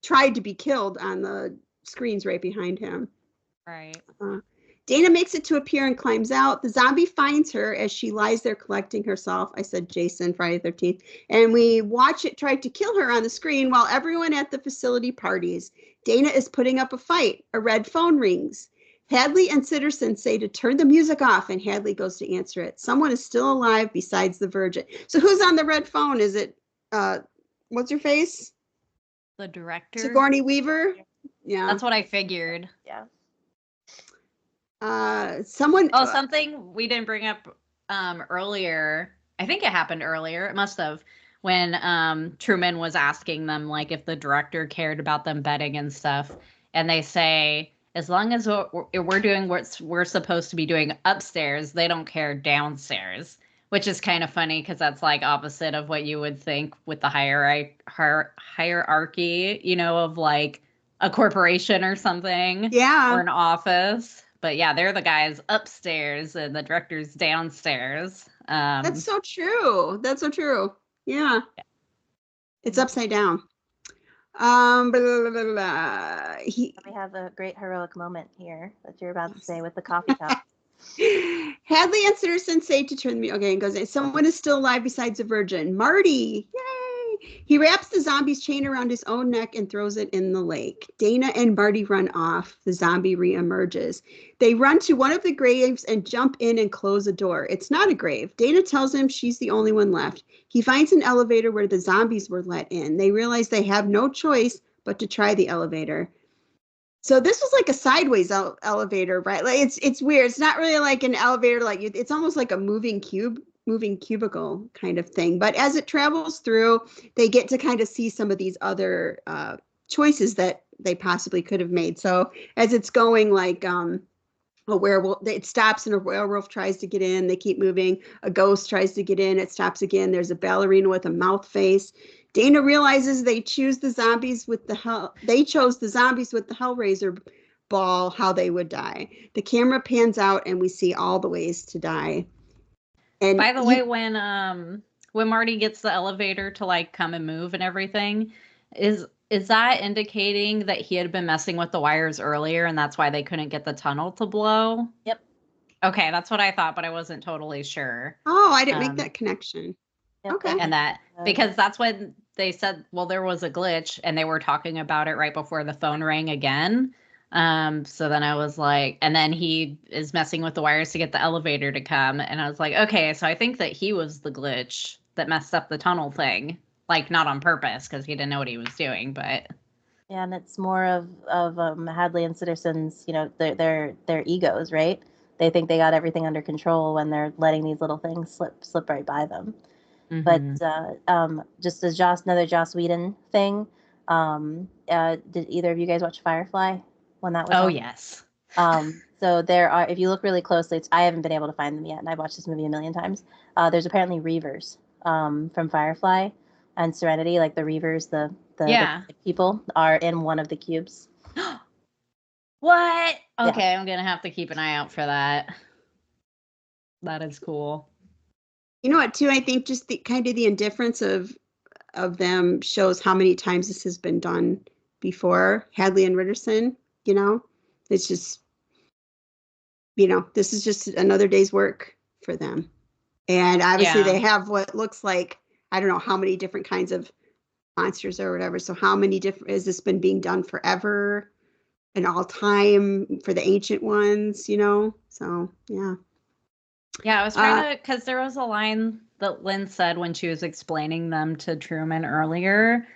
tried to be killed on the screens right behind him. Right. Dana makes it to a pier and climbs out. The zombie finds her as she lies there collecting herself. I said Jason, Friday the 13th. And we watch it try to kill her on the screen while everyone at the facility parties. Dana is putting up a fight. A red phone rings. Hadley and Sitterson say to turn the music off, and Hadley goes to answer it. Someone is still alive besides the virgin. So who's on the red phone? Is it, what's her face? The director? Sigourney Weaver? Yeah. That's what I figured. Yeah. Something we didn't bring up earlier. I think it happened earlier. It must have, when Truman was asking them, like, if the director cared about them betting and stuff, and they say, as long as we're doing what we're supposed to be doing upstairs, they don't care downstairs, which is kind of funny because that's like opposite of what you would think with the hierarchy, of like a corporation or something, or an office. But yeah, they're the guys upstairs and the director's downstairs. That's so true. Yeah. It's upside down. We have a great heroic moment here that you're about to say with the coffee cup. Hadley and Sitterson say to turn the and goes, someone is still alive besides a virgin. Marty, yay! He wraps the zombie's chain around his own neck and throws it in the lake. Dana and Marty run off. The zombie reemerges. They run to one of the graves and jump in and close a door. It's not a grave. Dana tells him she's the only one left. He finds an elevator where the zombies were let in. They realize they have no choice but to try the elevator. So this was like a sideways elevator, right? Like it's weird. It's not really like an elevator, like it's almost like a moving cubicle kind of thing. But as it travels through, they get to kind of see some of these other choices that they possibly could have made. So as it's going, like a werewolf, it stops and a werewolf tries to get in. They keep moving. A ghost tries to get in. It stops again. There's a ballerina with a mouth face. Dana realizes they chose the zombies with the Hellraiser ball, how they would die. The camera pans out and we see all the ways to die. And by the way, when Marty gets the elevator to like come and move and everything, is that indicating that he had been messing with the wires earlier and that's why they couldn't get the tunnel to blow? Yep. Okay, that's what I thought, but I wasn't totally sure. Oh, I didn't make that connection. Yep. Okay. And that, because that's when they said, well, there was a glitch and they were talking about it right before the phone rang again. So then I was like, and then he is messing with the wires to get the elevator to come. And I was like, okay, so I think that he was the glitch that messed up the tunnel thing. Like, not on purpose because he didn't know what he was doing, but. Yeah, and it's more of Hadley and Sitterson's, their egos, right? They think they got everything under control when they're letting these little things slip right by them. But just as another Joss Whedon thing, did either of you guys watch Firefly when that was on? Yes. So there are, if you look really closely, I haven't been able to find them yet, and I've watched this movie a million times. There's apparently Reavers from Firefly and Serenity, like the Reavers, the people are in one of the cubes. What? Okay, I'm gonna have to keep an eye out for that. That is cool. You know what, too? I think just the kind of the indifference of them shows how many times this has been done before. Hadley and Ritterson, it's just, this is just another day's work for them. And obviously they have what looks like, I don't know how many different kinds of monsters or whatever. So how many different, has this been being done forever and all time for the ancient ones, So, yeah. Yeah, I was trying to, because there was a line that Lynn said when she was explaining them to Truman earlier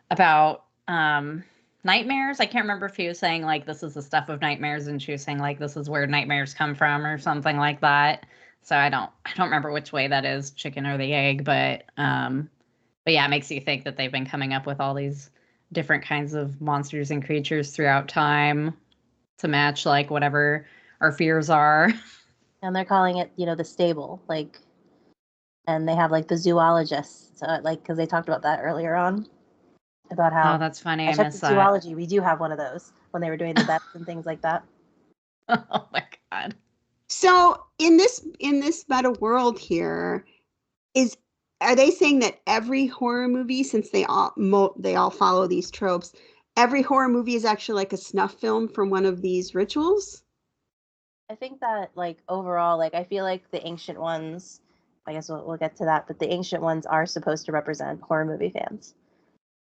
about nightmares. I can't remember if he was saying like this is the stuff of nightmares, and she was saying like this is where nightmares come from or something like that. So I don't remember which way that is, chicken or the egg, but yeah, it makes you think that they've been coming up with all these different kinds of monsters and creatures throughout time to match like whatever our fears are. And they're calling it, the stable, like, and they have like the zoologists, like, because they talked about that earlier on, about how. Oh, that's funny. I checked missed the that. zoology. We do have one of those when they were doing the bets and things like that. Oh my God. So in this meta world here, are they saying that every horror movie, since they all follow these tropes, every horror movie is actually like a snuff film from one of these rituals? I think that, like, overall, like, I feel like the ancient ones, I guess we'll get to that, but the ancient ones are supposed to represent horror movie fans,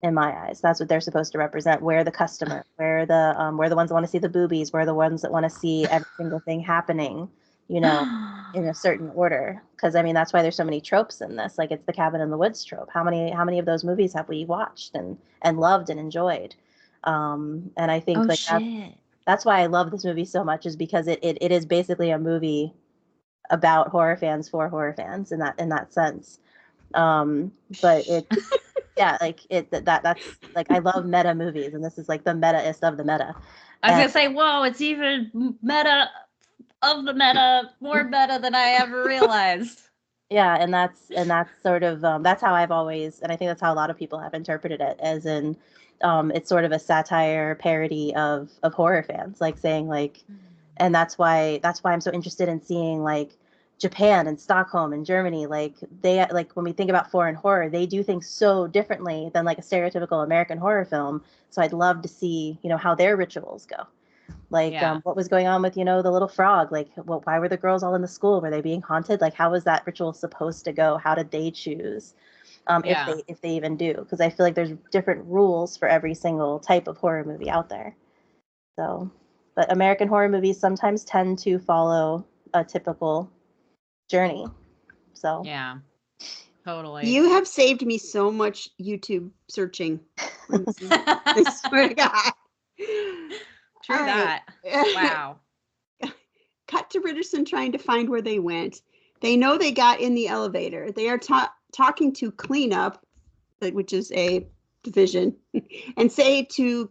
in my eyes. That's what they're supposed to represent. We're the customer. We're the ones that want to see the boobies. We're the ones that want to see every single thing happening, in a certain order. Because, I mean, that's why there's so many tropes in this. Like, it's the cabin in the woods trope. How many of those movies have we watched and loved and enjoyed? And I think that's why I love this movie so much, is because it is basically a movie about horror fans for horror fans in that sense. But it, yeah, like that's like, I love meta movies, and this is like the meta-ist of the meta. I was gonna say, whoa, it's even meta of the meta, more meta than I ever realized. Yeah, and that's sort of that's how I've always, and I think that's how a lot of people have interpreted it, as in it's sort of a satire parody of horror fans, like saying like, and that's why I'm so interested in seeing like Japan and Stockholm and Germany, like they, like when we think about foreign horror, they do things so differently than like a stereotypical American horror film. So I'd love to see, how their rituals go. Like, what was going on with, the little frog? Like, why were the girls all in the school? Were they being haunted? Like, how was that ritual supposed to go? How did they choose? If they even do? Because I feel like there's different rules for every single type of horror movie out there. So, but American horror movies sometimes tend to follow a typical journey. So yeah, totally. You have saved me so much YouTube searching. I swear to God. True that. Wow. Cut to Ritterson trying to find where they went. They know they got in the elevator. They are talking to cleanup, which is a division, and say to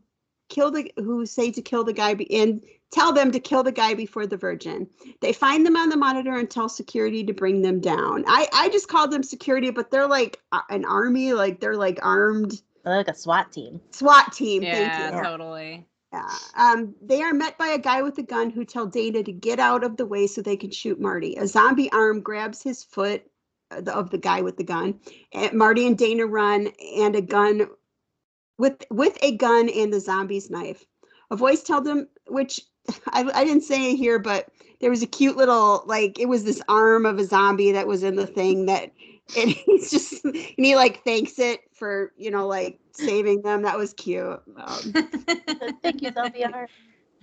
kill the guy and tell them to kill the guy before the Virgin. They find them on the monitor and tell security to bring them down. I just called them security, but they're like an army, like they're like armed. They're like a SWAT team. Yeah, thank you. Totally. Yeah. They are met by a guy with a gun who tell Dana to get out of the way so they can shoot Marty. A zombie arm grabs his foot of the guy with the gun. And Marty and Dana run, and a gun with a gun and the zombie's knife. A voice told them, which I didn't say it here, but there was a cute little, like, it was this arm of a zombie that was in the thing that, and he's just, and he like thanks it for, like saving them. That was cute. Thank you, zombie arm.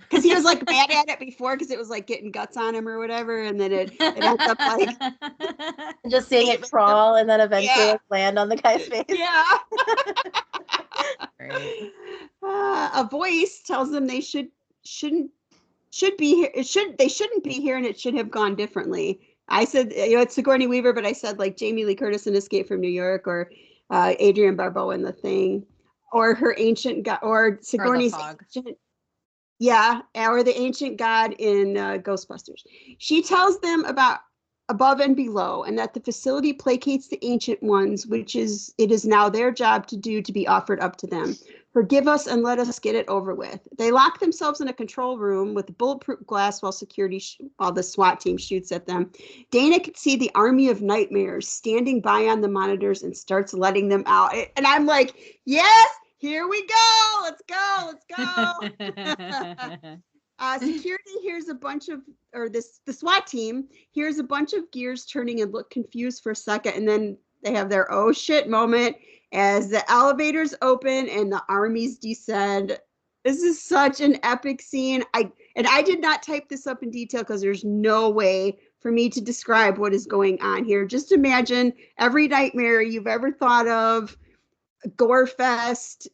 Because he was like mad at it before because it was like getting guts on him or whatever, and then it ends up like just seeing it crawl and then eventually land on the guy's face. Yeah. A voice tells them they shouldn't be here. They shouldn't be here, and it should have gone differently. I said, it's Sigourney Weaver, but I said like Jamie Lee Curtis in Escape from New York, or Adrienne Barbeau in The Thing, or her ancient god, or Sigourney's ancient, or the ancient god in Ghostbusters. She tells them about above and below, and that the facility placates the ancient ones, which it is now their job to do, to be offered up to them. Forgive us and let us get it over with. They lock themselves in a control room with bulletproof glass while while the SWAT team shoots at them. Dana can see the army of nightmares standing by on the monitors and starts letting them out. And I'm like, yes, here we go. Let's go. Security hears a bunch of, the SWAT team hears a bunch of gears turning and look confused for a second. And then they have their oh shit moment as the elevators open and the armies descend. This is such an epic scene. I did not type this up in detail because there's no way for me to describe what is going on here. Just imagine every nightmare you've ever thought of, gore fest,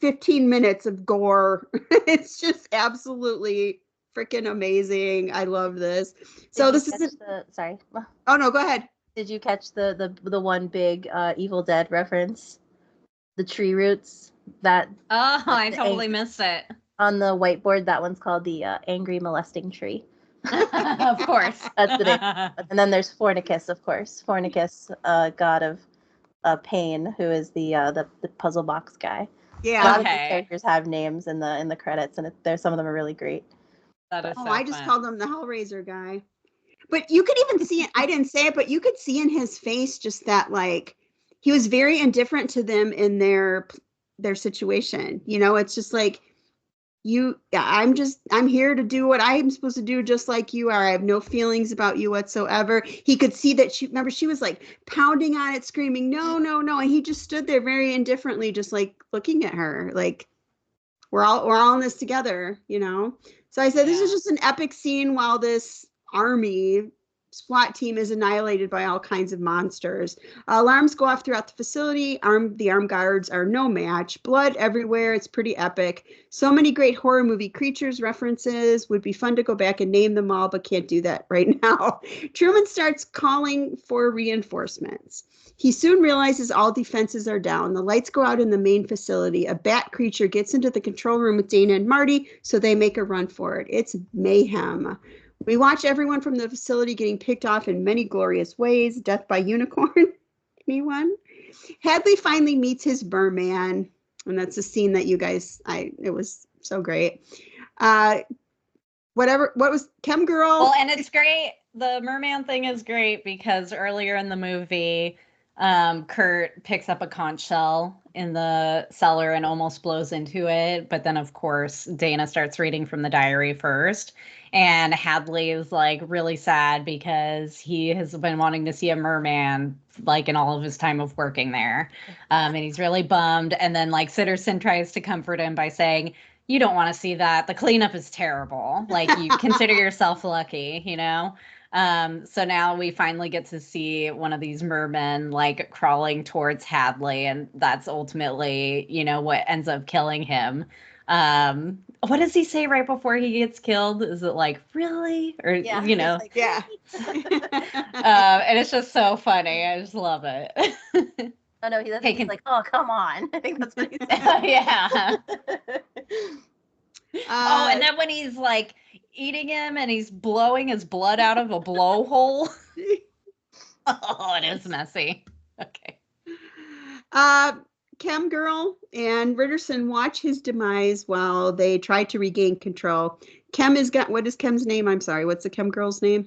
15 minutes of gore. It's just absolutely freaking amazing. I love this. So this is sorry. Oh no, go ahead. Did you catch the one big Evil Dead reference? The tree roots that. Oh, I totally missed it. On the whiteboard, that one's called the angry molesting tree. Of course. That's the name. And then there's Fornicus, of course. Fornicus, god of pain, who is the puzzle box guy. Yeah. A lot of these characters have names in the credits, and there's some of them are really great. That is so I just called him the Hellraiser guy. But you could even see it. I didn't say it, but you could see in his face just that, like, he was very indifferent to them in their situation. It's just like, I'm here to do what I'm supposed to do, just like you are. I have no feelings about you whatsoever. He could see that she was like pounding on it, screaming, no, no, no. And he just stood there very indifferently, just like looking at her, like, we're all in this together, So I said, this is just an epic scene while this army SWAT team is annihilated by all kinds of monsters. Alarms go off throughout the facility. The armed guards are no match. Blood everywhere. It's pretty epic. So many great horror movie creatures references. Would be fun to go back and name them all, but can't do that right now. Truman starts calling for reinforcements. He soon realizes all defenses are down. The lights go out in the main facility. A bat creature gets into the control room with Dana and Marty, so they make a run for it. It's mayhem. We watch everyone from the facility getting picked off in many glorious ways. Death by unicorn. Anyone? Hadley finally meets his merman. And that's a scene that you guys, it was so great. What was Chem Girl? Well, and it's great. The merman thing is great because earlier in the movie, Kurt picks up a conch shell in the cellar and almost blows into it. But then, of course, Dana starts reading from the diary first. And Hadley is like really sad because he has been wanting to see a merman like in all of his time of working there. And he's really bummed. And then like Sitterson tries to comfort him by saying, you don't want to see that. The cleanup is terrible. Like you consider yourself lucky, So now we finally get to see one of these mermen like crawling towards Hadley. And that's ultimately, what ends up killing him. What does he say right before he gets killed? Is it like, really? Or, Yeah. And it's just so funny. I just love it. Oh, no, he's like, oh, come on. I think that's what he said. Yeah. And then when he's like eating him and he's blowing his blood out of a blowhole. Oh, it is messy. Okay. Chem Girl and Ritterson watch his demise while they try to regain control. What is Chem's name? I'm sorry. What's the Chem Girl's name?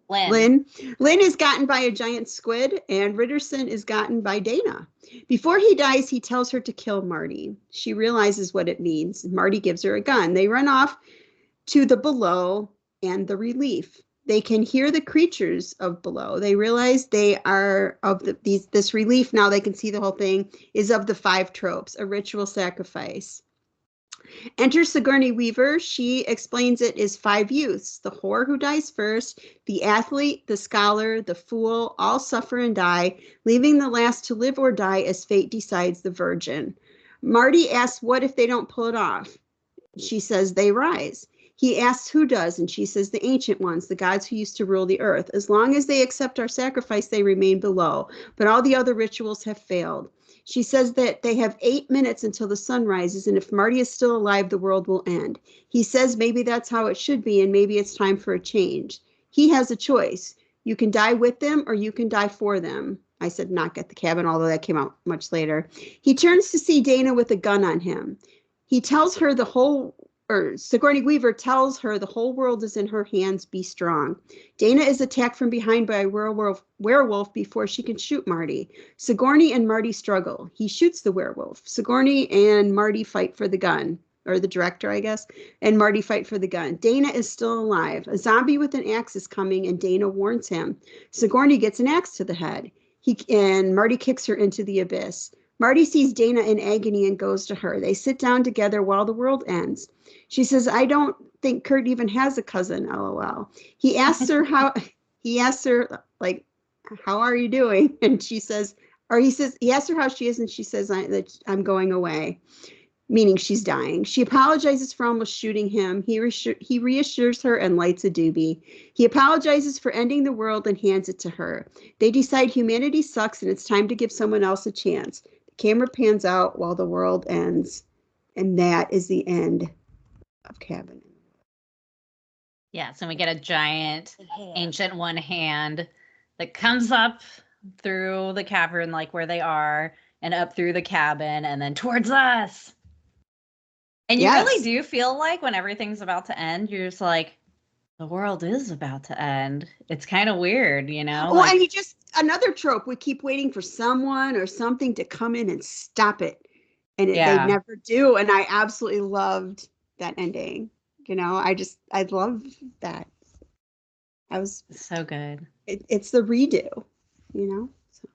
Lynn. Lynn is gotten by a giant squid, and Ritterson is gotten by Dana. Before he dies, he tells her to kill Marty. She realizes what it means. Marty gives her a gun. They run off to the below and the relief. They can hear the creatures of below. They realize they are of this relief. Now they can see the whole thing is of the 5 tropes, a ritual sacrifice. Enter Sigourney Weaver. She explains it is 5 youths, the whore who dies first, the athlete, the scholar, the fool, all suffer and die, leaving the last to live or die as fate decides, the virgin. Marty asks, what if they don't pull it off? She says they rise. He asks who does, and she says the ancient ones, the gods who used to rule the earth. As long as they accept our sacrifice, they remain below, but all the other rituals have failed. She says that they have 8 minutes until the sun rises, and if Marty is still alive, the world will end. He says maybe that's how it should be, and maybe it's time for a change. He has a choice. You can die with them, or you can die for them. I said knock at the cabin, although that came out much later. He turns to see Dana with a gun on him. He tells her Sigourney Weaver tells her the whole world is in her hands, be strong. Dana is attacked from behind by a werewolf before she can shoot Marty. Sigourney and Marty struggle. He shoots the werewolf. Sigourney and Marty fight for the gun, or the director, I guess, and Marty fight for the gun. Dana is still alive. A zombie with an axe is coming, and Dana warns him. Sigourney gets an axe to the head. And Marty kicks her into the abyss. Marty sees Dana in agony and goes to her. They sit down together while the world ends. She says, I don't think Kurt even has a cousin, LOL. He asks her, like, how are you doing? And she says, he asks her how she is, and she says, that I'm going away, meaning she's dying. She apologizes for almost shooting him. He reassures her and lights a doobie. He apologizes for ending the world and hands it to her. They decide humanity sucks and it's time to give someone else a chance. The camera pans out while the world ends. And that is the end of Cabin. Yes, and we get a giant ancient one hand that comes up through the cavern, like where they are, and up through the cabin, and then towards us. And you really do feel like when everything's about to end, you're just like, the world is about to end. It's kind of weird, you know? Well, and another trope, we keep waiting for someone or something to come in and stop it. And they never do. And I absolutely loved that ending. You know, I love that. So good. It's the redo, you know? So.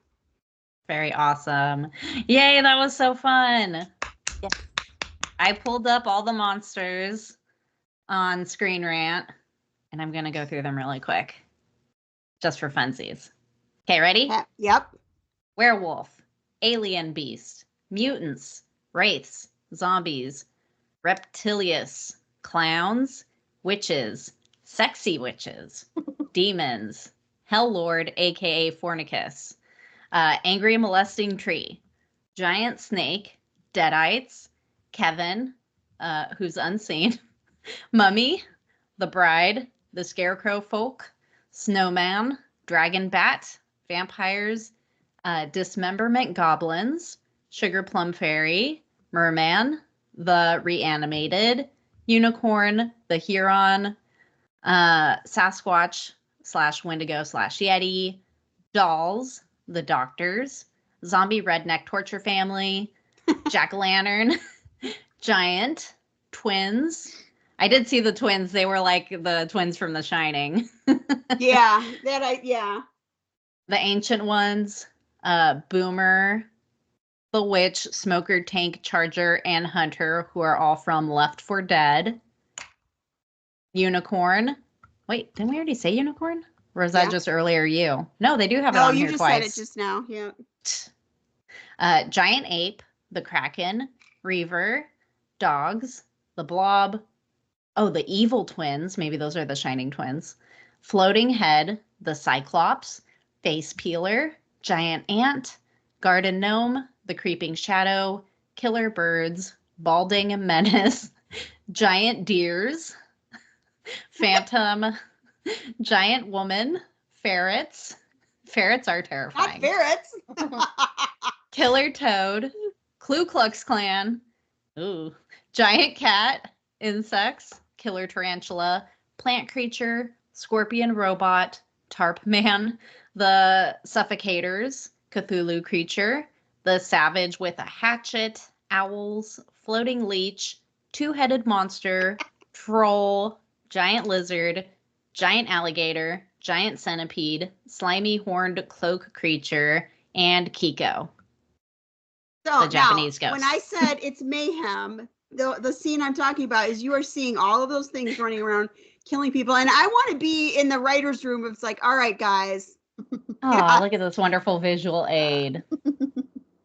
Very awesome. Yay, that was so fun. Yeah. I pulled up all the monsters on Screen Rant, and I'm going to go through them really quick, just for funsies. Okay, ready? Yep. Werewolf, alien beast, mutants, wraiths, zombies, reptilius, clowns, witches, sexy witches, demons, hell lord, aka Fornicus, angry molesting tree, giant snake, deadites, Kevin, who's unseen, mummy, the bride, the scarecrow folk, snowman, dragon bat, vampires, dismemberment goblins, sugar plum fairy, merman, the reanimated, unicorn, the Huron, Sasquatch / Wendigo / Yeti, dolls, the doctors, zombie redneck torture family, jack-o'-lantern, giant, twins. I did see the twins. They were like the twins from The Shining. Yeah. The ancient ones, Boomer, the witch, smoker, tank, charger, and hunter, who are all from Left 4 Dead. Unicorn. Wait, didn't we already say unicorn? Or was that just earlier you? No, they do have it on here twice. No, you just said it just now. Yeah. Giant ape, the kraken, reaver, dogs, the blob. Oh, the evil twins. Maybe those are the shining twins. Floating head, the cyclops, face peeler, giant ant, garden gnome, the creeping shadow, killer birds, balding menace, giant deers, phantom, giant woman, ferrets. Ferrets are terrifying. Not ferrets. Killer toad, Ku Klux Klan, ooh, giant cat, insects, killer tarantula, plant creature, scorpion robot, tarp man, the sufficators, Cthulhu creature, the savage with a hatchet, owls, floating leech, two-headed monster, troll, giant lizard, giant alligator, giant centipede, slimy horned cloak creature, and Kiko. So the Japanese ghost. When I said it's mayhem, the scene I'm talking about is you are seeing all of those things running around killing people. And I want to be in the writer's room. It's like, all right, guys. Oh, look at this wonderful visual aid.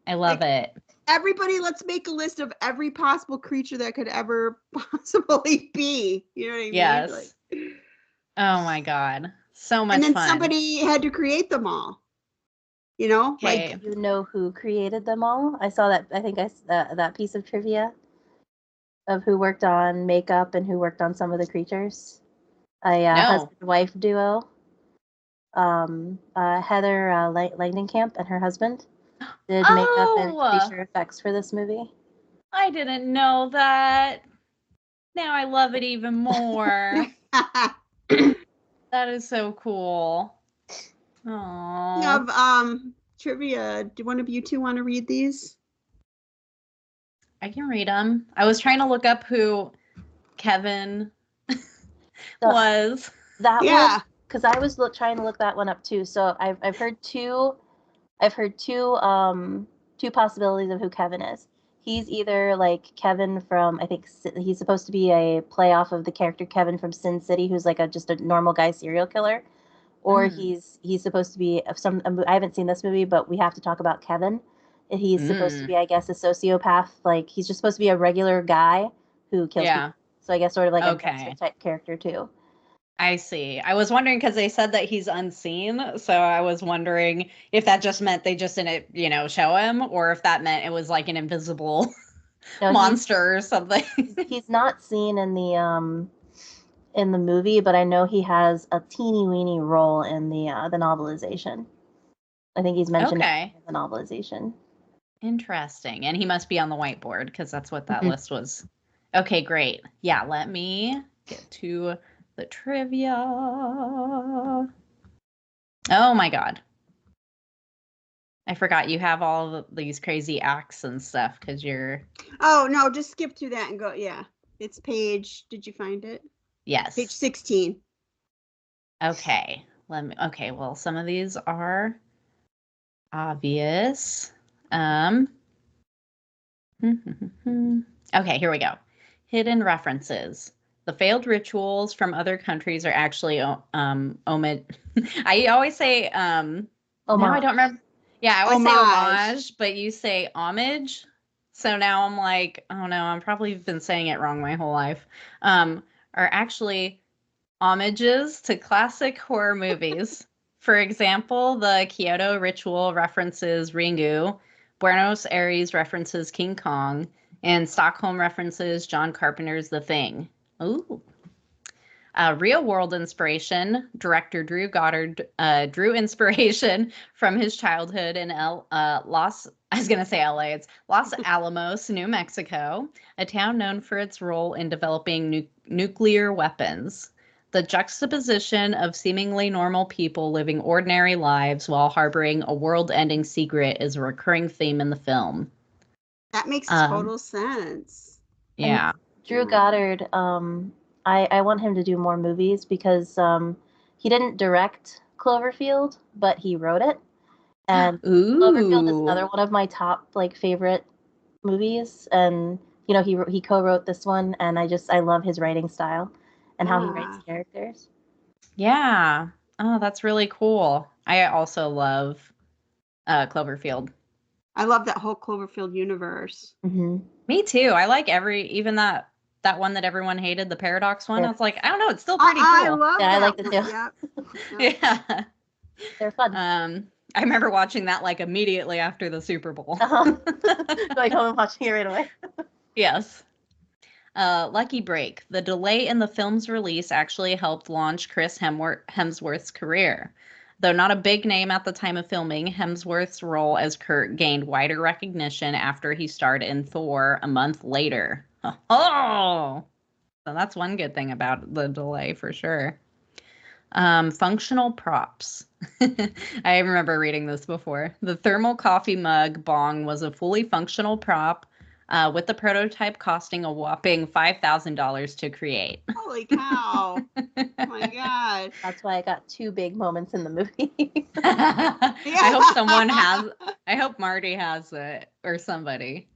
I love it. everybody, let's make a list of every possible creature that could ever possibly be. You know what I mean? Yes. Like, oh my God. So much and then fun. somebody had to create them all. You know, Okay. like, you know who created them all? I saw that. I think that piece of trivia of who worked on makeup and who worked on some of the creatures. A husband-wife duo. Heather Langenkamp and her husband did makeup and creature effects for this movie. I didn't know that. Now I love it even more. That is so cool. Aww. Of trivia. Do one of you two want to read these? I can read them. I was trying to look up who Kevin was. That one, because I was trying to look that one up too. So I've heard two possibilities of who Kevin is. He's either like Kevin from, I think he's supposed to be a play off of the character Kevin from Sin City, who's like just a normal guy serial killer, or he's supposed to be I haven't seen this movie, but we have to talk about Kevin. He's supposed to be, I guess, a sociopath. Like he's just supposed to be a regular guy who kills people. So I guess sort of like a Dexter type character too. I see. I was wondering because they said that he's unseen, so I was wondering if that just meant they just didn't, show him, or if that meant it was like an invisible monster or something. He's not seen in the movie, but I know he has a teeny weeny role in the novelization. I think he's mentioned in the novelization. Interesting, and he must be on the whiteboard because that's what that list was. Okay, great. Yeah, let me get to the trivia. Oh my God. I forgot you have all of these crazy acts and stuff because you're... Oh, no, just skip through that and go. Yeah. It's page... Did you find it? Yes. Page 16. Okay. Okay, well, some of these are obvious. Okay, here we go. Hidden references. The failed rituals from other countries are actually omid. I always say no, I don't remember. Yeah, I always say homage, but you say homage. So now I'm like, oh no, I'm probably been saying it wrong my whole life. Are actually homages to classic horror movies. For example, the Kyoto Ritual references Ringu, Buenos Aires references King Kong, and Stockholm references John Carpenter's The Thing. Ooh. Real world inspiration, director Drew Goddard drew inspiration from his childhood in Los Alamos, New Mexico, a town known for its role in developing nuclear weapons. The juxtaposition of seemingly normal people living ordinary lives while harboring a world-ending secret is a recurring theme in the film. That makes total sense. Yeah. And Drew Goddard, I want him to do more movies because he didn't direct Cloverfield, but he wrote it. And Cloverfield is another one of my top favorite movies. And he co-wrote this one, and I love his writing style and how he writes characters. Yeah. Oh, that's really cool. I also love Cloverfield. I love that whole Cloverfield universe. Mm-hmm. Me too. I like even that one that everyone hated, the Paradox one. I was like, I don't know, it's still pretty cool. I love that. I like it too. Yep. Yeah. They're fun. I remember watching that immediately after the Super Bowl. Going home and watching it right away. Yes. Lucky break. The delay in the film's release actually helped launch Chris Hemsworth's career. Though not a big name at the time of filming, Hemsworth's role as Kurt gained wider recognition after he starred in Thor a month later. Oh! So that's one good thing about the delay for sure. Functional props. I remember reading this before. The thermal coffee mug bong was a fully functional prop, with the prototype costing a whopping $5,000 to create. Holy cow. Oh my God. That's why I got two big moments in the movie. I hope Marty has it, or somebody.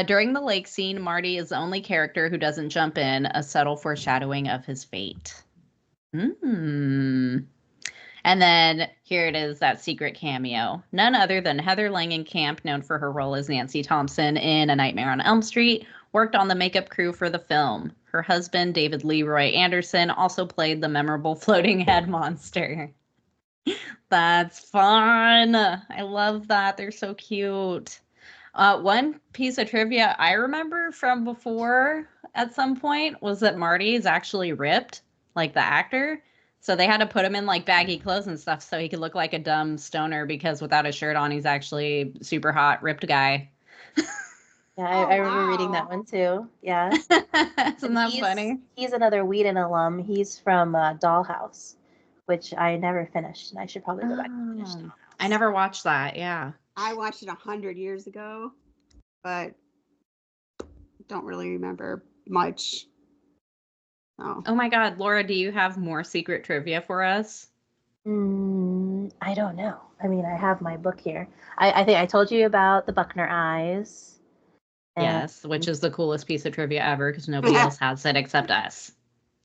During the lake scene, Marty is the only character who doesn't jump in, a subtle foreshadowing of his fate. And And then here it is, that secret cameo. None other than Heather Langenkamp, known for her role as Nancy Thompson in A Nightmare on Elm Street, worked on the makeup crew for the film. Her husband, David Leroy Anderson, also played the memorable floating head monster. That's fun. I love that. They're so cute. One piece of trivia I remember from before at some point was that Marty is actually ripped, like the actor. So they had to put him in like baggy clothes and stuff so he could look like a dumb stoner, because without a shirt on, he's actually super hot, ripped guy. Yeah, I remember reading that one too. Yeah. Isn't that funny? He's another Whedon alum. He's from Dollhouse, which I never finished, and I should probably go back and finish Dollhouse. I never watched that. Yeah. I watched it 100 years ago, but don't really remember much. Oh my God, Laura, do you have more secret trivia for us? I don't know. I mean, I have my book here. I think I told you about the Buckner eyes. Yes, which is the coolest piece of trivia ever, because nobody else has it except us.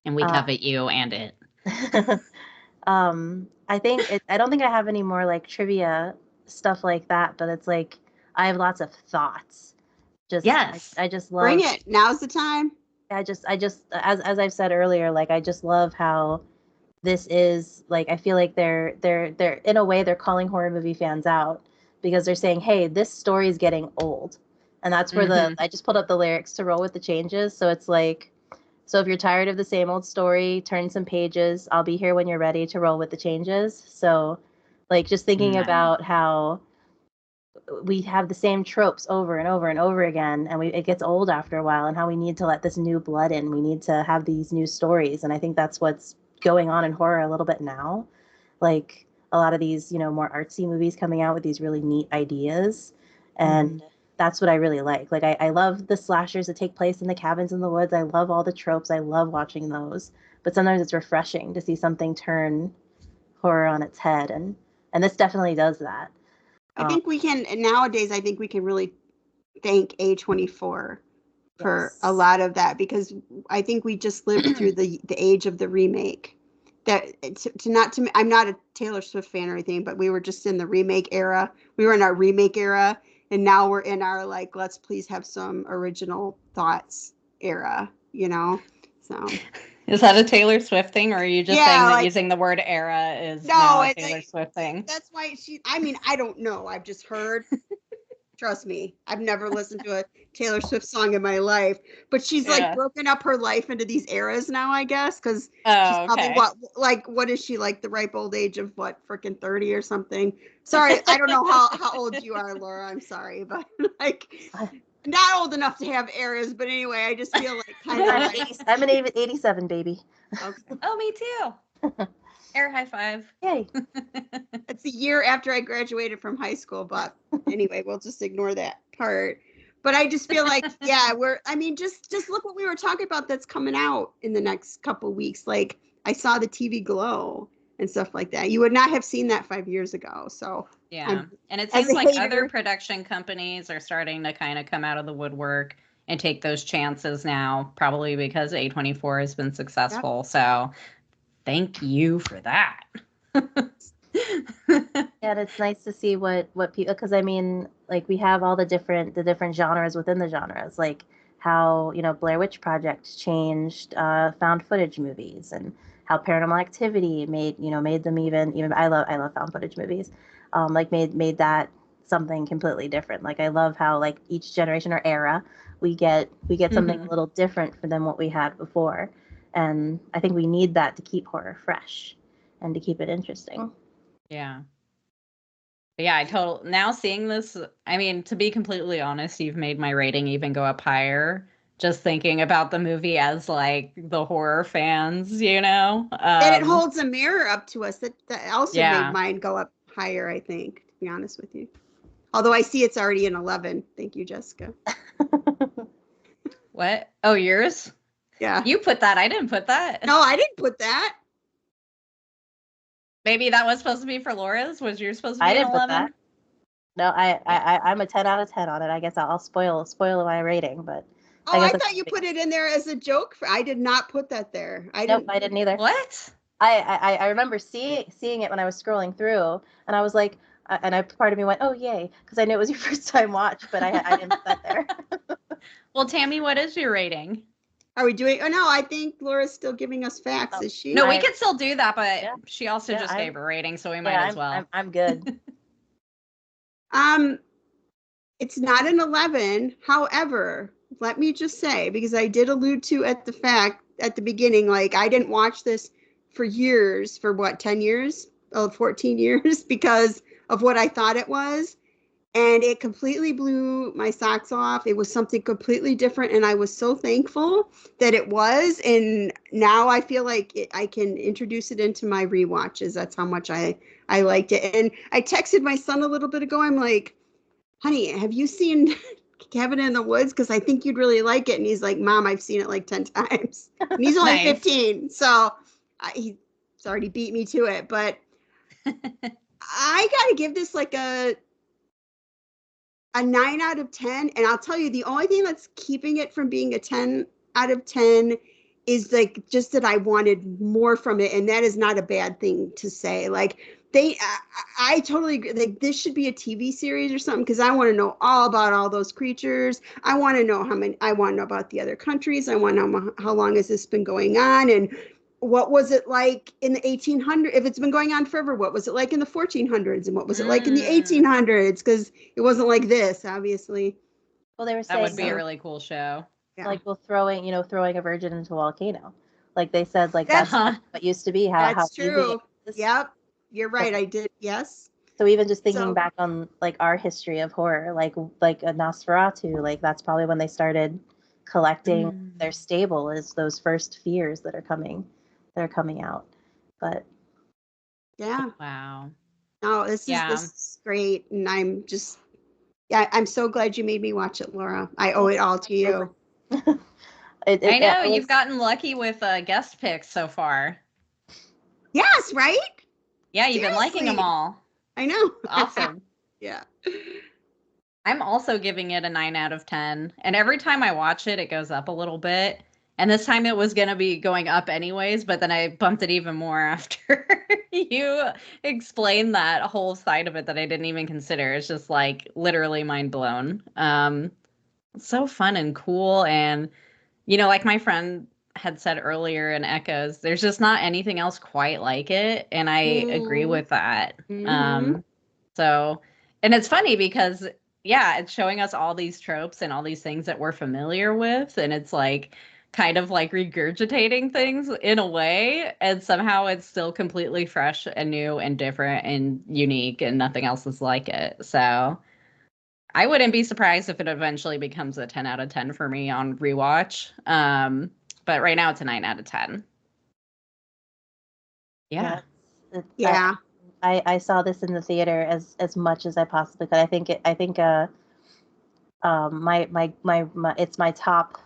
And we covet you and it. I don't think I have any more like trivia stuff like that, but it's like I have lots of thoughts. Yes. I just love. Bring it. Now's the time. I just as I've said earlier, like I just love how this is like, I feel like they're in a way they're calling horror movie fans out, because they're saying, hey, this story is getting old. And that's where I just pulled up the lyrics to Roll with the Changes. So it's like, so if you're tired of the same old story, turn some pages. I'll be here when you're ready to roll with the changes. So like just thinking about how we have the same tropes over and over and over again, and it gets old after a while, and how we need to let this new blood in. We need to have these new stories. And I think that's what's going on in horror a little bit now. Like a lot of these, more artsy movies coming out with these really neat ideas. And that's what I really like. Like I love the slashers that take place in the cabins in the woods. I love all the tropes. I love watching those. But sometimes it's refreshing to see something turn horror on its head. And this definitely does that. I think we can, nowadays, I think we can really thank A24 for a lot of that, because I think we just lived through the age of the remake. I'm not a Taylor Swift fan or anything, but we were just in the remake era. We were in our remake era, and now we're in our, like, let's please have some original thoughts era, so. Is that a Taylor Swift thing, or are you just saying that using the word era is now a Taylor Swift thing? That's why I don't know. I've just heard. Trust me, I've never listened to a Taylor Swift song in my life, but she's like broken up her life into these eras now, I guess, because she's probably what is she, like the ripe old age of freaking 30 or something? Sorry, I don't know how old you are, Laura. I'm sorry, but like not old enough to have eras. But anyway, I just feel like kind of like I'm an 87 baby. Okay. Oh, me too. Air high five. Yay. It's a year after I graduated from high school, but anyway, we'll just ignore that part. But I just feel like, just look what we were talking about that's coming out in the next couple weeks. Like I saw the TV Glow and stuff like that. You would not have seen that 5 years ago. So yeah. And it seems like other production companies are starting to kind of come out of the woodwork and take those chances now, probably because A24 has been successful. Yep. So thank you for that. And it's nice to see what people, because I mean, like we have all the different genres within the genres, like how Blair Witch Project changed found footage movies, and how Paranormal Activity made them even I love found footage movies, made that something completely different. Like I love how like each generation or era we get something a little different than what we had before. And I think we need that to keep horror fresh and to keep it interesting. Yeah. Now seeing this, I mean, to be completely honest, you've made my rating even go up higher. Just thinking about the movie as like the horror fans, and it holds a mirror up to us that also made mine go up higher, I think, to be honest with you. Although I see it's already in 11. Thank you, Jessica. What? Oh, yours? Yeah. You put that. I didn't put that. No, I didn't put that. Maybe that was supposed to be for Laura's. Was yours supposed to be an 11? Put that. No, I'm a 10 out of 10 on it. I guess I'll spoil my rating, but. Oh, I thought you put it in there as a joke. I did not put that there. Nope, I didn't either. What? I remember seeing it when I was scrolling through, and I was like, part of me went, oh yay, because I knew it was your first time watch, but I didn't put that there. Well, Tammy, what is your rating? Are we doing? Oh no, I think Laura's still giving us facts. Is she? No, we could still do that, but she also just gave a rating, so we might as well. I'm good. It's not an 11. However, let me just say, because I did allude to at the beginning, like I didn't watch this for years, for what, 10 years? 14 years, because of what I thought it was. And it completely blew my socks off. It was something completely different. And I was so thankful that it was. And now I feel like I can introduce it into my rewatches. That's how much I liked it. And I texted my son a little bit ago. I'm like, honey, have you seen Cabin in the Woods? Because I think you'd really like it. And he's like, Mom, I've seen it like 10 times. And he's only 15. So he's already beat me to it. But I got to give this like a 9 out of 10. And I'll tell you, the only thing that's keeping it from being a 10 out of 10 is like just that I wanted more from it. And that is not a bad thing to say. Like I totally agree. Like this should be a TV series or something, because I want to know all about all those creatures. I want to know I want to know about the other countries. I want to know how long has this been going on, and what was it like in the 1800s? If it's been going on forever, what was it like in the 1400s? And what was it like in the 1800s? Because it wasn't like this, obviously. Well, they were saying that would be a really cool show. Yeah. Like, well, throwing a virgin into a volcano. Like they said, like that's what used to be. That's true. Yep. You're right. I did. Yes. So even just thinking back on like our history of horror, like a Nosferatu, like that's probably when they started collecting their stable, is those first fears that are coming out. But yeah. Wow. No, this is great. And I'm just, I'm so glad you made me watch it, Laura. I owe it all to you. I know you've gotten lucky with guest picks so far. Yes, right? Yeah, you've been liking them all. I know. Awesome. Yeah. I'm also giving it a 9 out of 10. And every time I watch it, it goes up a little bit. And this time it was going to be going up anyways, but then I bumped it even more after you explained that whole side of it that I didn't even consider. It's just like literally mind blown. So fun and cool. And, like my friend had said earlier in Echoes, there's just not anything else quite like it. And I agree with that. So, and it's funny because, it's showing us all these tropes and all these things that we're familiar with. And it's like kind of like regurgitating things in a way. And somehow it's still completely fresh and new and different and unique, and nothing else is like it. So I wouldn't be surprised if it eventually becomes a 10 out of 10 for me on rewatch. But right now it's a 9 out of 10. Yeah. I saw this in the theater as much as I possibly could. I think it's my top.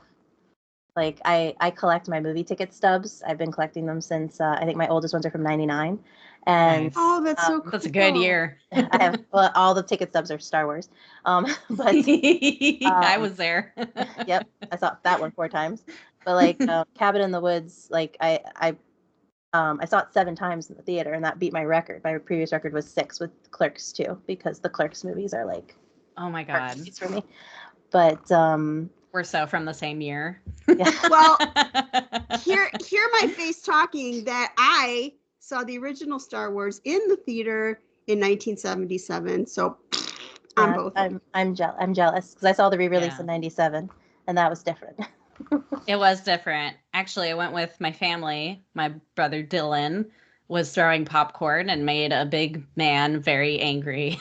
Like I collect my movie ticket stubs. I've been collecting them since I think my oldest ones are from '99. And nice. Oh, that's so cool. That's a good year. I have all the ticket stubs are Star Wars. But I was there. Yep, I saw that one 4 times. But like Cabin in the Woods, like I saw it 7 times in the theater, and that beat my record. My previous record was 6 with Clerks 2, because the Clerks movies are like, oh my god, for me. But we're so from the same year. Yeah. Well, hear my face talking that I saw the original Star Wars in the theater in 1977. So I'm both. I'm jealous because I saw the re-release in '97, and that was different. It was different. Actually, I went with my family. My brother Dylan was throwing popcorn and made a big man very angry.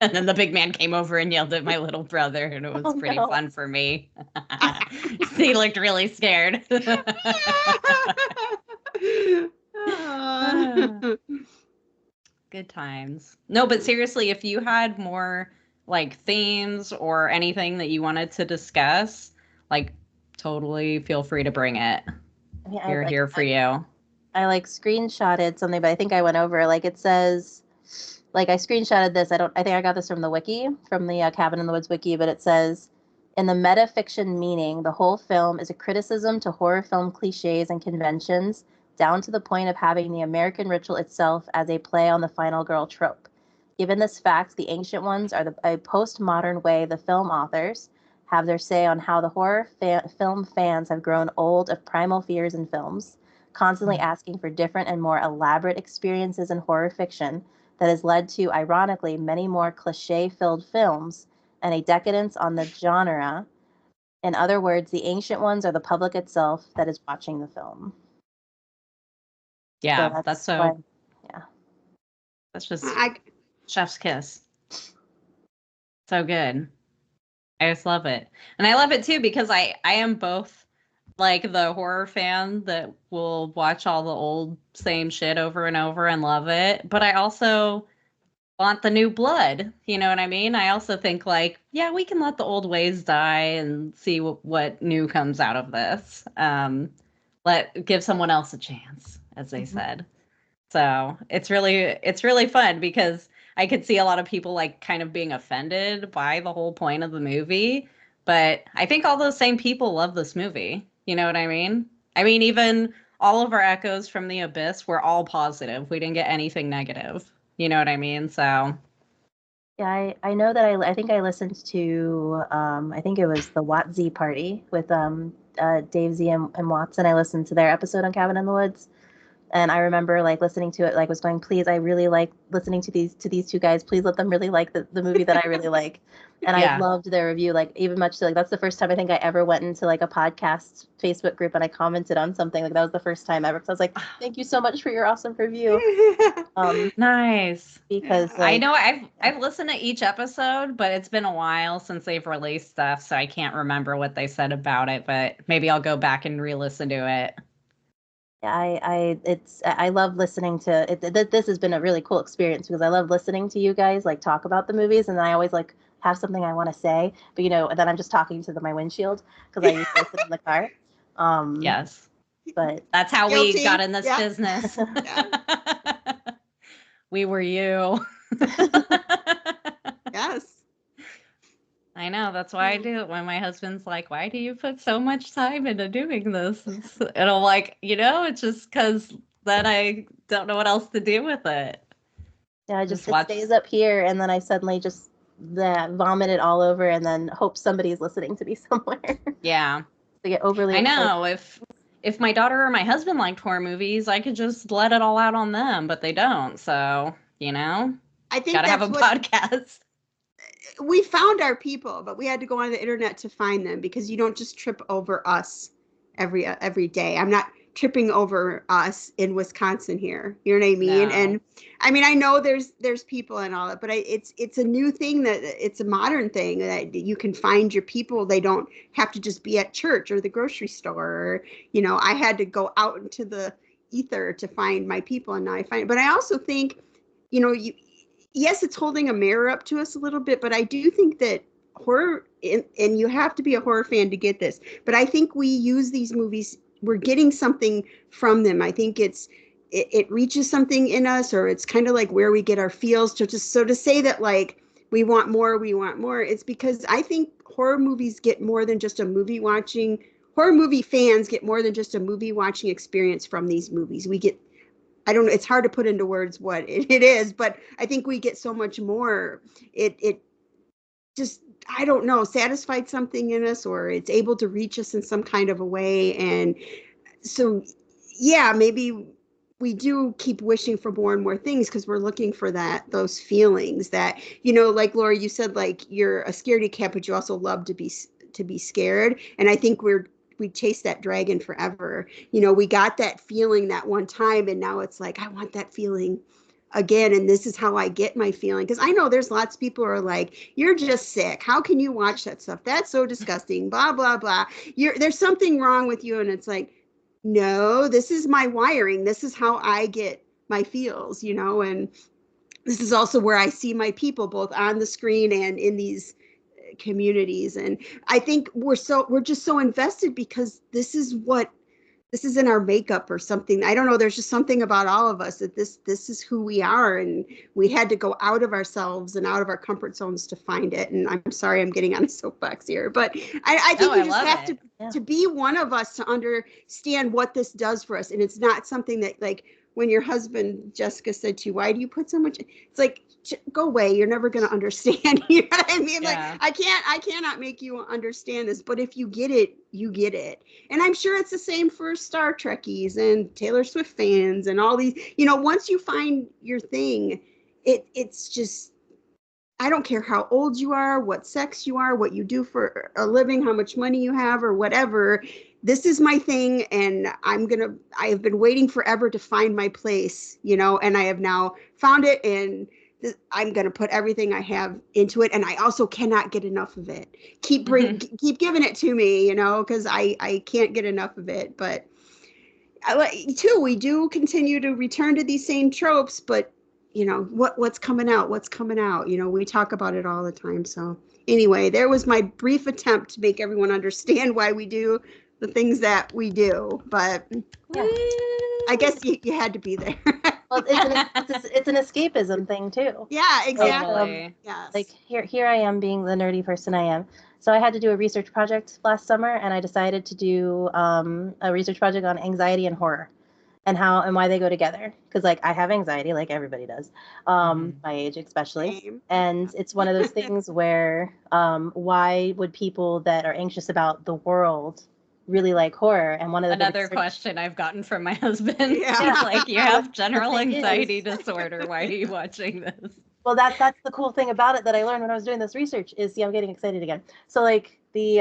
And then the big man came over and yelled at my little brother, and it was pretty fun for me. He looked really scared. Good times. No, but seriously, if you had more like themes or anything that you wanted to discuss, like totally feel free to bring it. We're here for you. I like screenshotted something, but I think I went over. Like it says, like I screenshotted this. I think I got this from the wiki, from the Cabin in the Woods wiki, but it says, in the metafiction meaning, the whole film is a criticism to horror film cliches and conventions, down to the point of having the American ritual itself as a play on the final girl trope. Given this fact, the Ancient Ones are a postmodern way the film authors have their say on how the horror film fans have grown old of primal fears in films, constantly asking for different and more elaborate experiences in horror fiction that has led to, ironically, many more cliche-filled films and a decadence on the genre. In other words, the Ancient Ones are the public itself that is watching the film. Yeah, that's just chef's kiss. So good. I just love it. And I love it too because I am both like the horror fan that will watch all the old same shit over and over and love it. But I also want the new blood. You know what I mean? I also think like, yeah, we can let the old ways die and see what new comes out of this. Give someone else a chance, as they said. So it's really fun because I could see a lot of people like kind of being offended by the whole point of the movie. But I think all those same people love this movie. You know what I mean? I mean, even all of our echoes from the abyss were all positive. We didn't get anything negative. You know what I mean? So yeah, I know that I think I listened to I think it was the Watsy Party with Dave Z and Watson. I listened to their episode on Cabin in the Woods. And I remember like listening to it, like was going, please, I really like listening to these two guys. Please let them really like the movie that I really like. And I loved their review, like even much so like that's the first time I think I ever went into like a podcast Facebook group and I commented on something. Like that was the first time ever. So I was like, thank you so much for your awesome review. Nice. Because I know I've listened to each episode, but it's been a while since they've released stuff, so I can't remember what they said about it, but maybe I'll go back and re-listen to it. I love listening to it. This has been a really cool experience because I love listening to you guys like talk about the movies, and then I always like have something I want to say, but and then I'm just talking to my windshield because I used to listen in the car. Yes, but that's how we got in this business. We were you. Yes. I know. That's why I do it when my husband's like, why do you put so much time into doing this? And I'm like, it's just because then I don't know what else to do with it. Yeah, it stays up here and then I suddenly just vomit it all over and then hope somebody's listening to me somewhere. Yeah. To get overly excited. I know. If my daughter or my husband liked horror movies, I could just let it all out on them, but they don't. So, I think gotta have a podcast. We found our people, but we had to go on the internet to find them because you don't just trip over us every day. I'm not tripping over us in Wisconsin here. You know what I mean? No. And I mean, I know there's people and all that, but it's a new thing that it's a modern thing that you can find your people. They don't have to just be at church or the grocery store. Or, I had to go out into the ether to find my people, and now I find it. But I also think, yes, it's holding a mirror up to us a little bit, but I do think that horror, and you have to be a horror fan to get this, but I think we use these movies, we're getting something from them. I think it reaches something in us, or it's kind of like where we get our feels. So to say that like we want more, it's because I think horror movies get more than just a movie watching. Horror movie fans get more than just a movie watching experience from these movies. We get, I don't know, it's hard to put into words what it is, but I think we get so much more. It just, I don't know, satisfied something in us, or it's able to reach us in some kind of a way. And so, yeah, maybe we do keep wishing for more and more things because we're looking for those feelings that, like Laura, you said, like you're a scaredy cat, but you also love to be scared. And I think we chase that dragon forever. We got that feeling that one time, and now it's like, I want that feeling again. And this is how I get my feeling. Because I know there's lots of people who are like, you're just sick. How can you watch that stuff? That's so disgusting, blah, blah, blah. There's something wrong with you. And it's like, no, this is my wiring. This is how I get my feels, and this is also where I see my people both on the screen and in these communities. And I think we're just so invested because this is what this is in our makeup or something. I don't know. There's just something about all of us that this is who we are. And we had to go out of ourselves and out of our comfort zones to find it. And I'm sorry, I'm getting on a soapbox here, but I think you just have to be one of us to understand what this does for us. And it's not something that, like, when your husband, Jessica, said to you, why do you put so much? It's like, go away. You're never going to understand. You know what I mean? Yeah. Like, I cannot make you understand this, but if you get it, you get it. And I'm sure it's the same for Star Trekkies and Taylor Swift fans and all these, you know, once you find your thing, it's just, I don't care how old you are, what sex you are, what you do for a living, how much money you have or whatever. This is my thing, and I have been waiting forever to find my place, you know, and I have now found it, and I'm going to put everything I have into it. And I also cannot get enough of it. Keep giving it to me, you know, because I can't get enough of it. But too, we do continue to return to these same tropes, but you know, what's coming out, you know, we talk about it all the time. So anyway, there was my brief attempt to make everyone understand why we do the things that we do, but yeah. I guess you had to be there. Well, it's an escapism thing too. Yeah, exactly. Yes. Like here I am being the nerdy person I am. So I had to do a research project last summer, and I decided to do a research project on anxiety and horror, and how and why they go together. Because like I have anxiety, like everybody does, my age especially. Same. And it's one of those things where why would people that are anxious about the world really like horror? And one of the another question I've gotten from my husband is like, you have general anxiety disorder. Why are you watching this? Well, that's the cool thing about it that I learned when I was doing this research is, I'm getting excited again. So like the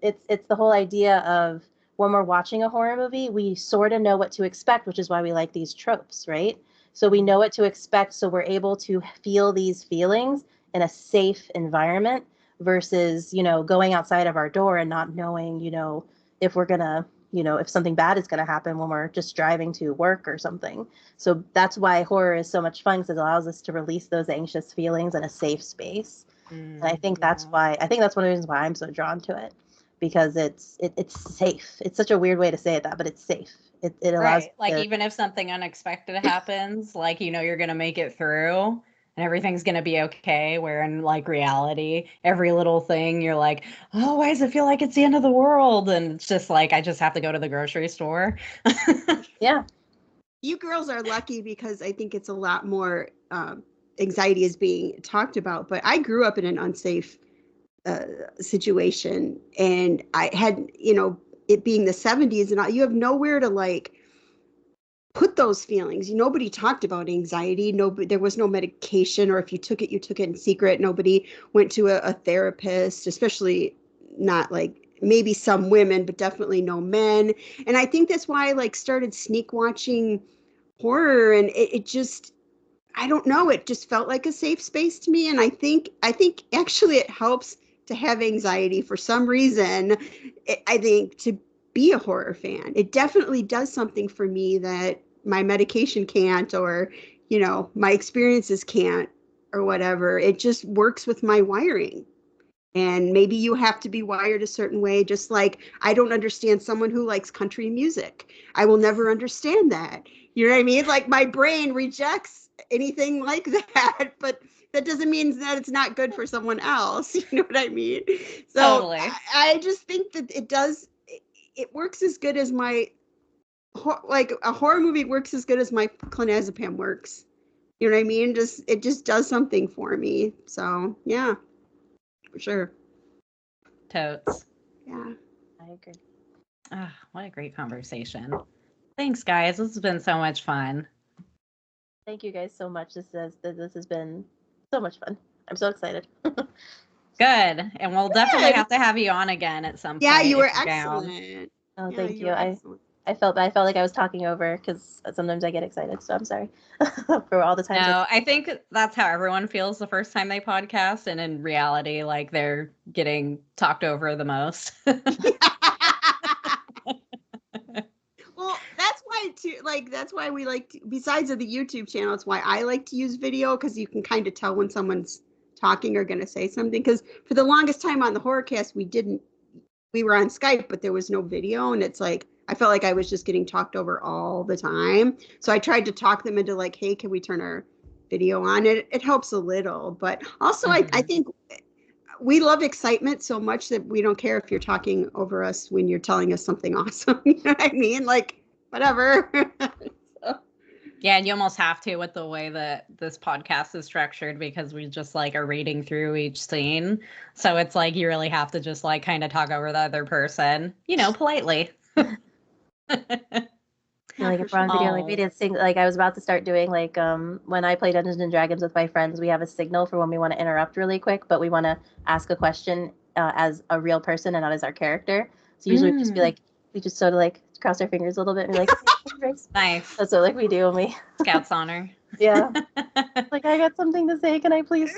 it's the whole idea of when we're watching a horror movie, we sort of know what to expect, which is why we like these tropes, right? So we know what to expect, so we're able to feel these feelings in a safe environment versus, you know, going outside of our door and not knowing, you know, if we're gonna, you know, if something bad is gonna happen when we're just driving to work or something. So that's why horror is so much fun, because it allows us to release those anxious feelings in a safe space. And I think that's one of the reasons why I'm so drawn to it, because it's safe. It's such a weird way to say it, but it's safe. It allows like even if something unexpected happens, like, you know, you're gonna make it through and everything's going to be okay. Where in like reality, every little thing you're like, oh, why does it feel like it's the end of the world? And it's just like, I just have to go to the grocery store. Yeah. You girls are lucky, because I think it's a lot more anxiety is being talked about. But I grew up in an unsafe situation, and I had, you know, it being the 70s and all, you have nowhere to like put those feelings. Nobody talked about anxiety. Nobody, there was no medication, or if you took it in secret. Nobody went to a therapist, especially not like maybe some women, but definitely no men. And I think that's why I like started sneak watching horror, and it just, I don't know, it just felt like a safe space to me. And I think actually it helps to have anxiety for some reason. I think to be a horror fan, it definitely does something for me that my medication can't, or, you know, my experiences can't, or whatever. It just works with my wiring. And maybe you have to be wired a certain way, just like I don't understand someone who likes country music. I will never understand that. You know what I mean? Like my brain rejects anything like that, but that doesn't mean that it's not good for someone else. You know what I mean? So totally. I just think that it works as good as like a horror movie works as good as my clonazepam works. You know what I mean? It just does something for me. So yeah, for sure. Totes. Yeah, I agree. Oh, what a great conversation. Thanks, guys. This has been so much fun. Thank you guys so much. This has been so much fun. I'm so excited. Good. And we'll definitely have to have you on again at some point. Yeah, you were excellent. Oh, yeah, thank you. I felt like I was talking over, because sometimes I get excited. So I'm sorry for all the times. No, I think that's how everyone feels the first time they podcast. And in reality, like they're getting talked over the most. Well, that's why we like, besides of the YouTube channel, it's why I like to use video, because you can kind of tell when someone's talking or going to say something. Because for the longest time on the Horrorcast, we were on Skype, but there was no video. And it's like, I felt like I was just getting talked over all the time. So I tried to talk them into like, hey, can we turn our video on? It helps a little, but also I think we love excitement so much that we don't care if you're talking over us when you're telling us something awesome. You know what I mean? Like, whatever. So. Yeah, and you almost have to with the way that this podcast is structured, because we just like are reading through each scene. So it's like you really have to just like kind of talk over the other person, politely. Like if we're on video, like we did sing. Like I was about to start doing like when I play Dungeons and Dragons with my friends, we have a signal for when we want to interrupt really quick, but we want to ask a question as a real person and not as our character. So usually we just be like, we just sort of like cross our fingers a little bit and be like, nice. That's what like we do when we Scout's honor. Yeah. Like I got something to say. Can I please?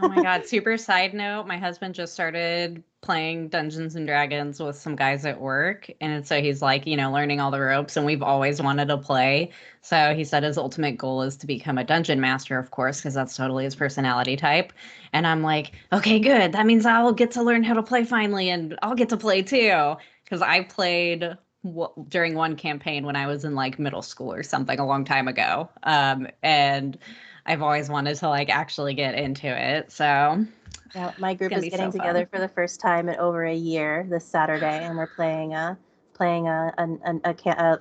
Oh my God. Super side note. My husband just started playing Dungeons and Dragons with some guys at work. And so he's like, learning all the ropes, and we've always wanted to play. So he said his ultimate goal is to become a dungeon master, of course, because that's totally his personality type. And I'm like, okay, good. That means I'll get to learn how to play finally, and I'll get to play too. Because I played during one campaign when I was in like middle school or something a long time ago. And I've always wanted to like actually get into it. So yeah, my group is getting together for the first time in over a year this Saturday, and we're playing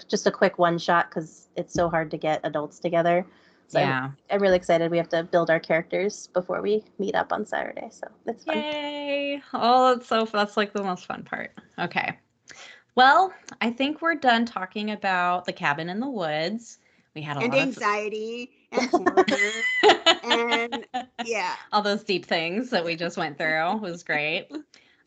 just a quick one shot because it's so hard to get adults together. So yeah. I'm really excited. We have to build our characters before we meet up on Saturday. So it's fun. Yay. Oh, that's like the most fun part. Okay. Well, I think we're done talking about the cabin in the woods. We had a lot of anxiety and horror and all those deep things that we just went through was great.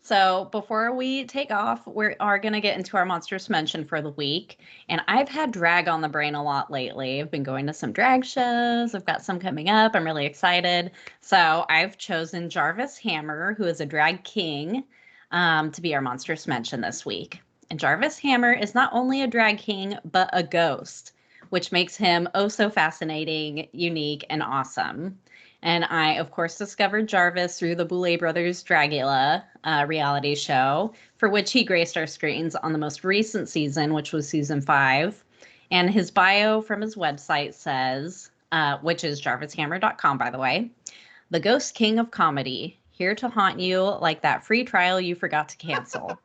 So before we take off, we are going to get into our monstrous mention for the week. And I've had drag on the brain a lot lately. I've been going to some drag shows. I've got some coming up. I'm really excited. So I've chosen Jarvis Hammer, who is a drag king, to be our monstrous mention this week. And Jarvis Hammer is not only a drag king, but a ghost, which makes him oh so fascinating, unique, and awesome. And I, of course, discovered Jarvis through the Boulet Brothers Dragula reality show, for which he graced our screens on the most recent season, which was season 5. And his bio from his website says, which is jarvishammer.com, by the way, the Ghost King of Comedy, here to haunt you like that free trial you forgot to cancel.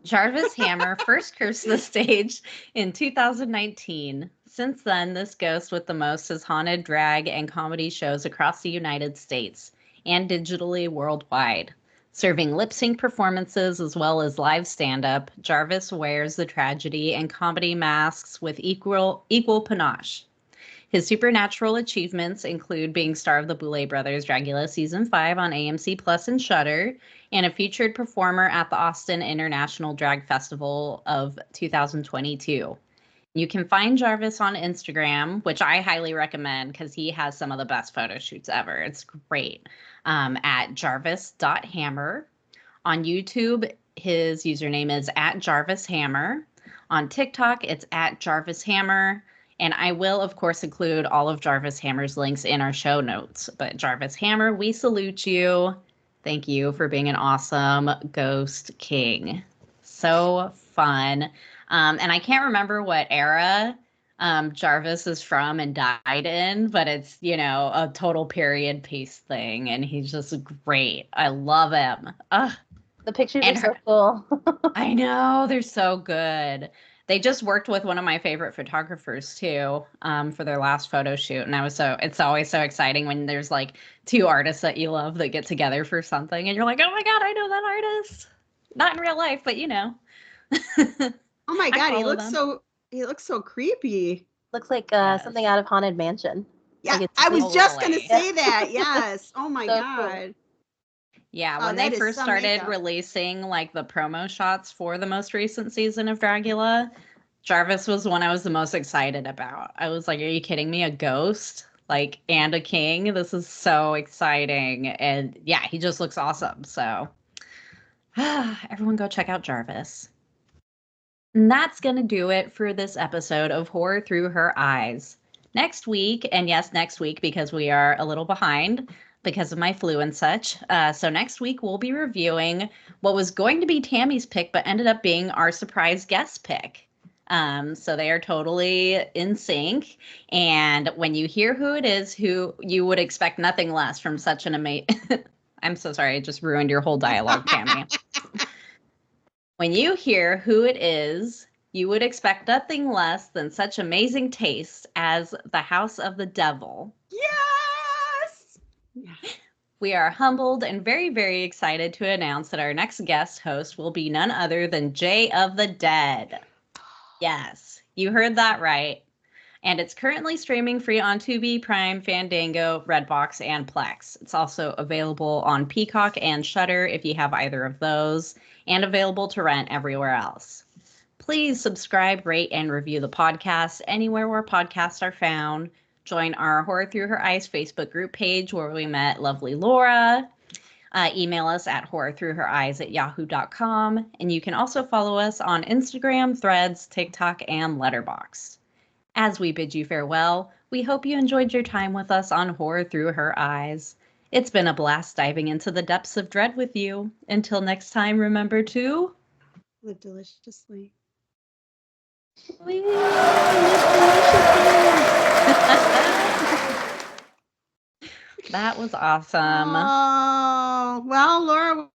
Jarvis Hammer first cursed the stage in 2019. Since then, this ghost with the most has haunted drag and comedy shows across the United States and digitally worldwide. Serving lip sync performances as well as live stand-up, Jarvis wears the tragedy and comedy masks with equal panache. His supernatural achievements include being star of the Boulet Brothers Dragula Season 5 on AMC Plus and Shudder, and a featured performer at the Austin International Drag Festival of 2022. You can find Jarvis on Instagram, which I highly recommend because he has some of the best photo shoots ever. It's great. At jarvis.hammer. On YouTube, his username is @JarvisHammer. On TikTok, it's @JarvisHammer. And I will, of course, include all of Jarvis Hammer's links in our show notes. But Jarvis Hammer, we salute you. Thank you for being an awesome ghost king. So fun. And I can't remember what era Jarvis is from and died in, but it's, a total period piece thing. And he's just great. I love him. The pictures are so cool. I know. They're so good. They just worked with one of my favorite photographers too, for their last photo shoot. And it's always so exciting when there's like two artists that you love that get together for something and you're like, oh my God, I know that artist. Not in real life, but Oh my God, he looks so creepy. Looks like something out of Haunted Mansion. Yeah, like I was just going to say that. Yes. Oh my God. Cool. Yeah, when they first started releasing like the promo shots for the most recent season of Dragula, Jarvis was one I was the most excited about. I was like, are you kidding me? A ghost? And a king? This is so exciting. And yeah, he just looks awesome. So everyone go check out Jarvis. And that's going to do it for this episode of Horror Through Her Eyes. next week, and yes, next week, because we are a little behind because of my flu and such. So next week we'll be reviewing what was going to be Tammy's pick, but ended up being our surprise guest pick. So they are totally in sync. And when you hear who it is, who you would expect nothing less from such an amazing... I'm so sorry, I just ruined your whole dialogue, Tammy. When you hear who it is, you would expect nothing less than such amazing taste as the House of the Devil. Yes! We are humbled and very, very excited to announce that our next guest host will be none other than Jay of the Dead. Yes, you heard that right. And it's currently streaming free on Tubi, Prime, Fandango, Redbox, and Plex. It's also available on Peacock and Shudder if you have either of those, and available to rent everywhere else. Please subscribe, rate, and review the podcast anywhere where podcasts are found. Join our Horror Through Her Eyes Facebook group page where we met lovely Laura. Email us at horrorthroughhereyes@yahoo.com. And you can also follow us on Instagram, Threads, TikTok, and Letterboxd. As we bid you farewell, we hope you enjoyed your time with us on Horror Through Her Eyes. It's been a blast diving into the depths of dread with you. Until next time, remember to live deliciously. That was awesome. Oh, well, Laura